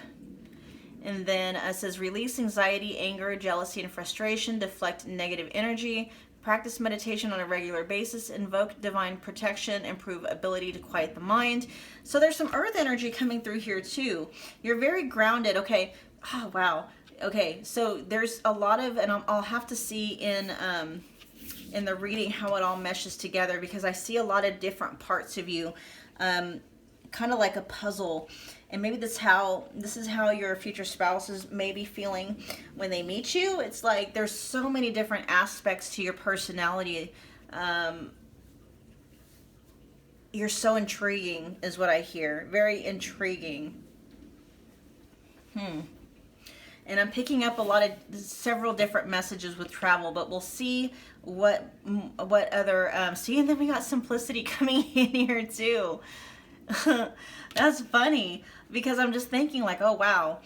And then it says release anxiety, anger, jealousy, and frustration. Deflect negative energy. Practice meditation on a regular basis. Invoke divine protection. Improve ability to quiet the mind. So there's some earth energy coming through here too. You're very grounded. Okay. Oh, wow. Okay. So there's a lot of, and I'll have to see in the reading how it all meshes together, because I see a lot of different parts of you, kind of like a puzzle. And maybe this is how your future spouse is maybe feeling when they meet you. It's like there's so many different aspects to your personality. You're so intriguing is what I hear. Very intriguing. And I'm picking up several different messages with travel, but we'll see what other, see, and then we got simplicity coming in here too. That's funny, because I'm just thinking like, oh, wow.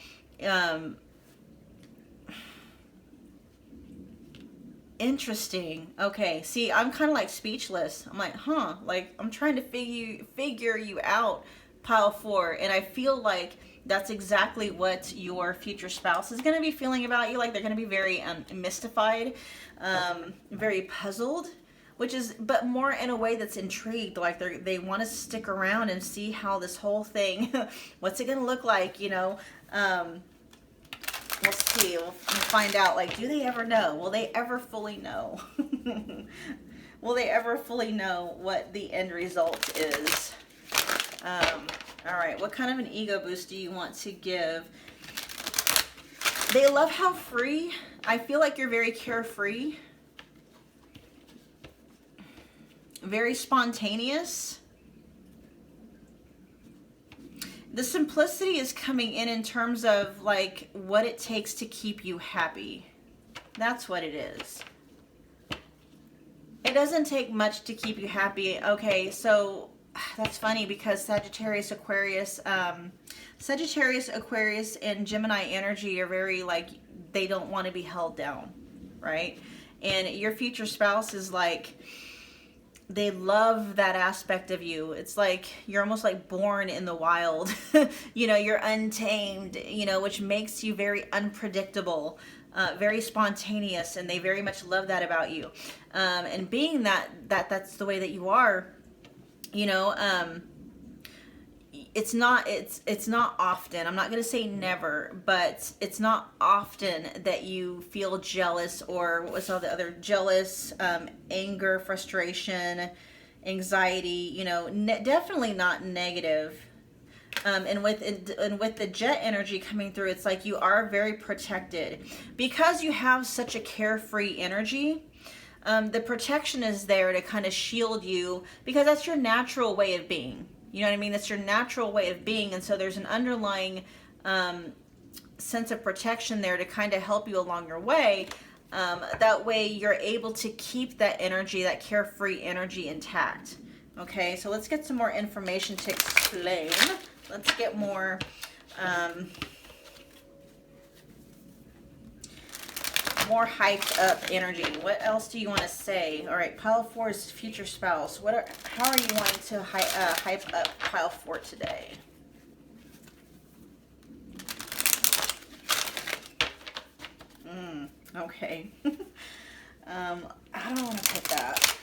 Interesting. Okay. See, I'm kind of like speechless. I'm like, huh, like I'm trying to figure you out, pile 4. And I feel like that's exactly what your future spouse is going to be feeling about you. Like they're going to be very mystified, very puzzled which is, but more in a way that's intrigued, like they want to stick around and see how this whole thing, what's it going to look like, you know. We'll see. We'll find out, like, do they ever know? Will they ever fully know? Will they ever fully know what the end result is? All right, what kind of an ego boost do you want to give? They love how free. I feel like you're very carefree. Very spontaneous. The simplicity is coming in terms of like what it takes to keep you happy. That's what it is. It doesn't take much to keep you happy. Okay, so that's funny because Sagittarius, Aquarius, and Gemini energy are very like, they don't want to be held down, right? And your future spouse is like, they love that aspect of you. It's like you're almost like born in the wild. You know, you're untamed, you know, which makes you very unpredictable, very spontaneous, and they very much love that about you. And being that's the way that you are, you know, it's not often, I'm not going to say never, but it's not often that you feel jealous, or what was all the other, jealous, anger, frustration, anxiety, you know, definitely not negative. And with the jet energy coming through, it's like you are very protected because you have such a carefree energy. The protection is there to kind of shield you because that's your natural way of being. You know what I mean? That's your natural way of being. And so there's an underlying sense of protection there to kind of help you along your way. That way you're able to keep that energy, that carefree energy intact. Okay, so let's get some more information to explain. Let's get more more hyped up energy. What else do you want to say? All right, pile 4 is future spouse. How are you wanting to hype up pile 4 today? Okay. I don't want to put that.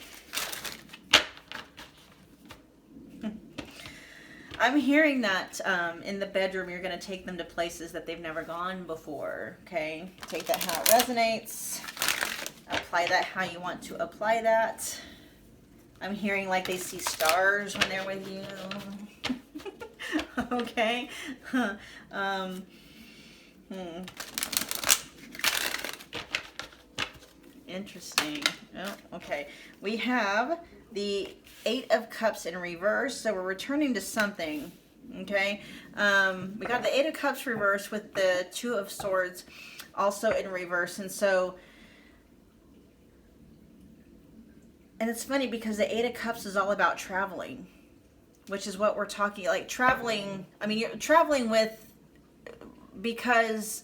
I'm hearing that in the bedroom, you're going to take them to places that they've never gone before, okay? Take that how it resonates. Apply that how you want to apply that. I'm hearing like they see stars when they're with you. Okay? Interesting. Oh, okay. We have the 8 of Cups in reverse, so we're returning to something. Okay, we got the 8 of Cups reverse with the 2 of Swords also in reverse, and it's funny because the 8 of Cups is all about traveling, which is what we're talking, like traveling. I mean, you're traveling because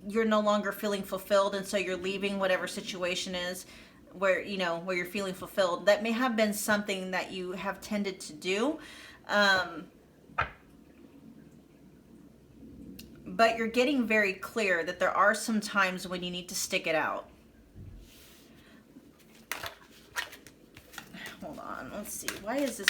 you're no longer feeling fulfilled, and so you're leaving whatever situation is where you're feeling fulfilled. That may have been something that you have tended to do, but you're getting very clear that there are some times when you need to stick it out. Hold on, let's see, why is this?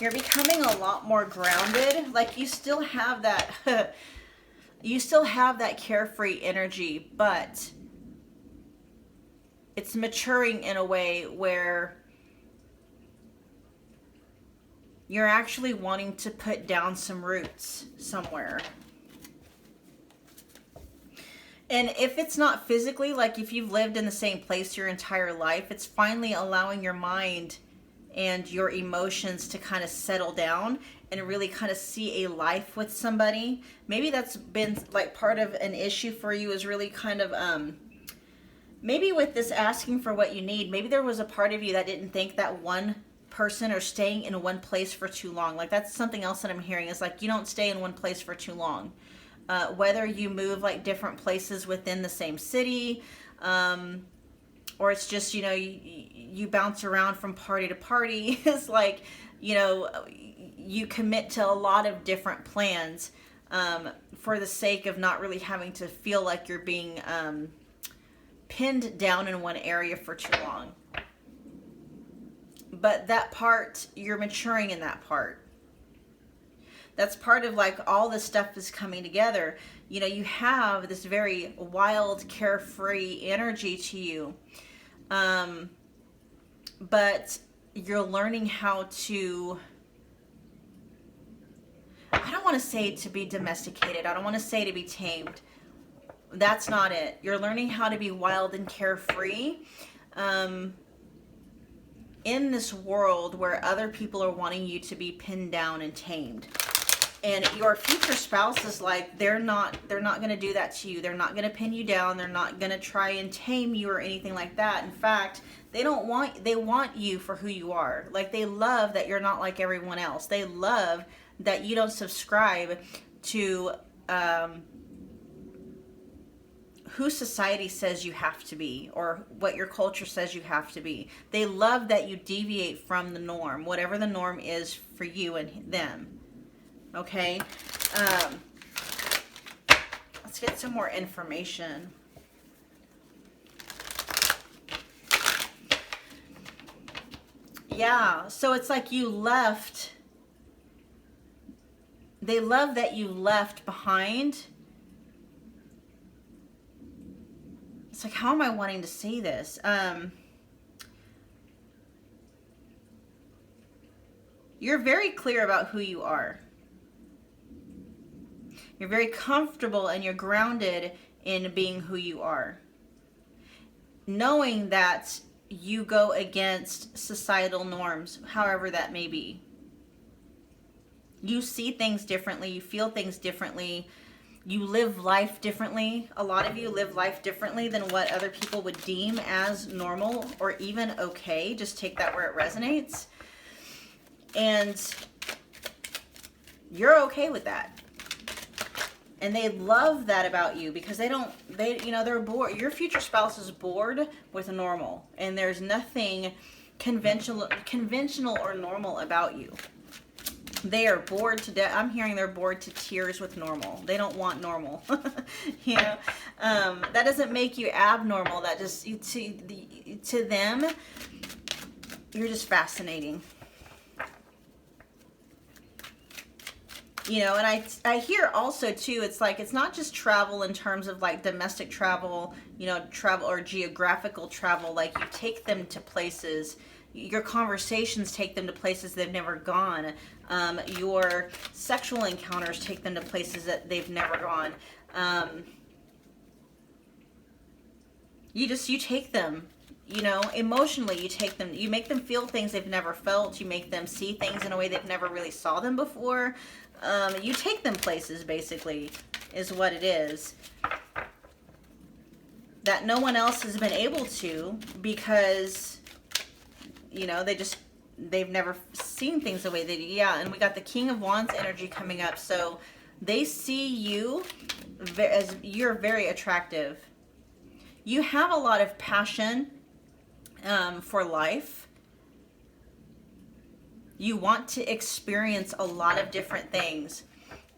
You're becoming a lot more grounded. Like you still have that, you still have that carefree energy, but it's maturing in a way where you're actually wanting to put down some roots somewhere. And if it's not physically, like if you've lived in the same place your entire life, it's finally allowing your mind and your emotions to kind of settle down and really kind of see a life with somebody. Maybe that's been like part of an issue for you, is really kind of, maybe with this asking for what you need, maybe there was a part of you that didn't think that one person or staying in one place for too long. Like that's something else that I'm hearing, is like you don't stay in one place for too long. Whether you move like different places within the same city, or it's just, you know, you bounce around from party to party. It's like, you know, you commit to a lot of different plans for the sake of not really having to feel like you're being pinned down in one area for too long. But that part, you're maturing in that part. That's part of like all this stuff is coming together. You know, you have this very wild, carefree energy to you. But you're learning how to, I don't want to say to be domesticated. I don't want to say to be tamed. That's not it. You're learning how to be wild and carefree in this world where other people are wanting you to be pinned down and tamed. And your future spouse is like, they're not going to do that to you. They're not going to pin you down. They're not going to try and tame you or anything like that. In fact, they want you for who you are. Like, they love that you're not like everyone else. They love that you don't subscribe to who society says you have to be or what your culture says you have to be. They love that you deviate from the norm, whatever the norm is for you and them. Okay, let's get some more information. Yeah, so it's like you left. They love that you left behind. It's like, how am I wanting to say this? You're very clear about who you are. You're very comfortable and you're grounded in being who you are. Knowing that you go against societal norms, however that may be. You see things differently, you feel things differently, you live life differently. A lot of you live life differently than what other people would deem as normal or even okay. Just take that where it resonates. And you're okay with that. And they love that about you because they're bored. Your future spouse is bored with normal, and there's nothing conventional or normal about you. They are bored to death. I'm hearing they're bored to tears with normal. They don't want normal. You know, that doesn't make you abnormal. That just to them, you're just fascinating. You know, and I hear also too, it's like, it's not just travel in terms of like domestic travel, you know, travel or geographical travel. Like, you take them to places, your conversations take them to places they've never gone. Your sexual encounters take them to places that they've never gone. You take them, you know, emotionally, you take them, you make them feel things they've never felt. You make them see things in a way they've never really saw them before. You take them places, basically, is what it is, that no one else has been able to, because, you know, they've never seen things the way they do. Yeah, and we got the King of Wands energy coming up, so they see you as you're very attractive. You have a lot of passion for life. You want to experience a lot of different things.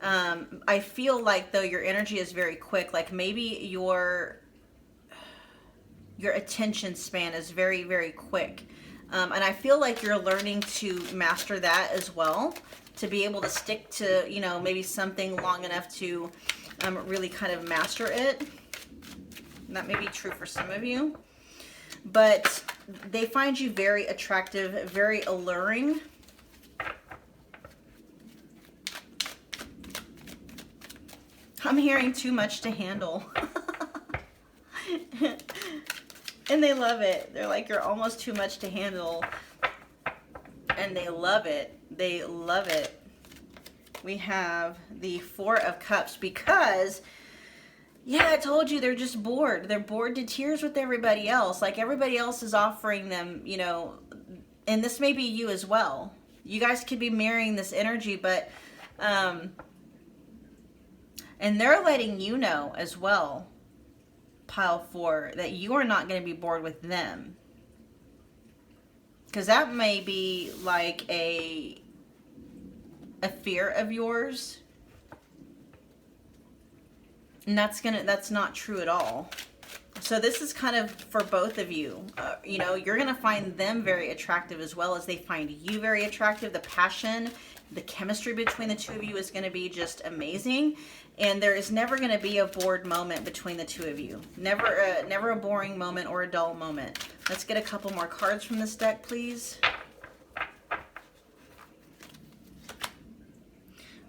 I feel like, though, your energy is very quick. Like, maybe your attention span is very, very quick. And I feel like you're learning to master that as well, to be able to stick to, you know, maybe something long enough to really kind of master it. And that may be true for some of you. But they find you very attractive, very alluring. I'm hearing too much to handle. And they love it. They're like, you're almost too much to handle. And they love it. They love it. We have the Four of Cups because, yeah, I told you, they're just bored. They're bored to tears with everybody else. Like, everybody else is offering them, you know, and this may be you as well. You guys could be mirroring this energy, but and they're letting you know as well pile 4, that you are not going to be bored with them. Because that may be like a fear of yours. And that's not true at all. So this is kind of for both of you. You know, you're going to find them very attractive as well as they find you very attractive. The passion, the chemistry between the two of you is going to be just amazing. And there is never going to be a bored moment between the two of you. Never a boring moment or a dull moment. Let's get a couple more cards from this deck, please.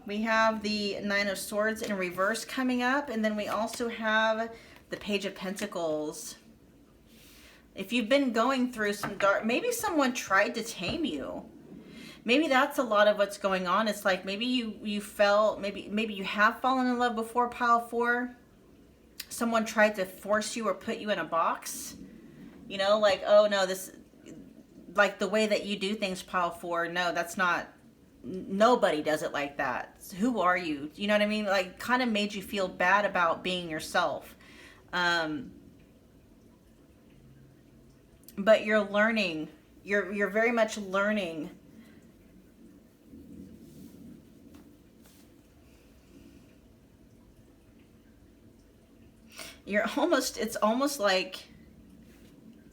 We have the Nine of Swords in reverse coming up. And then we also have the Page of Pentacles. If you've been going through some dark, maybe someone tried to tame you. Maybe that's a lot of what's going on. It's like maybe you felt, maybe you have fallen in love before, pile 4. Someone tried to force you or put you in a box. You know, like, oh no, this, like the way that you do things, pile 4, no, that's not, nobody does it like that. Who are you? You know what I mean? Like, kind of made you feel bad about being yourself. But you're learning. You're very much learning. It's almost like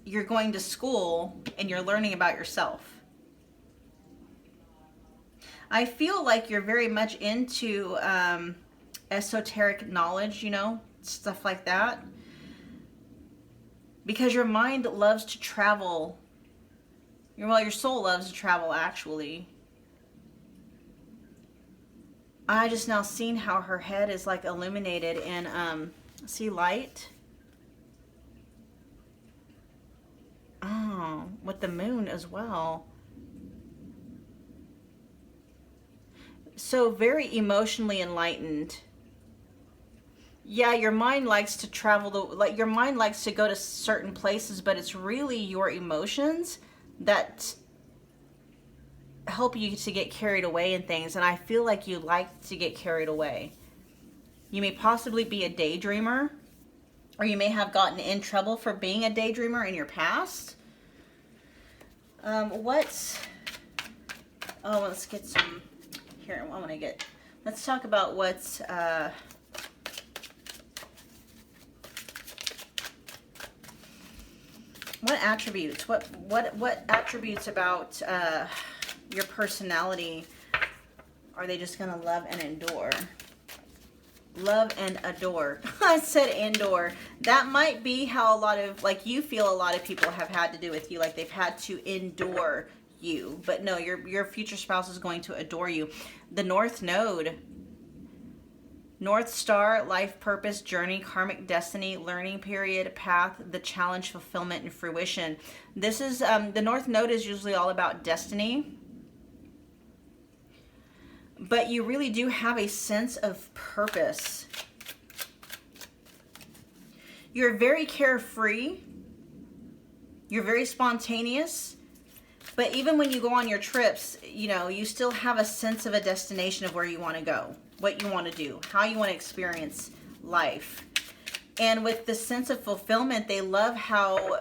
you're going to school and you're learning about yourself. I feel like you're very much into esoteric knowledge, you know, stuff like that. Because your mind loves to travel. Well, your soul loves to travel, actually. I just now seen how her head is like illuminated in, see light? Oh, with the moon as well. So very emotionally enlightened. Yeah, your mind likes to travel, your mind likes to go to certain places, but it's really your emotions that help you to get carried away in things. And I feel like you like to get carried away. You may possibly be a daydreamer, or you may have gotten in trouble for being a daydreamer in your past. Let's get some, here, let's talk about what's, what attributes, what attributes about your personality are they just going to love and endure? Love and adore. I said endure. That might be how a lot of, like, you feel a lot of people have had to do with you, like they've had to endure you. But no, your future spouse is going to adore you. The North Node. North Star, life purpose, journey, karmic destiny, learning period, path, the challenge, fulfillment, and fruition. This is, the North Node is usually all about destiny. But you really do have a sense of purpose. You're very carefree. You're very spontaneous. But even when you go on your trips, you know, you still have a sense of a destination of where you want to go, what you want to do, how you want to experience life. And with the sense of fulfillment, they love how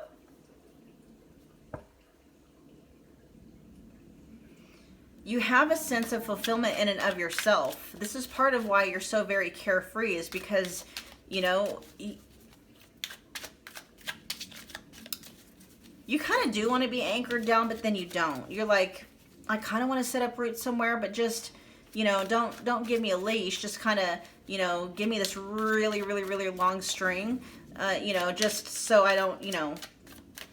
you have a sense of fulfillment in and of yourself. This is part of why you're so very carefree, is because, you know, you kind of do want to be anchored down, but then you don't. You're like, I kind of want to set up roots somewhere, but just, you know, don't give me a leash. Just kind of, you know, give me this really, really, really long string, you know, just so I don't, you know,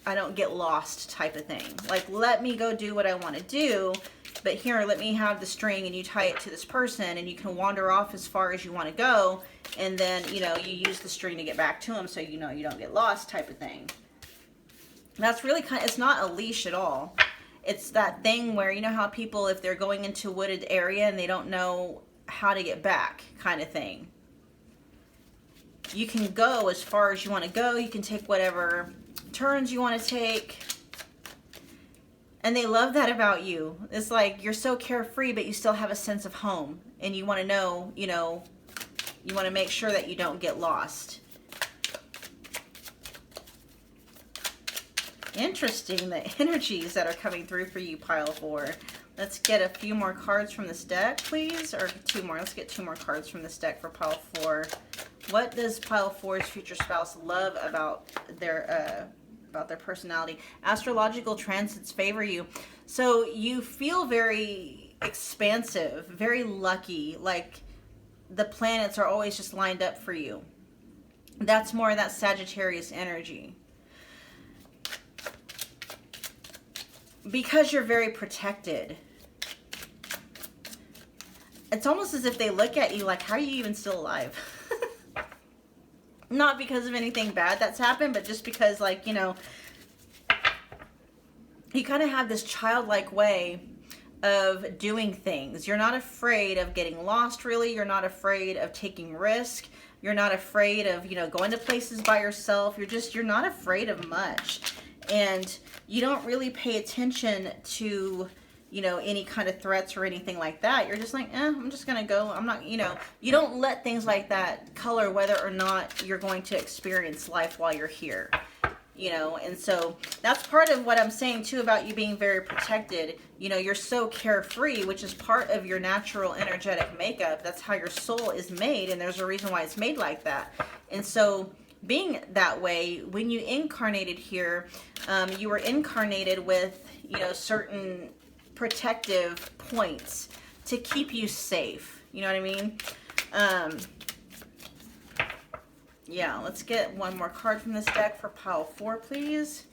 I don't get lost type of thing. Like, let me go do what I want to do, but here, let me have the string and you tie it to this person and you can wander off as far as you want to go. And then, you know, you use the string to get back to them so, you know, you don't get lost type of thing. That's really kind of, it's not a leash at all. It's that thing where, you know how people, if they're going into a wooded area and they don't know how to get back kind of thing. You can go as far as you want to go. You can take whatever turns you want to take. And they love that about you. It's like you're so carefree, but you still have a sense of home. And you want to know, you know, you want to make sure that you don't get lost. Interesting, the energies that are coming through for you, pile 4. Let's get a few more cards from this deck, please. Or 2 more. Let's get 2 more cards from this deck for pile 4. What does pile 4's future spouse love about their personality? Astrological transits favor you. So you feel very expansive, very lucky, like the planets are always just lined up for you. That's more of that Sagittarius energy. Because you're very protected. It's almost as if they look at you like, how are you even still alive? Not because of anything bad that's happened, but just because, like, you know, you kind of have this childlike way of doing things. You're not afraid of getting lost, really. You're not afraid of taking risk. You're not afraid of, you know, going to places by yourself. You're not afraid of much. And you don't really pay attention to, you know, any kind of threats or anything like that. You're just like, I'm just going to go. I'm not, you know, you don't let things like that color whether or not you're going to experience life while you're here. You know, and so that's part of what I'm saying too about you being very protected. You know, you're so carefree, which is part of your natural energetic makeup. That's how your soul is made, and there's a reason why it's made like that. And so being that way, when you incarnated here, you were incarnated with, you know, certain protective points to keep you safe. You know what I mean? Yeah, let's get 1 more card from this deck for pile 4, please.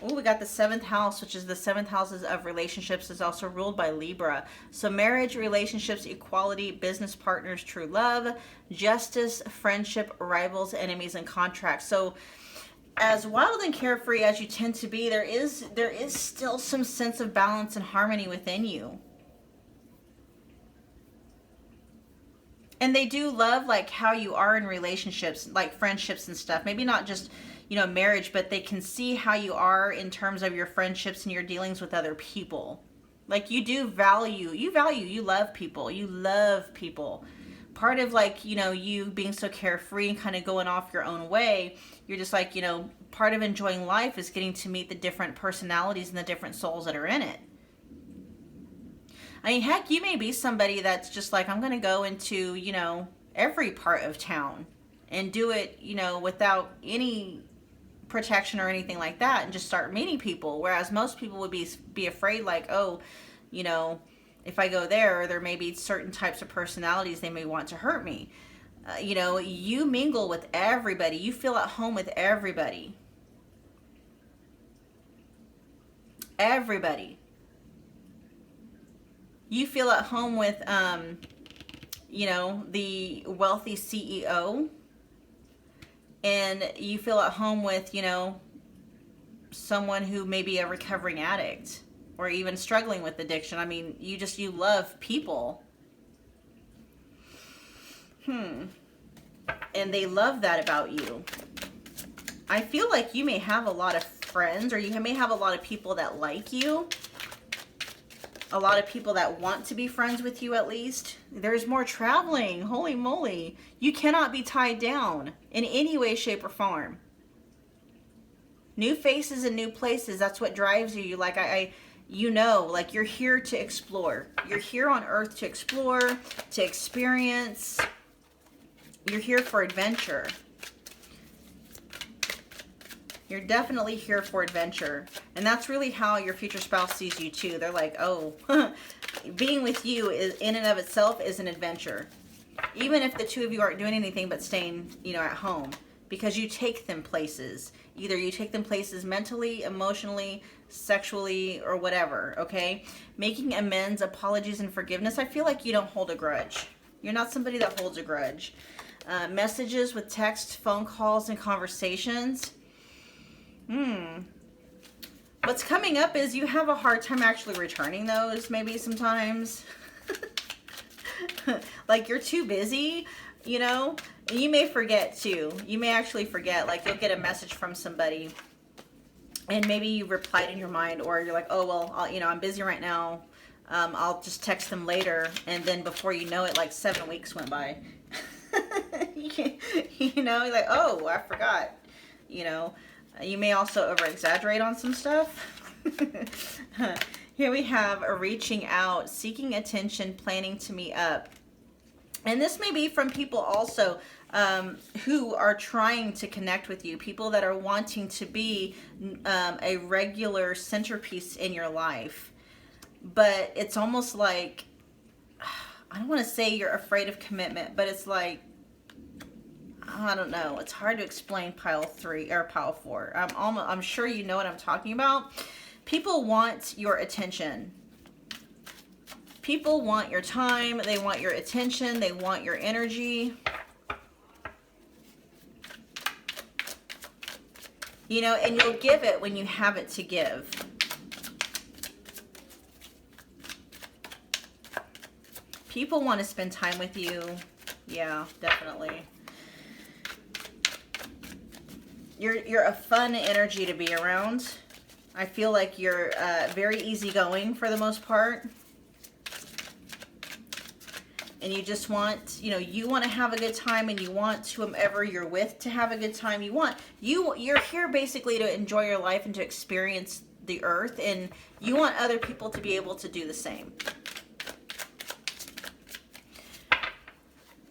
Oh, we got the 7th house, which is the 7th houses of relationships, is also ruled by Libra. So marriage, relationships, equality, business partners, true love, justice, friendship, rivals, enemies, and contracts. So as wild and carefree as you tend to be, there is still some sense of balance and harmony within you. And they do love, like, how you are in relationships, like friendships and stuff. Maybe not just, you know, marriage, but they can see how you are in terms of your friendships and your dealings with other people. Like, you love people. You love people. Part of, like, you know, you being so carefree and kind of going off your own way, you're just like, you know, part of enjoying life is getting to meet the different personalities and the different souls that are in it. I mean, heck, you may be somebody that's just like, I'm going to go into, you know, every part of town and do it, you know, without any protection or anything like that, and just start meeting people. Whereas most people would be afraid, like, oh, you know, if I go there may be certain types of personalities, they may want to hurt me. You know, you mingle with everybody. You feel at home with everybody. Everybody. You feel at home with, you know, the wealthy CEO, and you feel at home with, you know, someone who may be a recovering addict or even struggling with addiction. I mean, you love people. And they love that about you. I feel like you may have a lot of friends, or you may have a lot of people that like you. A lot of people that want to be friends with you, at least. There's more traveling. Holy moly. You cannot be tied down in any way, shape, or form. New faces and new places. That's what drives you. You like, you know, like, you're here to explore. You're here on Earth to explore, to experience. You're here for adventure. You're definitely here for adventure. And that's really how your future spouse sees you too. They're like, oh, being with you is in and of itself is an adventure. Even if the two of you aren't doing anything but staying, you know, at home. Because you take them places. Either you take them places mentally, emotionally, sexually, or whatever, okay? Making amends, apologies, and forgiveness. I feel like you don't hold a grudge. You're not somebody that holds a grudge. Messages with text, phone calls, and conversations. What's coming up is you have a hard time actually returning those, maybe sometimes. Like, you're too busy, you know? And you may forget too. You may actually forget. Like, you'll get a message from somebody and maybe you replied in your mind, or you're like, oh, well, I'm busy right now. I'll just text them later. And then before you know it, like 7 weeks went by. You know, you're like, oh, I forgot, you know. You may also over-exaggerate on some stuff. Here we have a reaching out, seeking attention, planning to meet up. And this may be from people also who are trying to connect with you, people that are wanting to be a regular centerpiece in your life. But it's almost like, I don't want to say you're afraid of commitment, but it's like, I don't know. It's hard to explain pile 3 or pile 4. I'm sure you know what I'm talking about. People want your attention. People want your time. They want your attention. They want your energy. You know, and you'll give it when you have it to give. People want to spend time with you. Yeah, definitely. You're a fun energy to be around. I feel like you're very easygoing for the most part. And you just want, you know, you want to have a good time, and you want whomever you're with to have a good time. You're here basically to enjoy your life and to experience the earth, and you want other people to be able to do the same.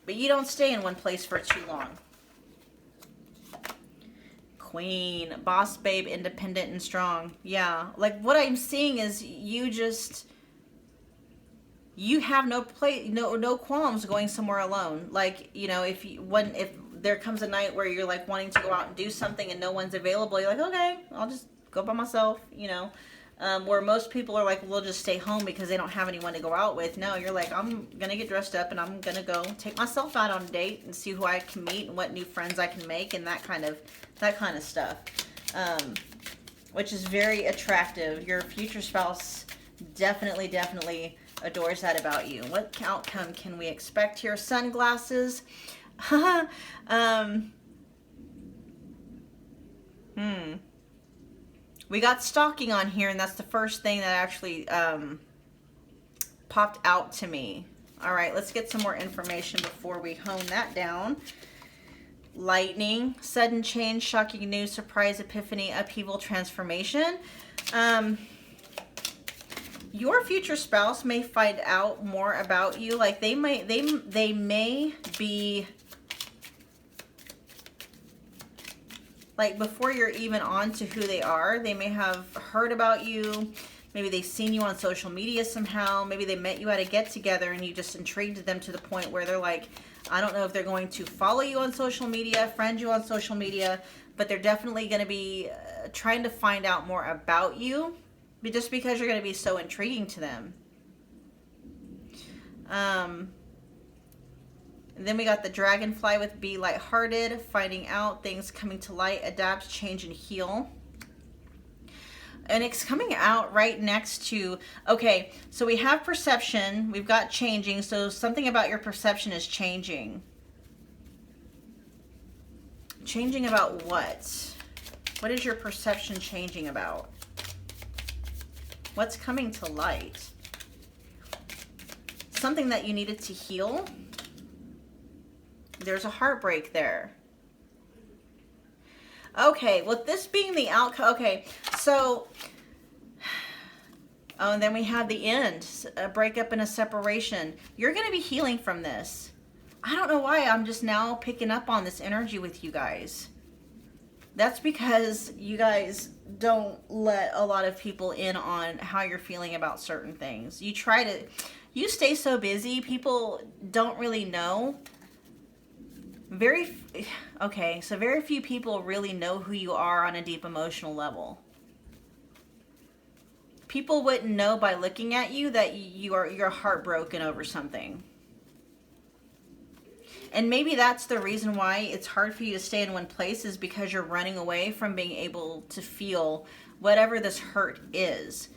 But you don't stay in one place for too long. Queen, boss babe, independent and strong. Yeah, like what I'm seeing is you have no qualms going somewhere alone. Like, you know, if there comes a night where you're like wanting to go out and do something and no one's available, you're like, okay, I'll just go by myself, you know. Where most people are like, we'll just stay home because they don't have anyone to go out with. No, you're like, I'm gonna get dressed up and I'm gonna go take myself out on a date and see who I can meet and what new friends I can make and that kind of stuff, which is very attractive. Your future spouse definitely adores that about you. What outcome can we expect here? Sunglasses. We got stalking on here, and that's the first thing that actually popped out to me. All right, let's get some more information before we hone that down. Lightning, sudden change, shocking news, surprise, epiphany, upheaval, transformation. Your future spouse may find out more about you. Like they may be like, before you're even on to who they are, they may have heard about you. Maybe they've seen you on social media somehow. Maybe they met you at a get-together and you just intrigued them to the point where they're like, I don't know if they're going to follow you on social media, friend you on social media, but they're definitely going to be trying to find out more about you, just because you're going to be so intriguing to them. And then we got the dragonfly with be lighthearted, finding out, things coming to light, adapt, change, and heal. And it's coming out right next to, okay, so we have perception, we've got changing, so something about your perception is changing. Changing about what? What is your perception changing about? What's coming to light? Something that you needed to heal? There's a heartbreak there. Okay, with this being the outcome, okay, so, oh, and then we have the end, a breakup and a separation. You're going to be healing from this. I don't know why I'm just now picking up on this energy with you guys. That's because you guys don't let a lot of people in on how you're feeling about certain things. You stay so busy, people don't really know. Very few people really know who you are on a deep emotional level. People wouldn't know by looking at you that you're heartbroken over something. And maybe that's the reason why it's hard for you to stay in one place, is because you're running away from being able to feel whatever this hurt is.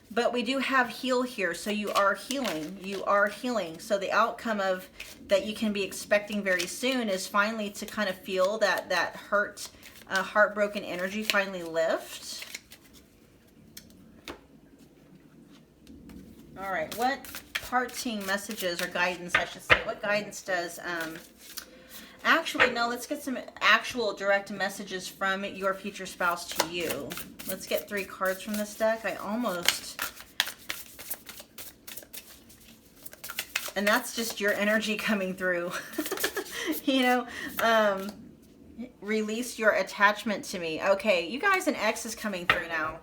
But we do have heal here, so you are healing. You are healing. So the outcome of that you can be expecting very soon is finally to kind of feel that hurt, heartbroken energy finally lift. All right, what parting messages or guidance, I should say, what guidance does Actually, no, let's get some actual direct messages from your future spouse to you. Let's get 3 cards from this deck. And that's just your energy coming through. You know, release your attachment to me. Okay, you guys, an ex is coming through now.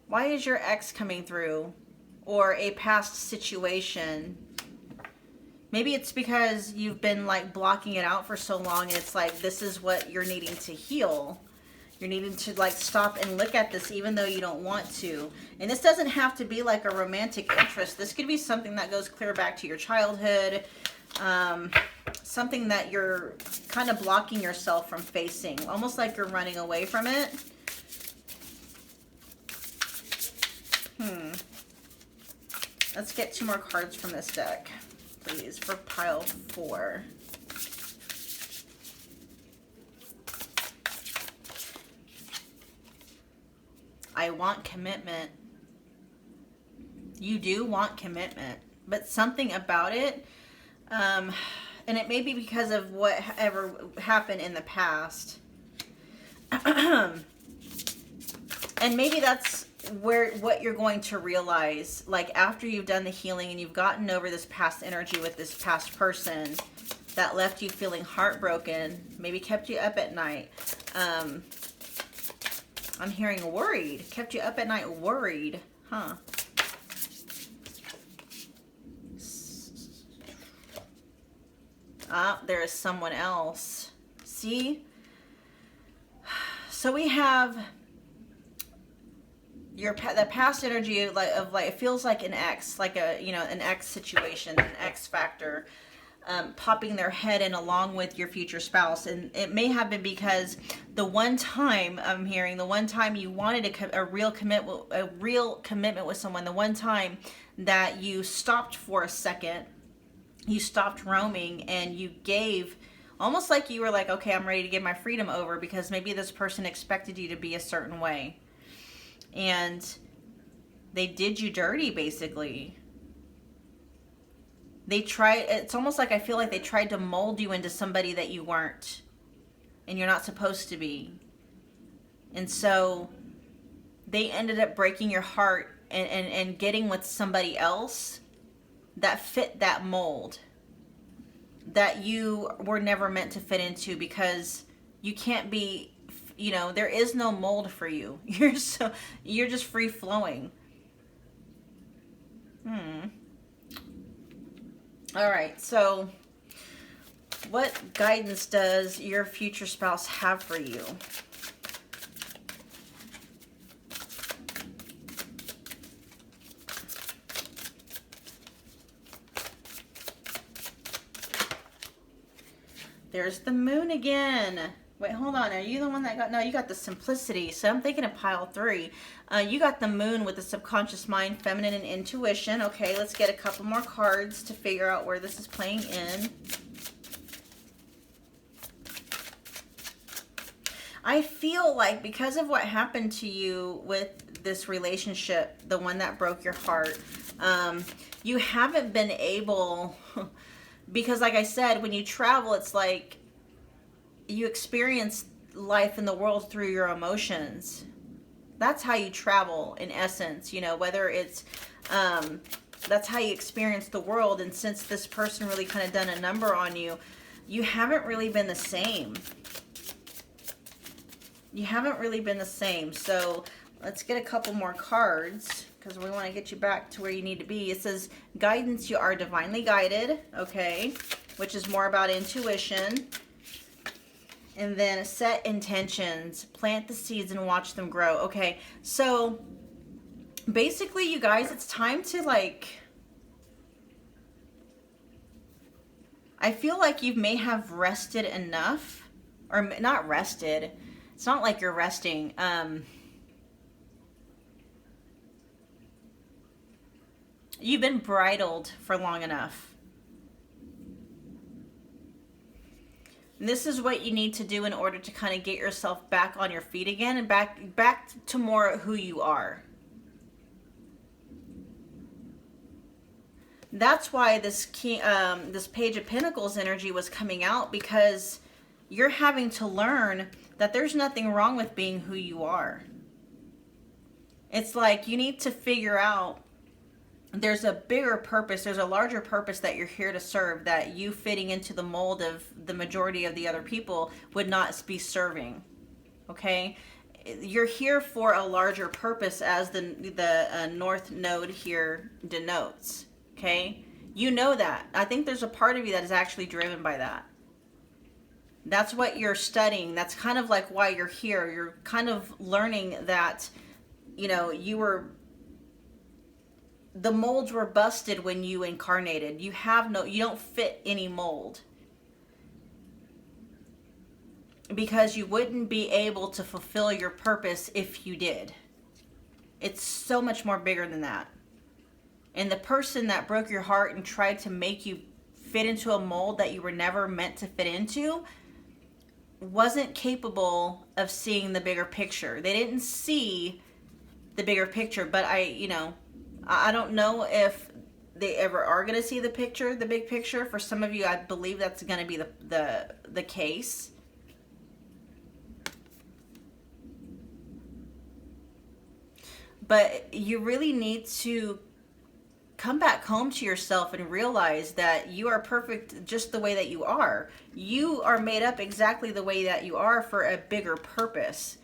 Why is your ex coming through? Or a past situation? Maybe it's because you've been like blocking it out for so long, and it's like this is what you're needing to heal. You're needing to like stop and look at this even though you don't want to. And this doesn't have to be like a romantic interest. This could be something that goes clear back to your childhood. Something that you're kind of blocking yourself from facing. Almost like you're running away from it. Let's get 2 more cards from this deck, please, for pile 4. I want commitment. You do want commitment, but something about it, and it may be because of whatever happened in the past. And maybe that's what you're going to realize, like after you've done the healing and you've gotten over this past energy with this past person that left you feeling heartbroken, maybe kept you up at night. I'm hearing worried. Kept you up at night worried. Huh. Ah, there is someone else. See? So we have the past energy of like it feels like an ex, like an ex situation, an X factor, popping their head in along with your future spouse. And it may have been because the one time I'm hearing, the one time you wanted a real commitment with someone, the one time that you stopped for a second, you stopped roaming and you gave, almost like you were like, okay, I'm ready to give my freedom over because maybe this person expected you to be a certain way. And they did you dirty, basically. It's almost like I feel like they tried to mold you into somebody that you weren't. And you're not supposed to be. And so they ended up breaking your heart and getting with somebody else that fit that mold that you were never meant to fit into, because you can't be, there is no mold for you. You're just free flowing. All right. So what guidance does your future spouse have for you? There's the moon again. Wait, hold on. Are you the one that got... No, you got the simplicity. So I'm thinking of pile 3. You got the moon with the subconscious mind, feminine, and intuition. Okay, let's get a couple more cards to figure out where this is playing in. I feel like because of what happened to you with this relationship, the one that broke your heart, you haven't been able... Because like I said, when you travel, it's like you experience life in the world through your emotions. That's how you travel, in essence, whether it's, that's how you experience the world. And since this person really kind of done a number on you, you haven't really been the same. You haven't really been the same. So let's get a couple more cards, because we want to get you back to where you need to be. It says, guidance, you are divinely guided, okay, which is more about intuition. And then set intentions, plant the seeds and watch them grow. Okay, so basically, you guys, it's time to I feel like you may have rested enough, or not rested. It's not like you're resting. You've been bridled for long enough. And this is what you need to do in order to kind of get yourself back on your feet again and back to more who you are. That's why this this Page of Pentacles energy was coming out, because you're having to learn that there's nothing wrong with being who you are. It's like you need to figure out there's a bigger purpose, there's a larger purpose that you're here to serve, that you fitting into the mold of the majority of the other people would not be serving. Okay? You're here for a larger purpose, as the North Node here denotes. Okay? You know that. I think there's a part of you that is actually driven by that. That's what you're studying. That's kind of like why you're here. You're kind of learning that, you know, the molds were busted when you incarnated. You don't fit any mold. Because you wouldn't be able to fulfill your purpose if you did. It's so much more bigger than that. And the person that broke your heart and tried to make you fit into a mold that you were never meant to fit into wasn't capable of seeing the bigger picture. They didn't see the bigger picture, but I don't know if they ever are going to see the big picture. For some of you, I believe that's going to be the case. But you really need to come back home to yourself and realize that you are perfect just the way that you are. You are made up exactly the way that you are for a bigger purpose.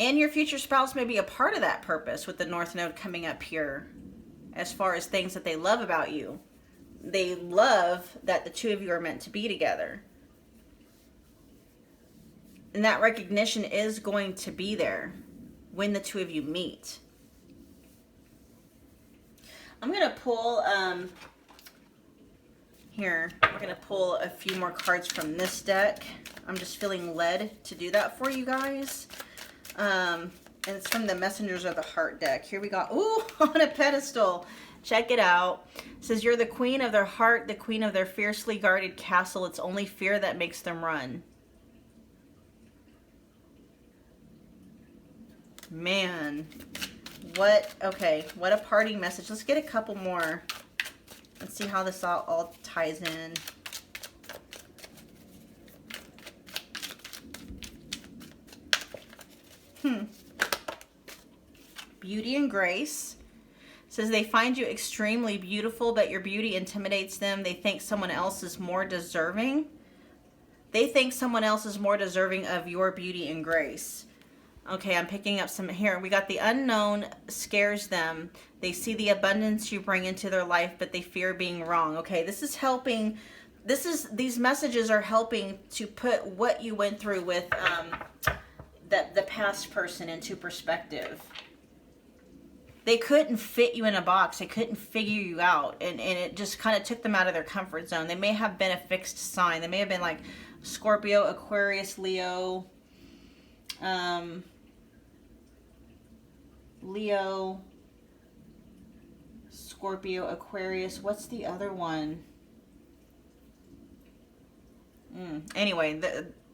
And your future spouse may be a part of that purpose, with the North Node coming up here, as far as things that they love about you. They love that the two of you are meant to be together. And that recognition is going to be there when the two of you meet. I'm going to pull, here, we're going to pull a few more cards from this deck. I'm just feeling led to do that for you guys. And it's from the Messengers of the Heart deck. Here we go. Ooh, on a pedestal. Check it out. It says, you're the queen of their heart, the queen of their fiercely guarded castle. It's only fear that makes them run. Man, what a parting message. Let's get a couple more. Let's see how this all ties in. Beauty and grace. It says they find you extremely beautiful, but your beauty intimidates them. They think someone else is more deserving. They think someone else is more deserving of your beauty and grace. Okay, I'm picking up some here. We got the unknown scares them. They see the abundance you bring into their life, but they fear being wrong. Okay, this is helping. These messages are helping to put what you went through with the past person into perspective. They couldn't fit you in a box. They couldn't figure you out. And it just kind of took them out of their comfort zone. They may have been a fixed sign. They may have been like Scorpio, Aquarius, Leo, Scorpio, Aquarius. What's the other one? Anyway,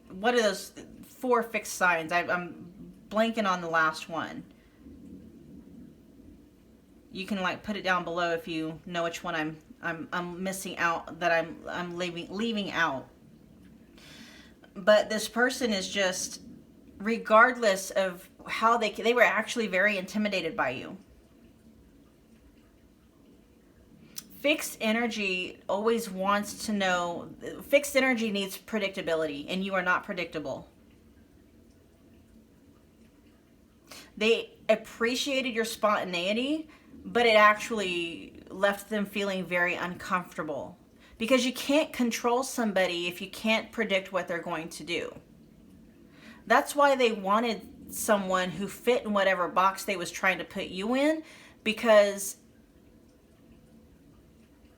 what are those 4 fixed signs? I'm blanking on the last one. You can like put it down below if you know which one I'm missing out, that I'm leaving out. But this person is just, regardless of how they were actually very intimidated by you. Fixed energy always wants to know, fixed energy needs predictability, and you are not predictable. They appreciated your spontaneity, but it actually left them feeling very uncomfortable, because you can't control somebody if you can't predict what they're going to do. That's why they wanted someone who fit in whatever box they was trying to put you in, because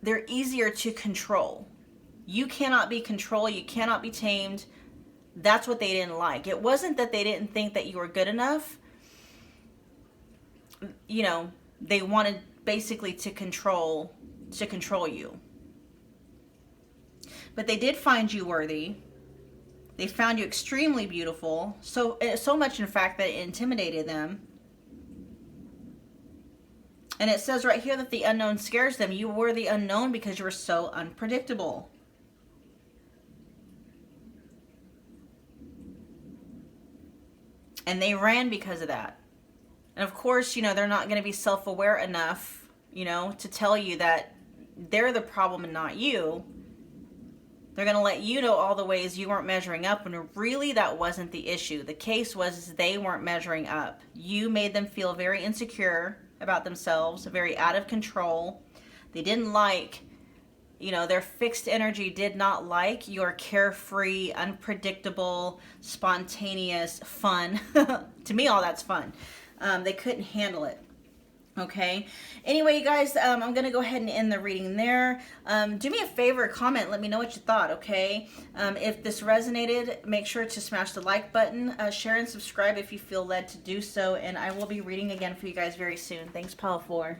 they're easier to control. You cannot be controlled. You cannot be tamed. That's what they didn't like. It wasn't that they didn't think that you were good enough. You know, they wanted basically to control you. But they did find you worthy. They found you extremely beautiful, so much in fact that it intimidated them. And it says right here that the unknown scares them. You were the unknown because you were so unpredictable. And they ran because of that. And of course, you know, they're not going to be self-aware enough, you know, to tell you that they're the problem and not you. They're going to let you know all the ways you weren't measuring up, when really that wasn't the issue. The case was they weren't measuring up. You made them feel very insecure about themselves, very out of control. They didn't like, you know, their fixed energy did not like your carefree, unpredictable, spontaneous fun. To me, all that's fun. They couldn't handle it. Okay. Anyway, you guys, I'm going to go ahead and end the reading there. Do me a favor, comment, let me know what you thought, okay? If this resonated, make sure to smash the like button, share and subscribe if you feel led to do so, and I will be reading again for you guys very soon. Thanks, Pal 4.